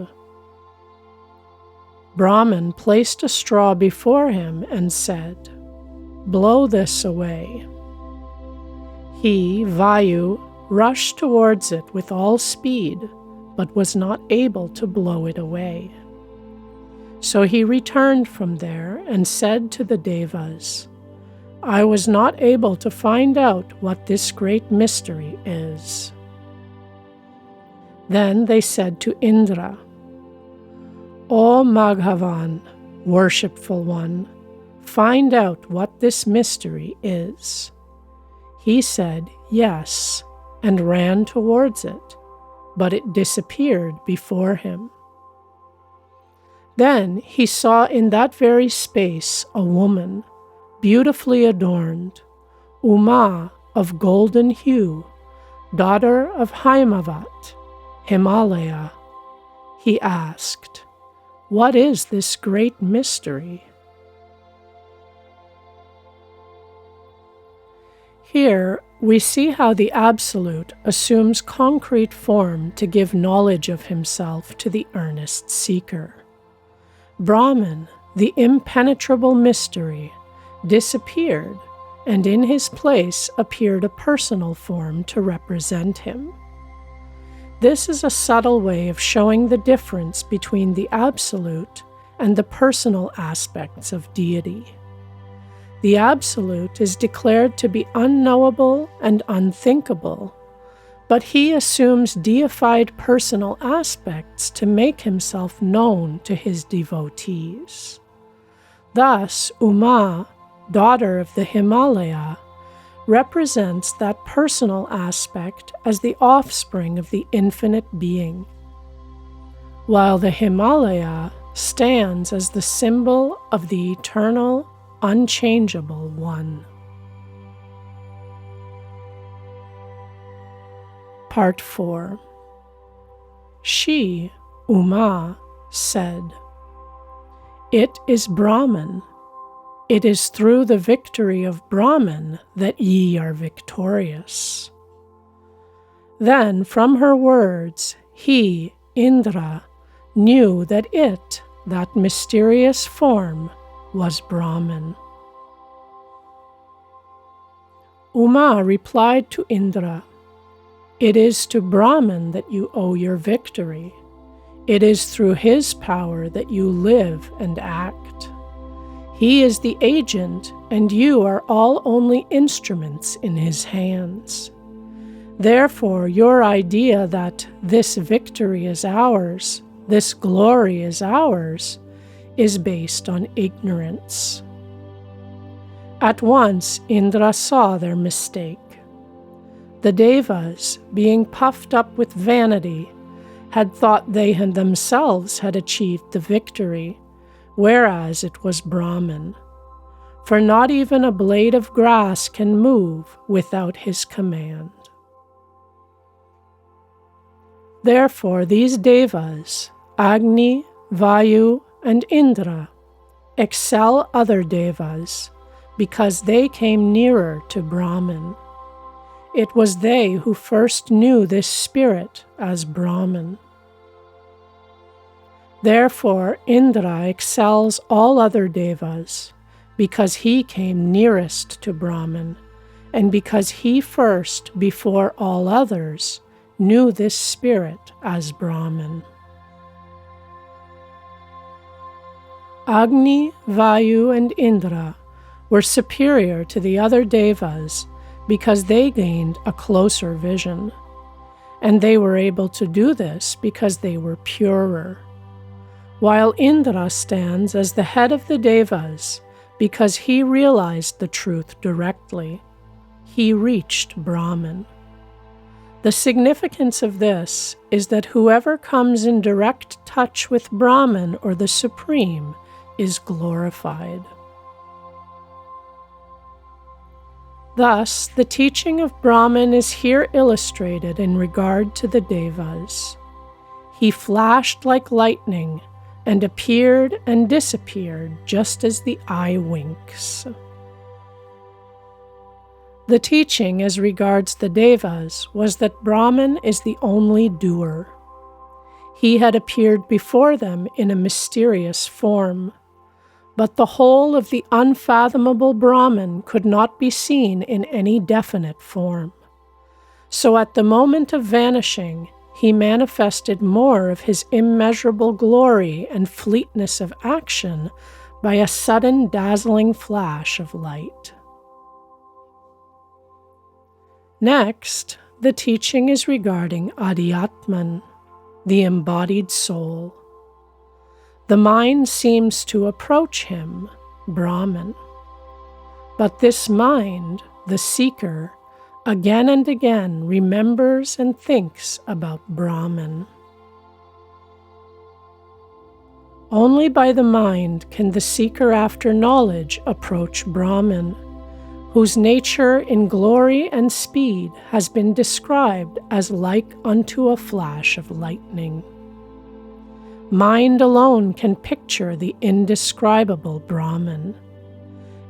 Brahman placed a straw before him and said, "Blow this away." He, Vayu, rushed towards it with all speed, but was not able to blow it away. So he returned from there and said to the devas, "I was not able to find out what this great mystery is." Then they said to Indra, "O Maghavan, worshipful one, find out what this mystery is." He said, "Yes," and ran towards it, but it disappeared before him. Then he saw in that very space a woman, beautifully adorned, Uma of golden hue, daughter of Haimavat, Himalaya. He asked, "What is this great mystery?" Here we see how the Absolute assumes concrete form to give knowledge of himself to the earnest seeker. Brahman, the impenetrable mystery, disappeared, and in his place appeared a personal form to represent him. This is a subtle way of showing the difference between the Absolute and the personal aspects of deity. The Absolute is declared to be unknowable and unthinkable, but he assumes deified personal aspects to make himself known to his devotees. Thus, Uma, daughter of the Himalaya, represents that personal aspect as the offspring of the infinite being. while the Himalaya stands as the symbol of the eternal, unchangeable One. Part 4. She, Uma, said, "It is Brahman. It is through the victory of Brahman that ye are victorious." Then from her words, he, Indra, knew that it, that mysterious form, was Brahman. Uma replied to Indra, "It is to Brahman that you owe your victory. It is through his power that you live and act. He is the agent, and you are all only instruments in his hands. Therefore, your idea that this victory is ours, this glory is ours, is based on ignorance." At once Indra saw their mistake. The Devas, being puffed up with vanity, had thought they themselves had achieved the victory, whereas it was Brahman. For not even a blade of grass can move without his command. Therefore these Devas, Agni, Vayu, and Indra, excel other Devas, because they came nearer to Brahman. It was they who first knew this spirit as Brahman. Therefore Indra excels all other Devas, because he came nearest to Brahman, and because he first, before all others, knew this spirit as Brahman. Agni, Vayu, and Indra were superior to the other Devas because they gained a closer vision, and they were able to do this because they were purer, while Indra stands as the head of the Devas because he realized the truth directly. He reached Brahman. The significance of this is that whoever comes in direct touch with Brahman or the Supreme is glorified. Thus, the teaching of Brahman is here illustrated in regard to the Devas. He flashed like lightning and appeared and disappeared just as the eye winks. The teaching as regards the Devas was that Brahman is the only doer. He had appeared before them in a mysterious form, but the whole of the unfathomable Brahman could not be seen in any definite form. So at the moment of vanishing, he manifested more of his immeasurable glory and fleetness of action by a sudden dazzling flash of light. Next, the teaching is regarding Adhyatman, the embodied soul. The mind seems to approach him, Brahman. But this mind, the seeker, again and again remembers and thinks about Brahman. Only by the mind can the seeker after knowledge approach Brahman, whose nature in glory and speed has been described as like unto a flash of lightning. Mind alone can picture the indescribable Brahman,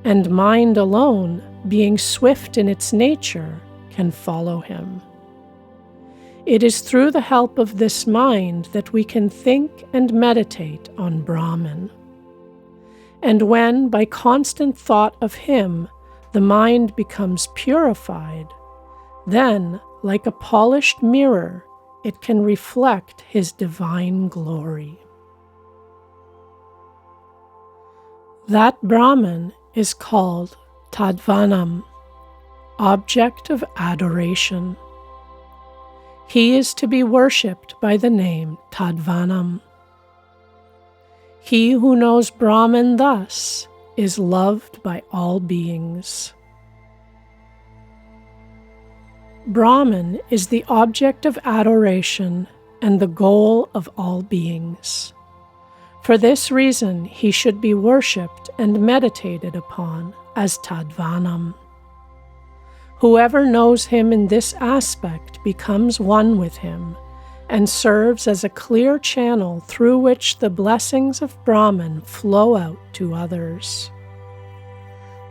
and mind alone, being swift in its nature, can follow him. It is through the help of this mind that we can think and meditate on Brahman. And when, by constant thought of him, the mind becomes purified, then, like a polished mirror, it can reflect his divine glory. That Brahman is called Tadvanam, object of adoration. He is to be worshipped by the name Tadvanam. He who knows Brahman thus is loved by all beings. Brahman is the object of adoration and the goal of all beings. For this reason, he should be worshipped and meditated upon as Tadvanam. Whoever knows him in this aspect becomes one with him and serves as a clear channel through which the blessings of Brahman flow out to others.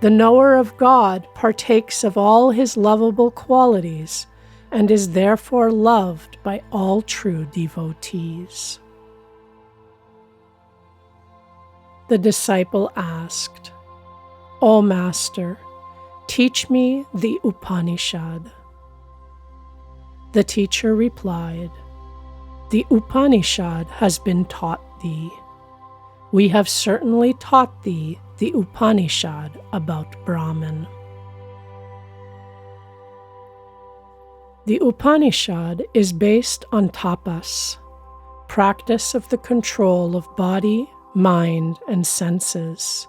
The knower of God partakes of all his lovable qualities and is therefore loved by all true devotees. The disciple asked, "O Master, teach me the Upanishad." The teacher replied, "The Upanishad has been taught thee. We have certainly taught thee the Upanishad about Brahman." The Upanishad is based on tapas, practice of the control of body, mind, and senses;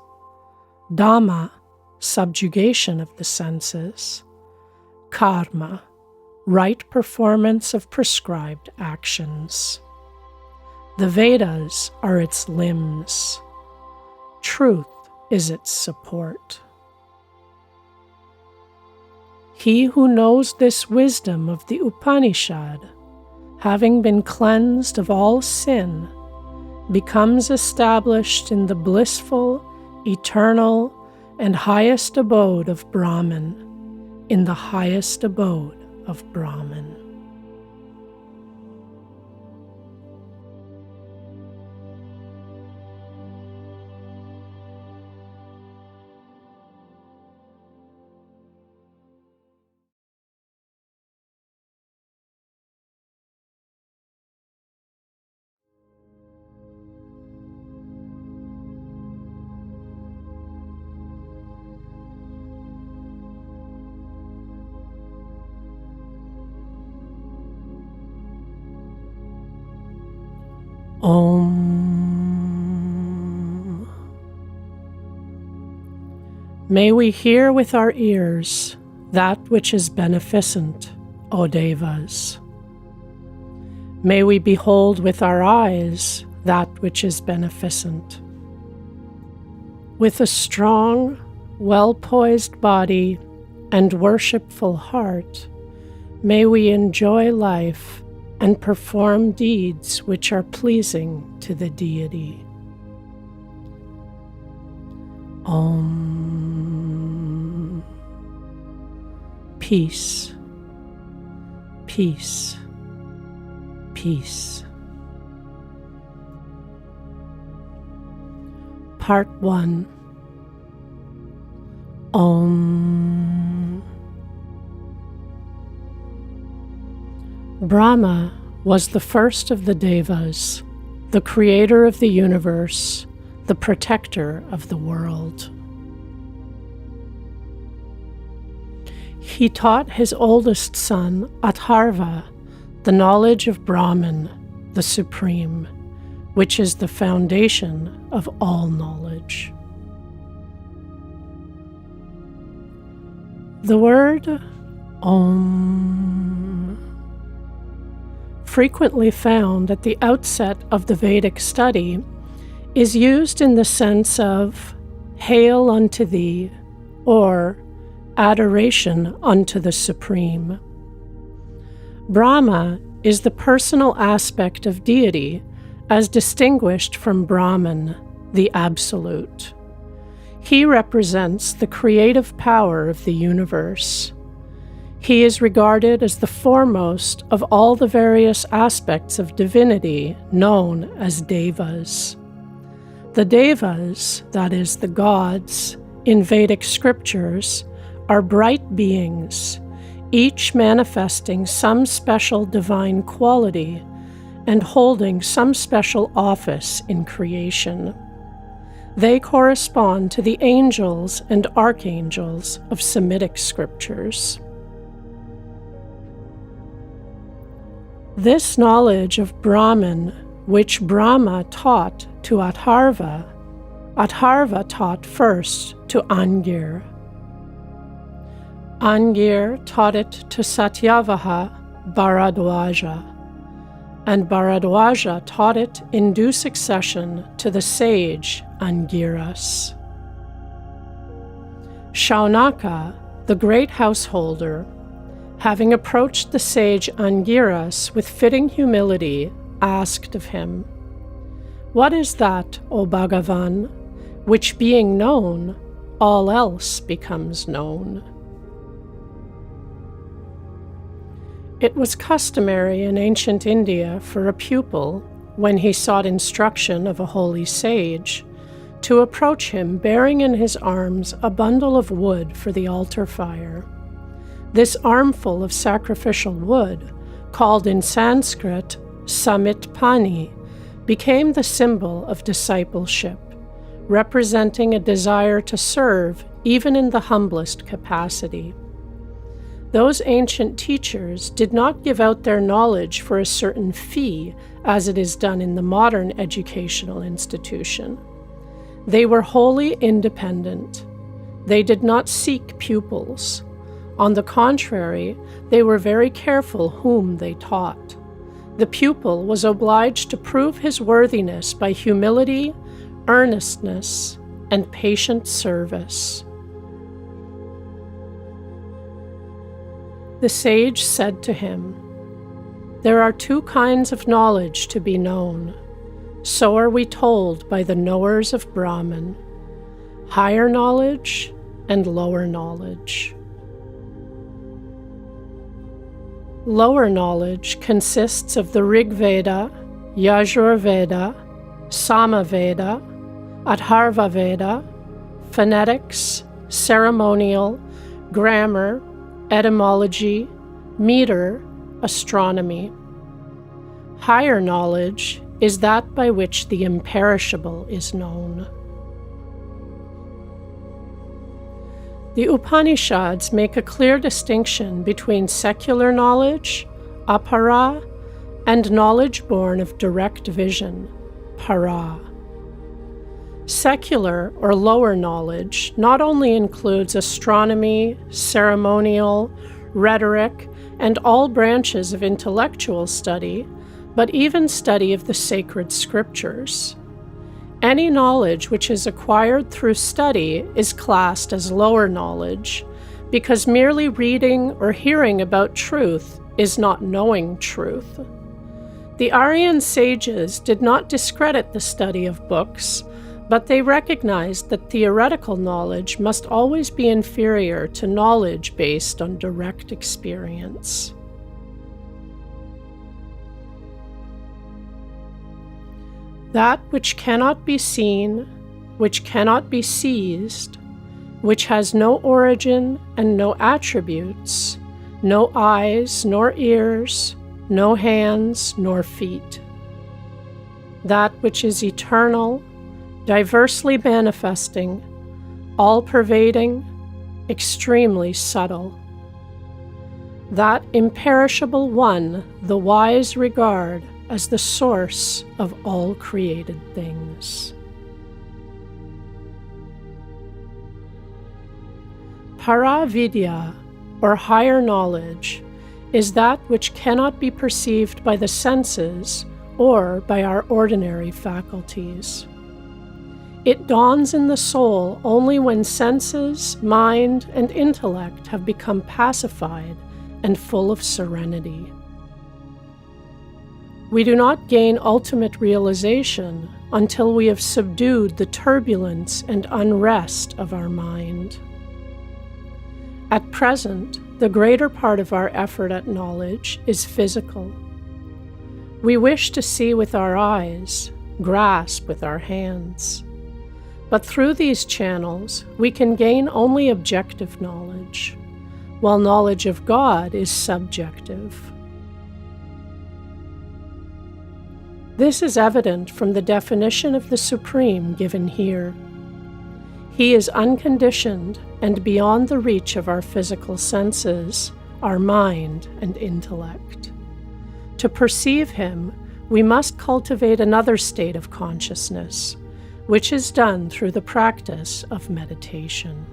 dhamma, subjugation of the senses; karma, right performance of prescribed actions. The Vedas are its limbs. Truth is its support. He who knows this wisdom of the Upanishad, having been cleansed of all sin, becomes established in the blissful, eternal, and highest abode of Brahman, in the highest abode of Brahman. Om. May we hear with our ears that which is beneficent, O Devas. May we behold with our eyes that which is beneficent. With a strong, well-poised body and worshipful heart, may we enjoy life and perform deeds which are pleasing to the deity. Om. Peace, peace, peace. Part 1. Om. Brahma was the first of the Devas, the creator of the universe, the protector of the world. He taught his oldest son, Atharva, the knowledge of Brahman, the Supreme, which is the foundation of all knowledge. The word Om, frequently found at the outset of the Vedic study, is used in the sense of "Hail unto thee," or adoration unto the Supreme. Brahma is the personal aspect of deity as distinguished from Brahman, the Absolute. He represents the creative power of the universe. He is regarded as the foremost of all the various aspects of divinity known as Devas. The Devas, that is, the gods, in Vedic scriptures, are bright beings, each manifesting some special divine quality and holding some special office in creation. They correspond to the angels and archangels of Semitic scriptures. This knowledge of Brahman, which Brahma taught to Atharva, Atharva taught first to Angir. Angir taught it to Satyavaha Bharadwaja, and Bharadwaja taught it in due succession to the sage Angiras. Shaunaka, the great householder, having approached the sage Angiras with fitting humility, asked of him, "What is that, O Bhagavan, which being known, all else becomes known?" It was customary in ancient India for a pupil, when he sought instruction of a holy sage, to approach him bearing in his arms a bundle of wood for the altar fire. This armful of sacrificial wood, called in Sanskrit Samit Pani, became the symbol of discipleship, representing a desire to serve even in the humblest capacity. Those ancient teachers did not give out their knowledge for a certain fee, as it is done in the modern educational institution. They were wholly independent. They did not seek pupils. On the contrary, they were very careful whom they taught. The pupil was obliged to prove his worthiness by humility, earnestness, and patient service. The sage said to him, "There are two kinds of knowledge to be known. So are we told by the knowers of Brahman: higher knowledge and lower knowledge. Lower knowledge consists of the Rig Veda, Yajur Veda, Sama Veda, Atharva Veda, phonetics, ceremonial, grammar, etymology, meter, astronomy. Higher knowledge is that by which the imperishable is known." The Upanishads make a clear distinction between secular knowledge, apara, and knowledge born of direct vision, para. Secular or lower knowledge not only includes astronomy, ceremonial, rhetoric, and all branches of intellectual study, but even study of the sacred scriptures. Any knowledge which is acquired through study is classed as lower knowledge, because merely reading or hearing about truth is not knowing truth. The Aryan sages did not discredit the study of books, but they recognized that theoretical knowledge must always be inferior to knowledge based on direct experience. That which cannot be seen, which cannot be seized, which has no origin and no attributes, no eyes nor ears, no hands nor feet. That which is eternal, diversely manifesting, all-pervading, extremely subtle. That imperishable one the wise regard as the source of all created things. Paravidya, or higher knowledge, is that which cannot be perceived by the senses or by our ordinary faculties. It dawns in the soul only when senses, mind, and intellect have become pacified and full of serenity. We do not gain ultimate realization until we have subdued the turbulence and unrest of our mind. At present, the greater part of our effort at knowledge is physical. We wish to see with our eyes, grasp with our hands. But through these channels, we can gain only objective knowledge, while knowledge of God is subjective. This is evident from the definition of the Supreme given here. He is unconditioned and beyond the reach of our physical senses, our mind and intellect. To perceive him, we must cultivate another state of consciousness, which is done through the practice of meditation.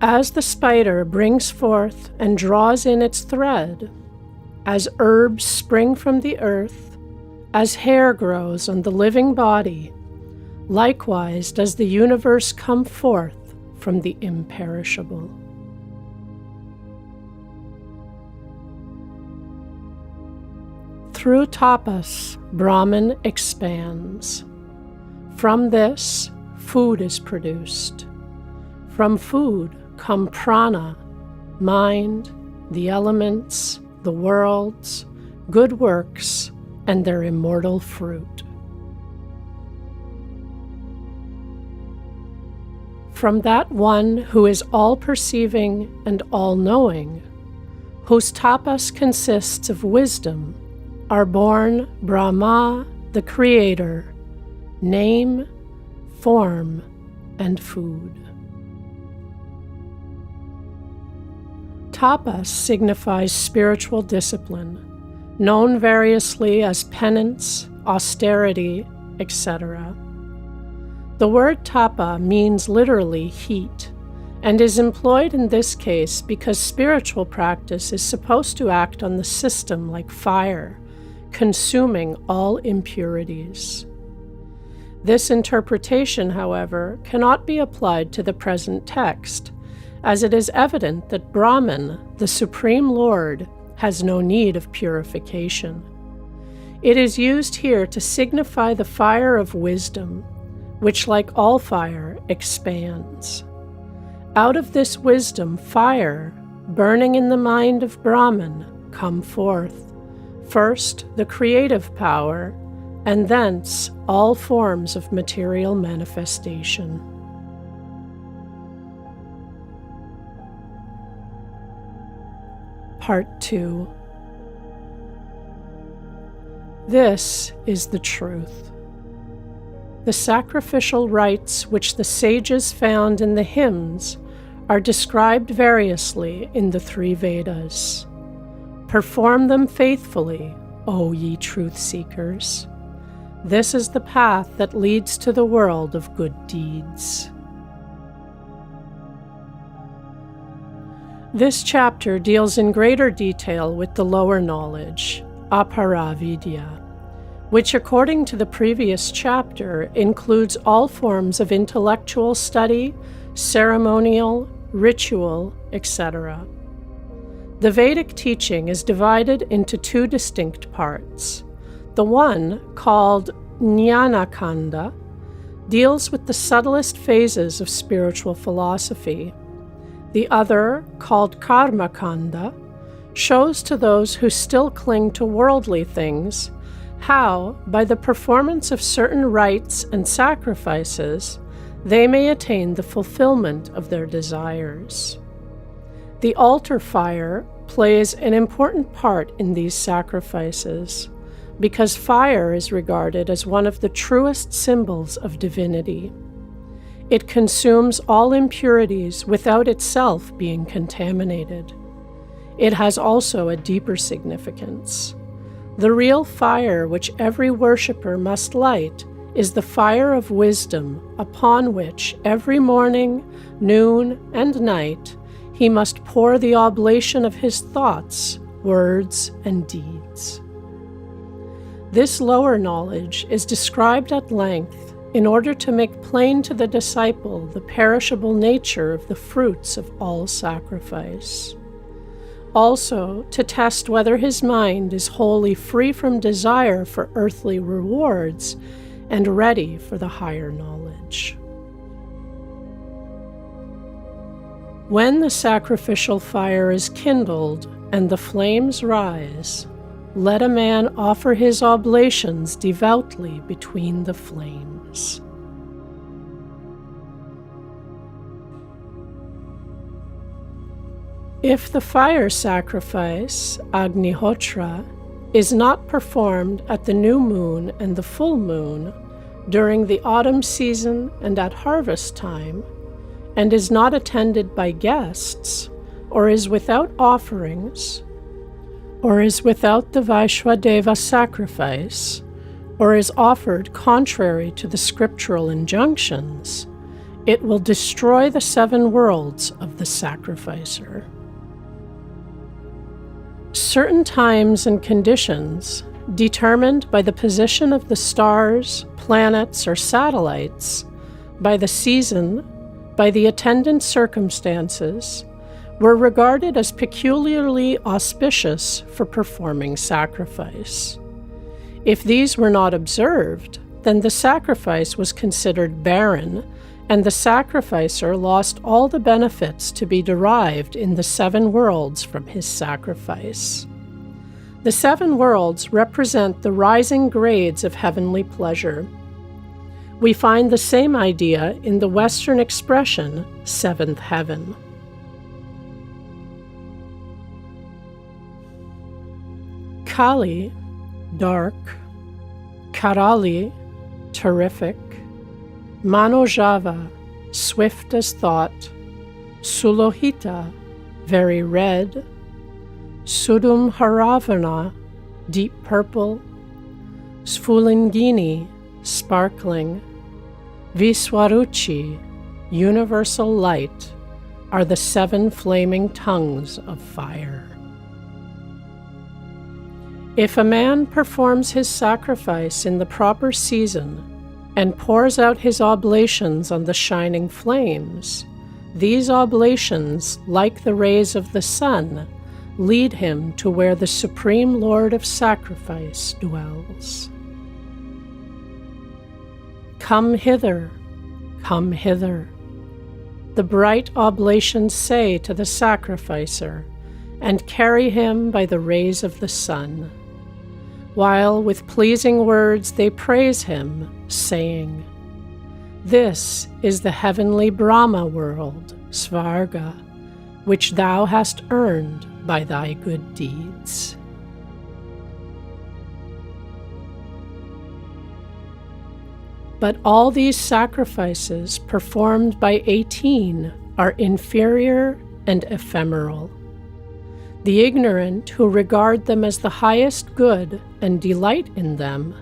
As the spider brings forth and draws in its thread, as herbs spring from the earth, as hair grows on the living body, likewise does the universe come forth from the imperishable. Through tapas, Brahman expands. From this, food is produced. From food come prana, mind, the elements, the worlds, good works, and their immortal fruit. From that one who is all-perceiving and all-knowing, whose tapas consists of wisdom, are born Brahma, the Creator, name, form, and food. Tapas signifies spiritual discipline, known variously as penance, austerity, etc. The word tapa means literally heat, and is employed in this case because spiritual practice is supposed to act on the system like fire, consuming all impurities. This interpretation, however, cannot be applied to the present text, as it is evident that Brahman, the Supreme Lord, has no need of purification. It is used here to signify the fire of wisdom, which, like all fire, expands. Out of this wisdom, fire, burning in the mind of Brahman, come forth. First, the creative power, and thence all forms of material manifestation. Part 2. This is the truth. The sacrificial rites which the sages found in the hymns are described variously in the 3 Vedas. Perform them faithfully, O ye truth-seekers. This is the path that leads to the world of good deeds. This chapter deals in greater detail with the lower knowledge, aparavidya, which according to the previous chapter includes all forms of intellectual study, ceremonial, ritual, etc. The Vedic teaching is divided into 2 distinct parts. The one, called Jnanakanda, deals with the subtlest phases of spiritual philosophy. The other, called Karmakanda, shows to those who still cling to worldly things how, by the performance of certain rites and sacrifices, they may attain the fulfillment of their desires. The altar fire plays an important part in these sacrifices, because fire is regarded as one of the truest symbols of divinity. It consumes all impurities without itself being contaminated. It has also a deeper significance. The real fire which every worshipper must light is the fire of wisdom, upon which every morning, noon, and night he must pour the oblation of his thoughts, words, and deeds. This lower knowledge is described at length in order to make plain to the disciple the perishable nature of the fruits of all sacrifice. Also, to test whether his mind is wholly free from desire for earthly rewards and ready for the higher knowledge. When the sacrificial fire is kindled and the flames rise, let a man offer his oblations devoutly between the flames. If the fire sacrifice, Agnihotra, is not performed at the new moon and the full moon, during the autumn season and at harvest time, and is not attended by guests, or is without offerings, or is without the Vaishwadeva sacrifice, or is offered contrary to the scriptural injunctions, It will destroy the 7 worlds of the sacrificer. Certain times and conditions, determined by the position of the stars, planets, or satellites, by the season, by the attendant circumstances, were regarded as peculiarly auspicious for performing sacrifice. If these were not observed, then the sacrifice was considered barren, and the sacrificer lost all the benefits to be derived in the 7 worlds from his sacrifice. The 7 worlds represent the rising grades of heavenly pleasure. We find the same idea in the Western expression, 7th heaven. Kali, dark. Karali, terrific. Manojava, swift as thought. Sulohita, very red. Sudum Haravana, deep purple. Sphulingini, sparkling. Viswaruchi, universal light, are the 7 flaming tongues of fire. If a man performs his sacrifice in the proper season and pours out his oblations on the shining flames, these oblations, like the rays of the sun, lead him to where the Supreme Lord of Sacrifice dwells. Come hither, come hither, the bright oblations say to the sacrificer, and carry him by the rays of the sun, while with pleasing words they praise him, saying, "This is the heavenly Brahma world, Svarga, which thou hast earned by thy good deeds." But all these sacrifices performed by 18 are inferior and ephemeral. The ignorant who regard them as the highest good and delight in them,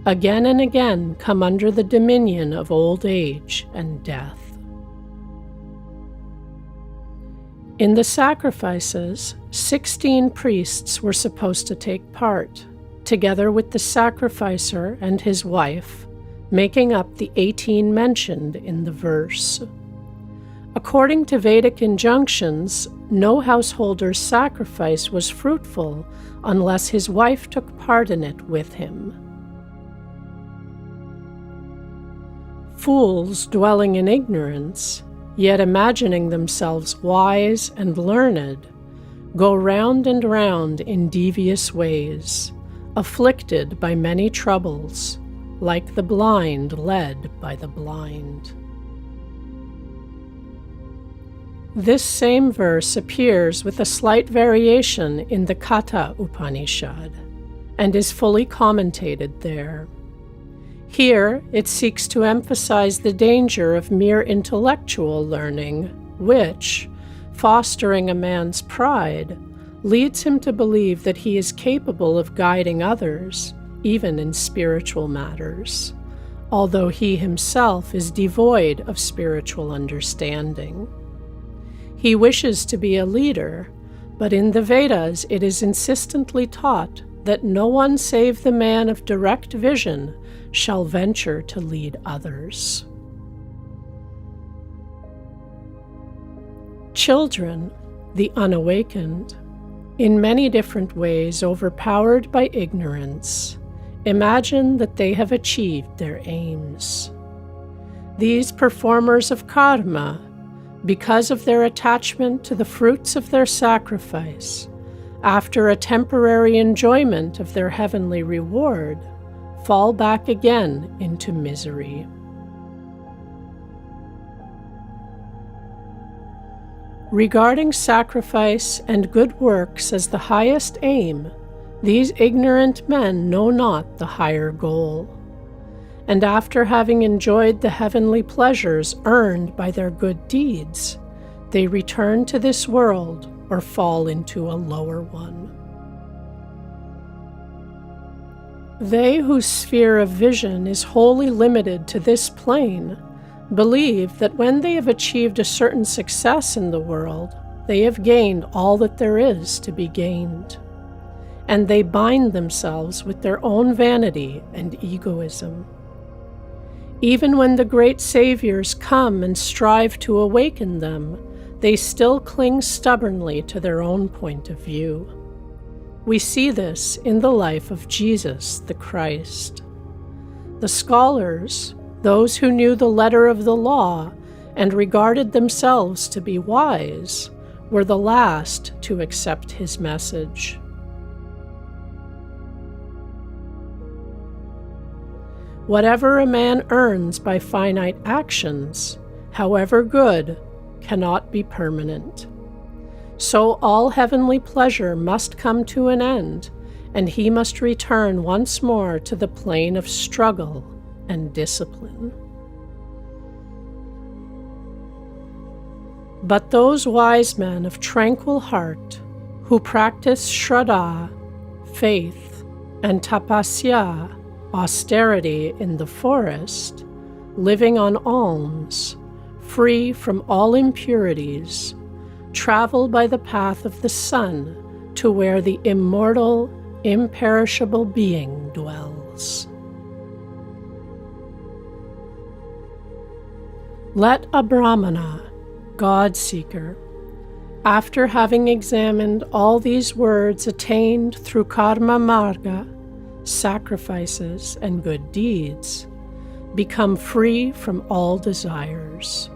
again and again come under the dominion of old age and death. In the sacrifices, 16 priests were supposed to take part, together with the sacrificer and his wife, making up the 18 mentioned in the verse. According to Vedic injunctions, no householder's sacrifice was fruitful unless his wife took part in it with him. Fools dwelling in ignorance, yet imagining themselves wise and learned, go round and round in devious ways, afflicted by many troubles, like the blind led by the blind. This same verse appears with a slight variation in the Katha Upanishad, and is fully commentated there. Here, it seeks to emphasize the danger of mere intellectual learning, which, fostering a man's pride, leads him to believe that he is capable of guiding others, even in spiritual matters, although he himself is devoid of spiritual understanding. He wishes to be a leader, but in the Vedas it is insistently taught that no one save the man of direct vision shall venture to lead others. Children, the unawakened, in many different ways overpowered by ignorance, imagine that they have achieved their aims. These performers of karma, because of their attachment to the fruits of their sacrifice, after a temporary enjoyment of their heavenly reward, fall back again into misery. Regarding sacrifice and good works as the highest aim, these ignorant men know not the higher goal. And after having enjoyed the heavenly pleasures earned by their good deeds, they return to this world or fall into a lower one. They whose sphere of vision is wholly limited to this plane believe that when they have achieved a certain success in the world, they have gained all that there is to be gained, and they bind themselves with their own vanity and egoism. Even when the great saviors come and strive to awaken them, they still cling stubbornly to their own point of view. We see this in the life of Jesus the Christ. The scholars, those who knew the letter of the law and regarded themselves to be wise, were the last to accept his message. Whatever a man earns by finite actions, however good, cannot be permanent. So all heavenly pleasure must come to an end, and he must return once more to the plane of struggle and discipline. But those wise men of tranquil heart, who practice shraddha, faith, and tapasya, austerity in the forest, living on alms, free from all impurities, travel by the path of the sun to where the immortal, imperishable being dwells. Let a Brahmana, God-seeker, after having examined all these words attained through karma marga, sacrifices and good deeds, become free from all desires.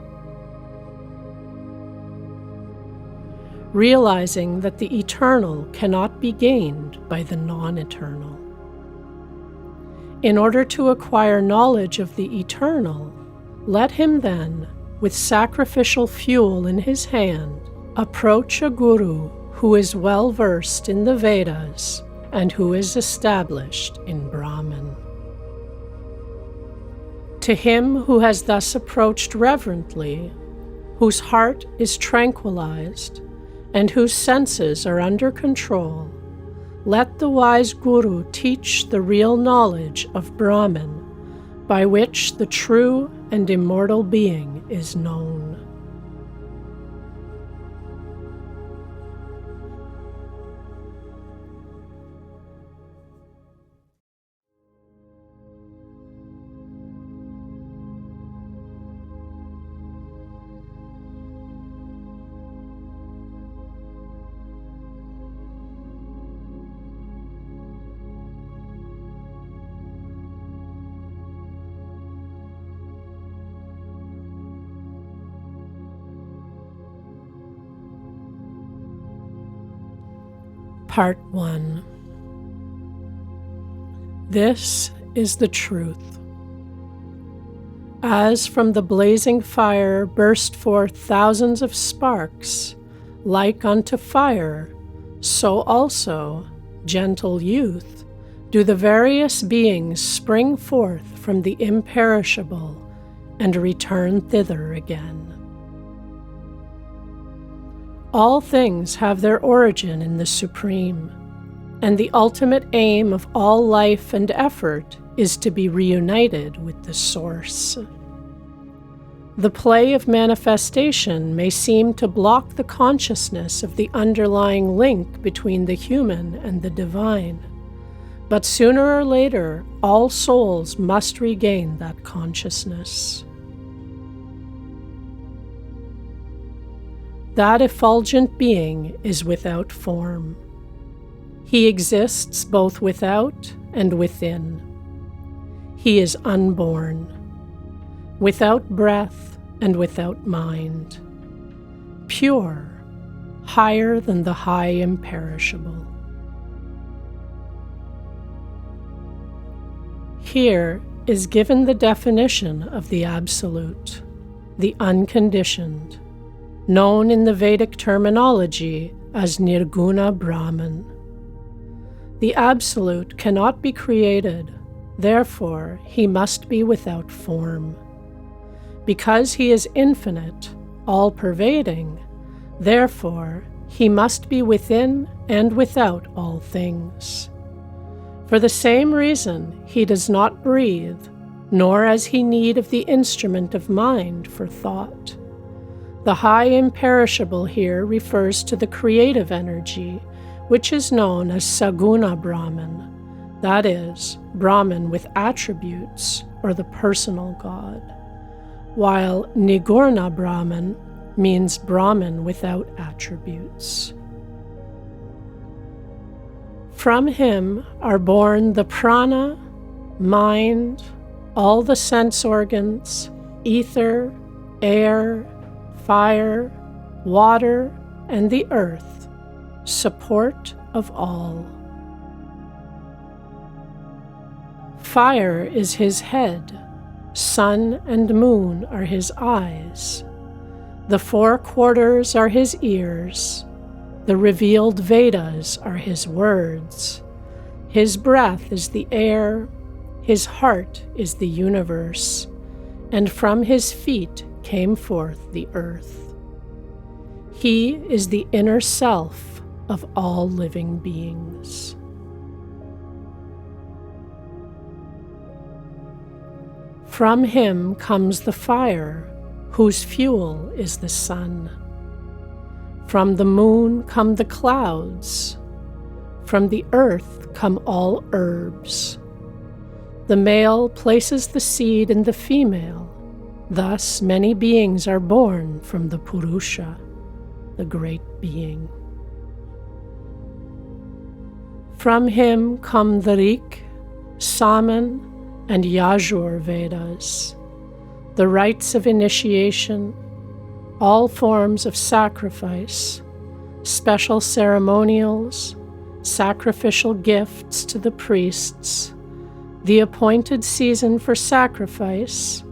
Realizing that the eternal cannot be gained by the non-eternal. In order to acquire knowledge of the eternal, let him then, with sacrificial fuel in his hand, approach a guru who is well versed in the Vedas and who is established in Brahman. To him who has thus approached reverently, whose heart is tranquilized, and whose senses are under control, let the wise guru teach the real knowledge of Brahman, by which the true and immortal being is known. Part 1. This is the truth. As from the blazing fire burst forth thousands of sparks, like unto fire, so also, gentle youth, do the various beings spring forth from the imperishable and return thither again. All things have their origin in the Supreme, and the ultimate aim of all life and effort is to be reunited with the Source. The play of manifestation may seem to block the consciousness of the underlying link between the human and the divine, but sooner or later, all souls must regain that consciousness. That effulgent being is without form. He exists both without and within. He is unborn, without breath and without mind, pure, higher than the high imperishable. Here is given the definition of the Absolute, the unconditioned, known in the Vedic terminology as Nirguna Brahman. The Absolute cannot be created, therefore he must be without form. Because he is infinite, all-pervading, therefore he must be within and without all things. For the same reason he does not breathe, nor has he need of the instrument of mind for thought. The high imperishable here refers to the creative energy, which is known as Saguna Brahman, that is, Brahman with attributes, or the personal God, while Nigurna Brahman means Brahman without attributes. From him are born the prana, mind, all the sense organs, ether, air, fire, water, and the earth, support of all. Fire is his head, sun and moon are his eyes, the 4 quarters are his ears, the revealed Vedas are his words, his breath is the air, his heart is the universe, and from his feet came forth the earth. He is the inner self of all living beings. From him comes the fire, whose fuel is the sun. From the moon come the clouds. From the earth come all herbs. The male places the seed in the female. Thus many beings are born from the Purusha, the great being. From him come the Rik, Saman, and Yajur Vedas, the rites of initiation, all forms of sacrifice, special ceremonials, sacrificial gifts to the priests, the appointed season for sacrifice,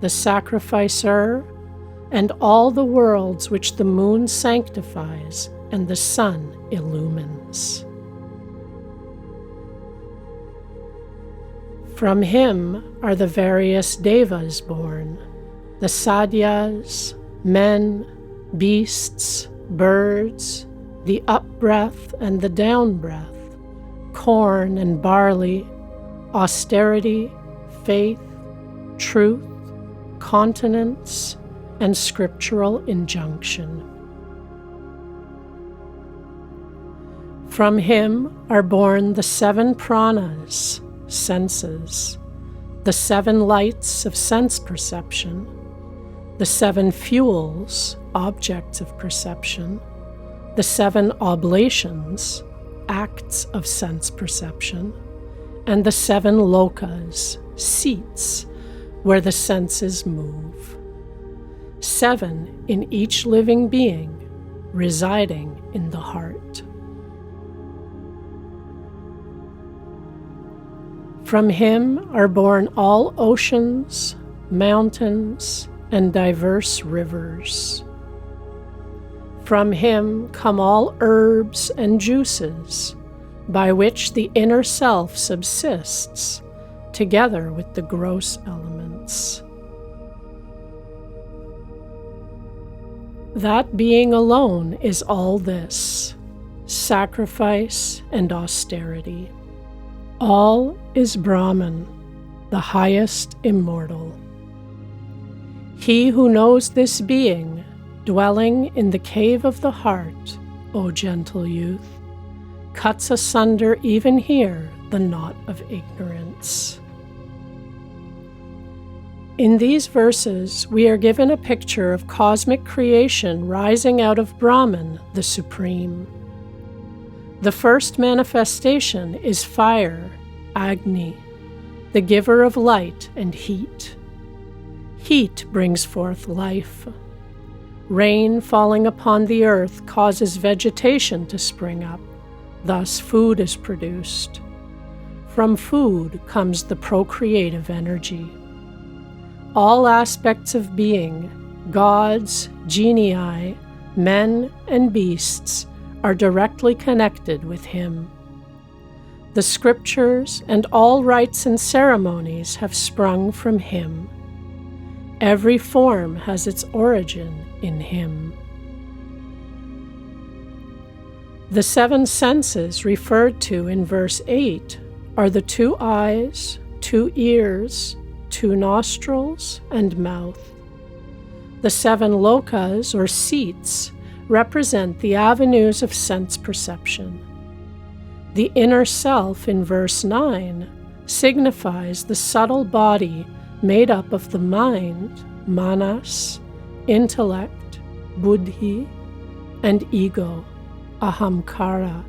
the sacrificer, and all the worlds which the moon sanctifies and the sun illumines. From him are the various devas born, the sadhyas, men, beasts, birds, the up-breath and the down-breath, corn and barley, austerity, faith, truth, continence, and scriptural injunction. From him are born the 7 pranas, senses, the 7 lights of sense perception, the 7 fuels, objects of perception, the 7 oblations, acts of sense perception, and the 7 lokas, seats, where the senses move. 7 in each living being, residing in the heart. From him are born all oceans, mountains, and diverse rivers. From him come all herbs and juices, by which the inner self subsists, together with the gross elements. That being alone is all this, sacrifice and austerity. All is Brahman, the highest immortal. He who knows this being, dwelling in the cave of the heart, O gentle youth, cuts asunder even here the knot of ignorance. In these verses, we are given a picture of cosmic creation rising out of Brahman, the Supreme. The first manifestation is fire, Agni, the giver of light and heat. Heat brings forth life. Rain falling upon the earth causes vegetation to spring up. Thus food is produced. From food comes the procreative energy. All aspects of being, gods, genii, men, and beasts, are directly connected with him. The scriptures and all rites and ceremonies have sprung from him. Every form has its origin in him. The 7 senses referred to in verse 8 are the 2 eyes, 2 ears, 2 nostrils and mouth. The 7 lokas, or seats, represent the avenues of sense perception. The inner self in verse 9 signifies the subtle body made up of the mind, manas, intellect, buddhi, and ego, ahamkara.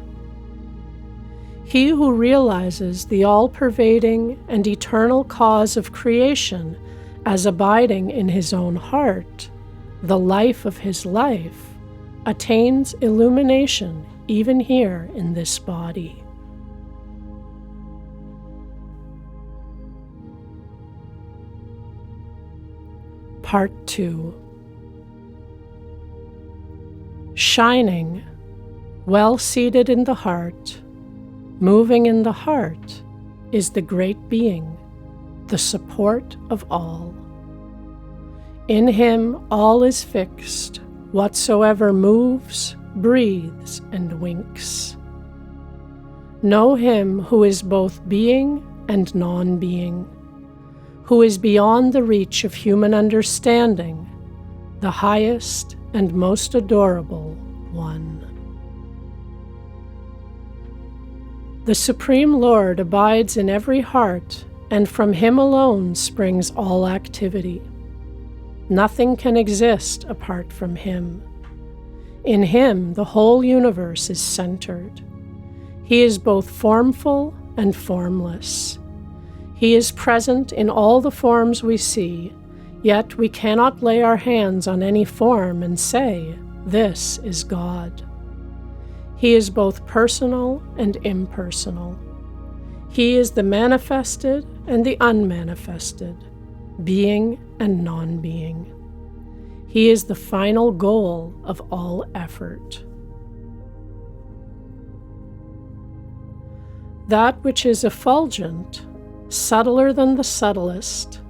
He who realizes the all-pervading and eternal cause of creation as abiding in his own heart, the life of his life, attains illumination even here in this body. Part 2. Shining, well seated in the heart, moving in the heart, is the great being, the support of all. In him all is fixed, whatsoever moves, breathes, and winks. Know him who is both being and non-being, who is beyond the reach of human understanding, the highest and most adorable one. The Supreme Lord abides in every heart, and from him alone springs all activity. Nothing can exist apart from him. In him the whole universe is centered. He is both formful and formless. He is present in all the forms we see, yet we cannot lay our hands on any form and say, "This is God." He is both personal and impersonal. He is the manifested and the unmanifested, being and non-being. He is the final goal of all effort. That which is effulgent, subtler than the subtlest,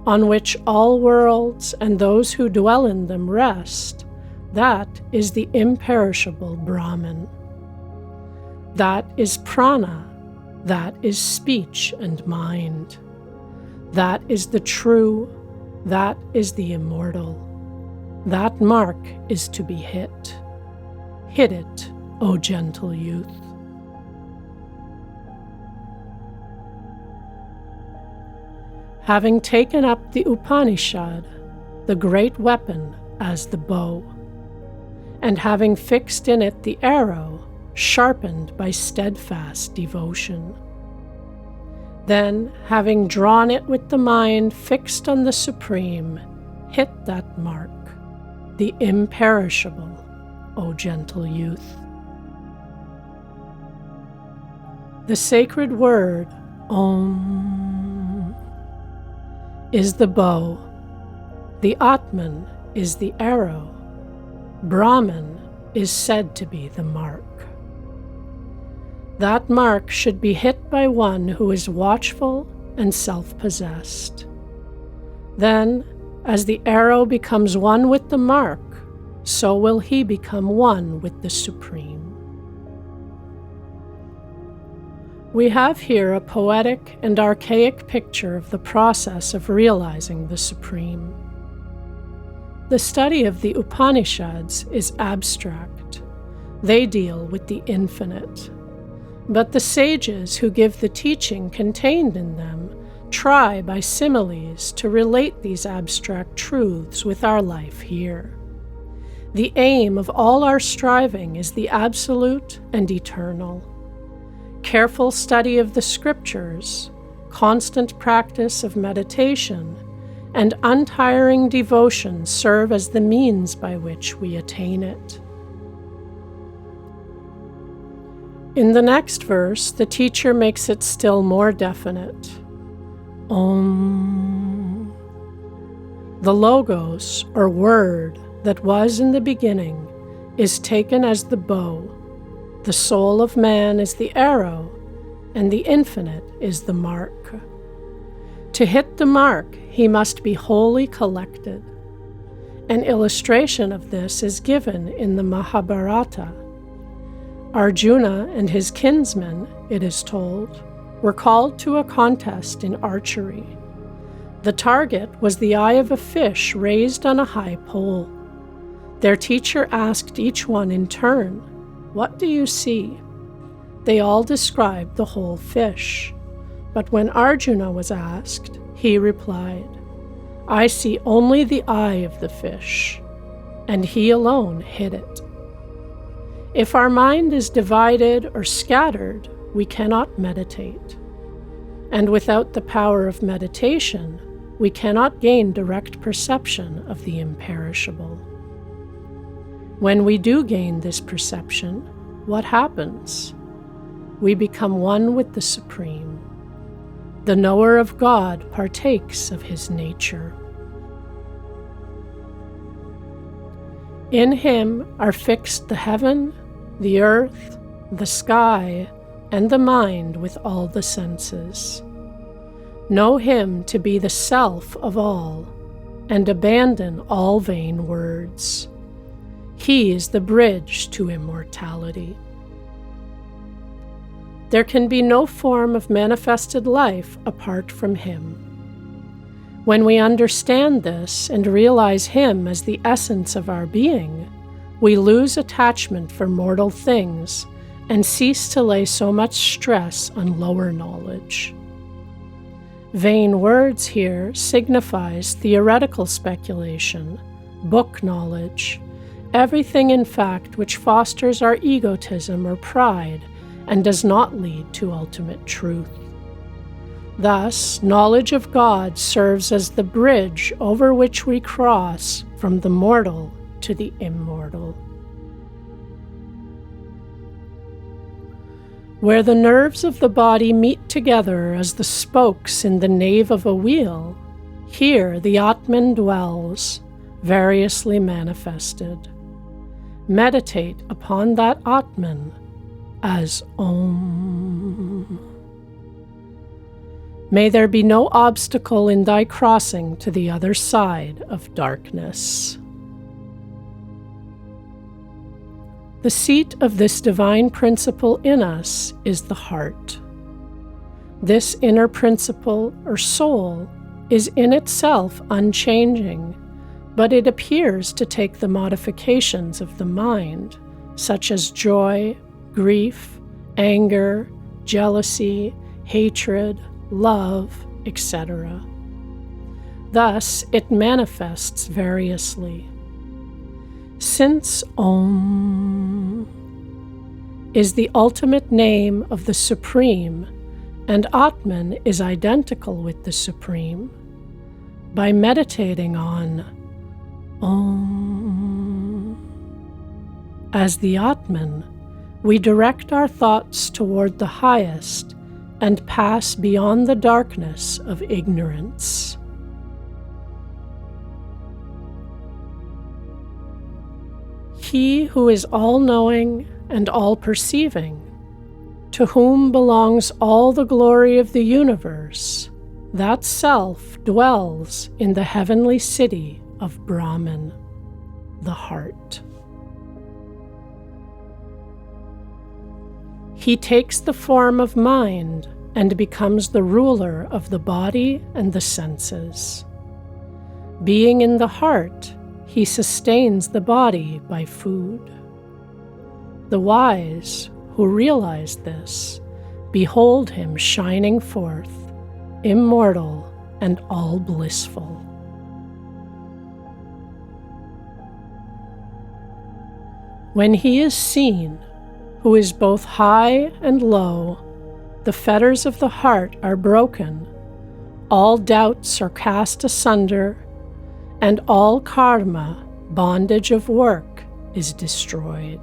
on which all worlds and those who dwell in them rest, that is the imperishable Brahman. That is prana, that is speech and mind. That is the true, that is the immortal. That mark is to be hit. Hit it, O gentle youth. Having taken up the Upanishad, the great weapon, as the bow, and having fixed in it the arrow, sharpened by steadfast devotion. Then, having drawn it with the mind fixed on the Supreme, hit that mark, the imperishable, O gentle youth. The sacred word, Om, is the bow, the Atman is the arrow, Brahman is said to be the mark. That mark should be hit by one who is watchful and self-possessed. Then, as the arrow becomes one with the mark, so will he become one with the Supreme. We have here a poetic and archaic picture of the process of realizing the Supreme. The study of the Upanishads is abstract. They deal with the infinite. But the sages who give the teaching contained in them try by similes to relate these abstract truths with our life here. The aim of all our striving is the absolute and eternal. Careful study of the scriptures, constant practice of meditation, and untiring devotion serve as the means by which we attain it. In the next verse, the teacher makes it still more definite. Om. The logos, or word, that was in the beginning, is taken as the bow. The soul of man is the arrow, and the infinite is the mark. To hit the mark, he must be wholly collected. An illustration of this is given in the Mahabharata. Arjuna and his kinsmen, it is told, were called to a contest in archery. The target was the eye of a fish raised on a high pole. Their teacher asked each one in turn, "What do you see?" They all described the whole fish. But when Arjuna was asked, he replied, "I see only the eye of the fish," and he alone hid it. If our mind is divided or scattered, we cannot meditate. And without the power of meditation, we cannot gain direct perception of the imperishable. When we do gain this perception, what happens? We become one with the Supreme. The knower of God partakes of his nature. In him are fixed the heaven, the earth, the sky, and the mind with all the senses. Know him to be the self of all, and abandon all vain words. He is the bridge to immortality. There can be no form of manifested life apart from him. When we understand this and realize him as the essence of our being, we lose attachment for mortal things and cease to lay so much stress on lower knowledge. Vain words here signifies theoretical speculation, book knowledge, everything in fact which fosters our egotism or pride and does not lead to ultimate truth. Thus, knowledge of God serves as the bridge over which we cross from the mortal to the immortal. Where the nerves of the body meet together as the spokes in the nave of a wheel, here the Atman dwells, variously manifested. Meditate upon that Atman as Om. May there be no obstacle in thy crossing to the other side of darkness. The seat of this divine principle in us is the heart. This inner principle, or soul, is in itself unchanging, but it appears to take the modifications of the mind, such as joy, grief, anger, jealousy, hatred, love, etc. Thus, it manifests variously. Since Om is the ultimate name of the Supreme, and Atman is identical with the Supreme, by meditating on Om as the Atman, we direct our thoughts toward the highest and pass beyond the darkness of ignorance. He who is all-knowing and all-perceiving, to whom belongs all the glory of the universe, that self dwells in the heavenly city of Brahman, the heart. He takes the form of mind and becomes the ruler of the body and the senses. Being in the heart, he sustains the body by food. The wise, who realize this, behold him shining forth, immortal and all blissful. When he is seen, who is both high and low, the fetters of the heart are broken, all doubts are cast asunder, and all karma, bondage of work, is destroyed.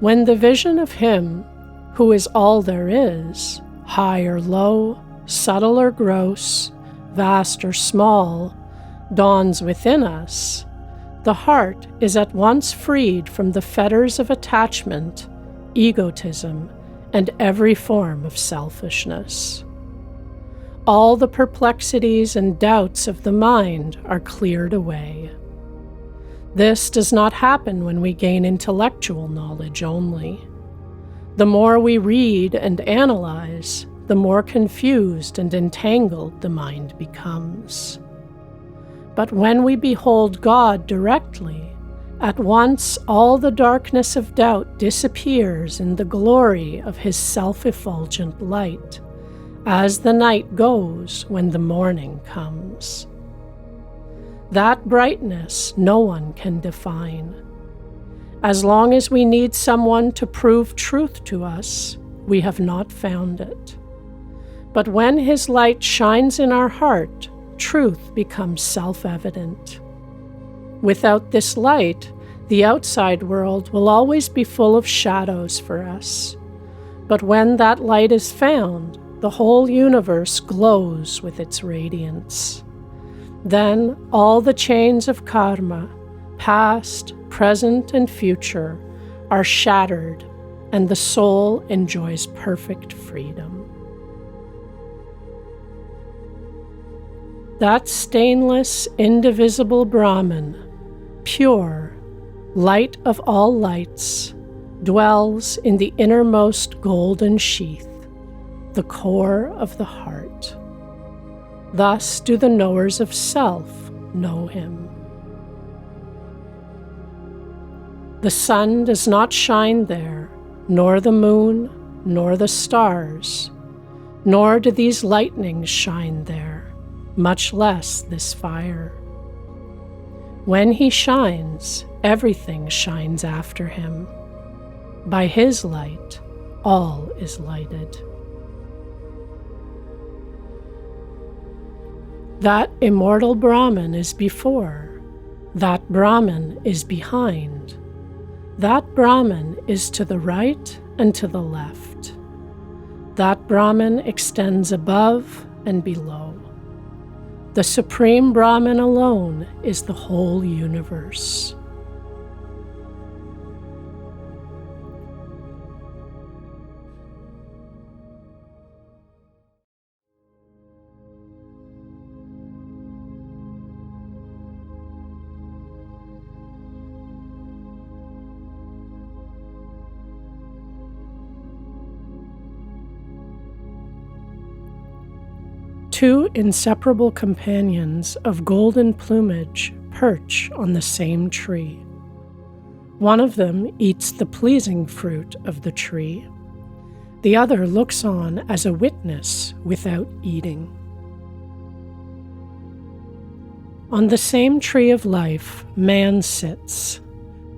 When the vision of him, who is all there is, high or low, subtle or gross, vast or small, dawns within us, the heart is at once freed from the fetters of attachment, egotism, and every form of selfishness. All the perplexities and doubts of the mind are cleared away. This does not happen when we gain intellectual knowledge only. The more we read and analyze, the more confused and entangled the mind becomes. But when we behold God directly, at once all the darkness of doubt disappears in the glory of His self-effulgent light, as the night goes when the morning comes. That brightness no one can define. As long as we need someone to prove truth to us, we have not found it. But when His light shines in our heart, truth becomes self-evident. Without this light, the outside world will always be full of shadows for us. But when that light is found, the whole universe glows with its radiance. Then all the chains of karma, past, present, and future, are shattered, and the soul enjoys perfect freedom. That stainless, indivisible Brahman, pure, light of all lights, dwells in the innermost golden sheath, the core of the heart. Thus do the knowers of self know Him. The sun does not shine there, nor the moon, nor the stars, nor do these lightnings shine there, much less this fire. When He shines, everything shines after Him. By His light, all is lighted. That immortal Brahman is before, that Brahman is behind, that Brahman is to the right and to the left. That Brahman extends above and below. The Supreme Brahman alone is the whole universe. Two inseparable companions of golden plumage perch on the same tree. One of them eats the pleasing fruit of the tree. The other looks on as a witness without eating. On the same tree of life, man sits,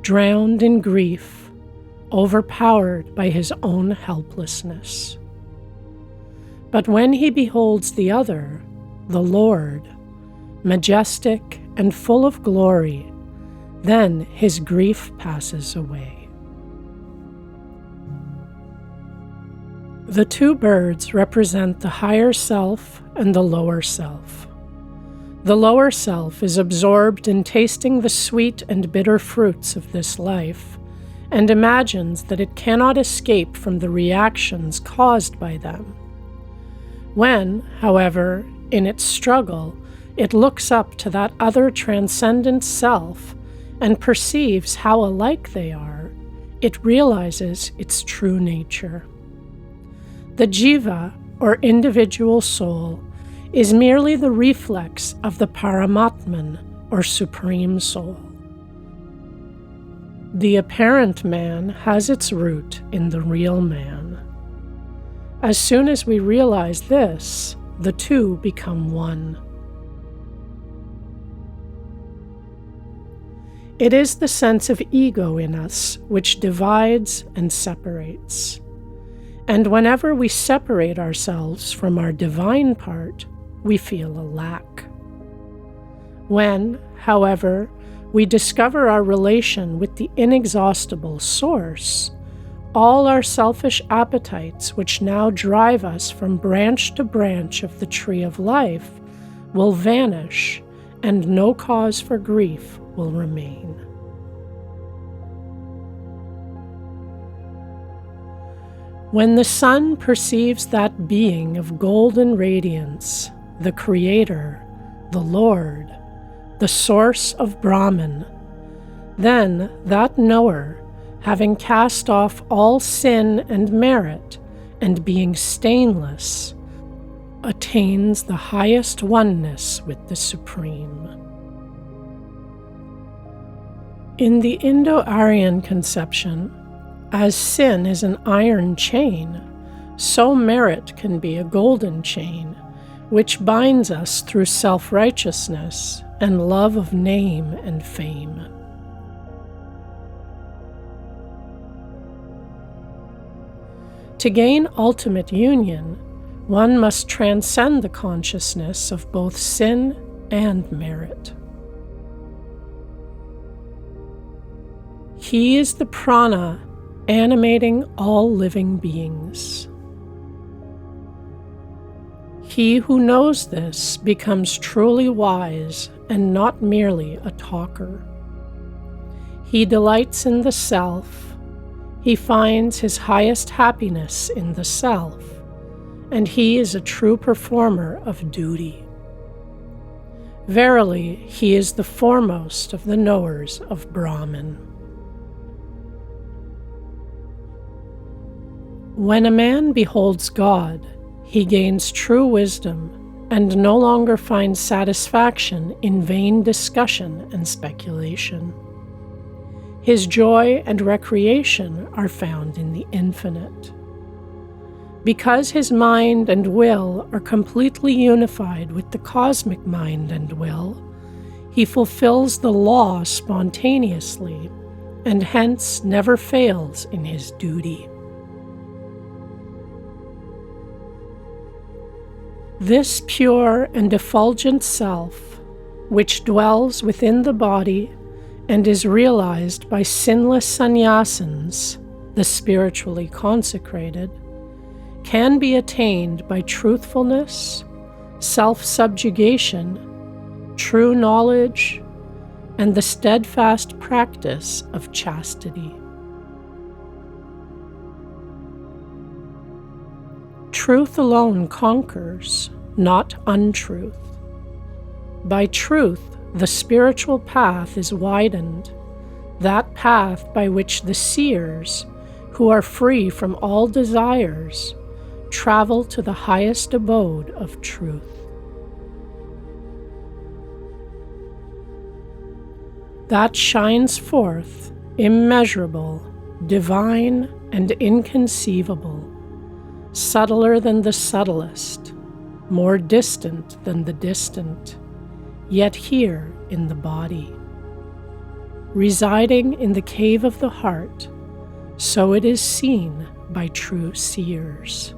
drowned in grief, overpowered by his own helplessness. But when he beholds the other, the Lord, majestic and full of glory, then his grief passes away. The two birds represent the higher self and the lower self. The lower self is absorbed in tasting the sweet and bitter fruits of this life, and imagines that it cannot escape from the reactions caused by them. When, however, in its struggle, it looks up to that other transcendent self and perceives how alike they are, it realizes its true nature. The jiva, or individual soul, is merely the reflex of the Paramatman, or Supreme Soul. The apparent man has its root in the real man. As soon as we realize this, the two become one. It is the sense of ego in us which divides and separates. And whenever we separate ourselves from our divine part, we feel a lack. When, however, we discover our relation with the inexhaustible Source, all our selfish appetites which now drive us from branch to branch of the tree of life will vanish, and no cause for grief will remain. When the sun perceives that being of golden radiance, the Creator, the Lord, the Source of Brahman, then that knower, having cast off all sin and merit, and being stainless, attains the highest oneness with the Supreme. In the Indo-Aryan conception, as sin is an iron chain, so merit can be a golden chain, which binds us through self-righteousness and love of name and fame. To gain ultimate union, one must transcend the consciousness of both sin and merit. He is the prana animating all living beings. He who knows this becomes truly wise and not merely a talker. He delights in the self. He finds his highest happiness in the self, and he is a true performer of duty. Verily, he is the foremost of the knowers of Brahman. When a man beholds God, he gains true wisdom and no longer finds satisfaction in vain discussion and speculation. His joy and recreation are found in the infinite. Because his mind and will are completely unified with the cosmic mind and will, he fulfills the law spontaneously and hence never fails in his duty. This pure and effulgent self, which dwells within the body and is realized by sinless sannyasins, the spiritually consecrated, can be attained by truthfulness, self-subjugation, true knowledge, and the steadfast practice of chastity. Truth alone conquers, not untruth. By truth, the spiritual path is widened, that path by which the seers, who are free from all desires, travel to the highest abode of truth. That shines forth, immeasurable, divine, and inconceivable, subtler than the subtlest, more distant than the distant, yet here in the body. Residing in the cave of the heart, so it is seen by true seers.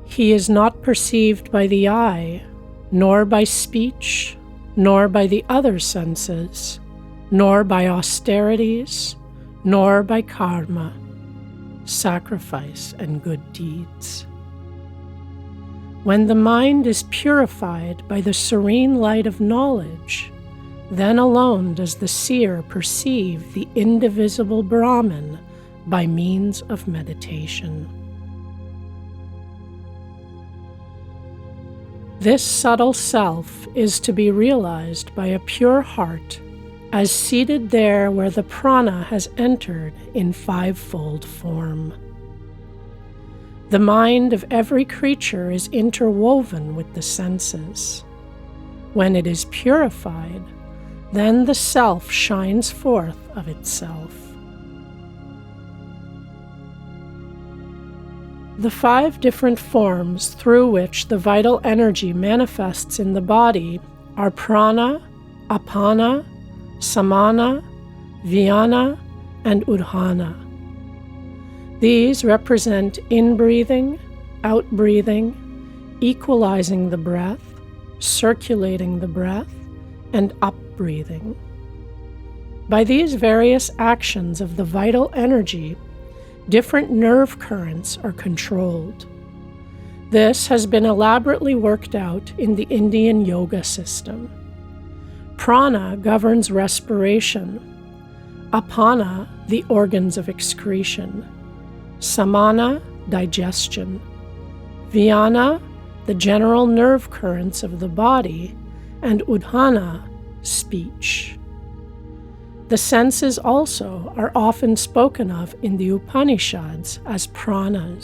He is not perceived by the eye, nor by speech, nor by the other senses, nor by austerities, nor by karma, sacrifice and good deeds. When the mind is purified by the serene light of knowledge, then alone does the seer perceive the indivisible Brahman by means of meditation. This subtle self is to be realized by a pure heart, as seated there where the prana has entered in fivefold form. The mind of every creature is interwoven with the senses. When it is purified, then the self shines forth of itself. The 5 different forms through which the vital energy manifests in the body are prana, apana, samana, vyana, and udhana. These represent in-breathing, out-breathing, equalizing the breath, circulating the breath, and up-breathing. By these various actions of the vital energy, different nerve currents are controlled. This has been elaborately worked out in the Indian yoga system. Prana governs respiration, apana the organs of excretion, samana digestion, vyana the general nerve currents of the body, and udhana, speech. The senses also are often spoken of in the Upanishads as pranas.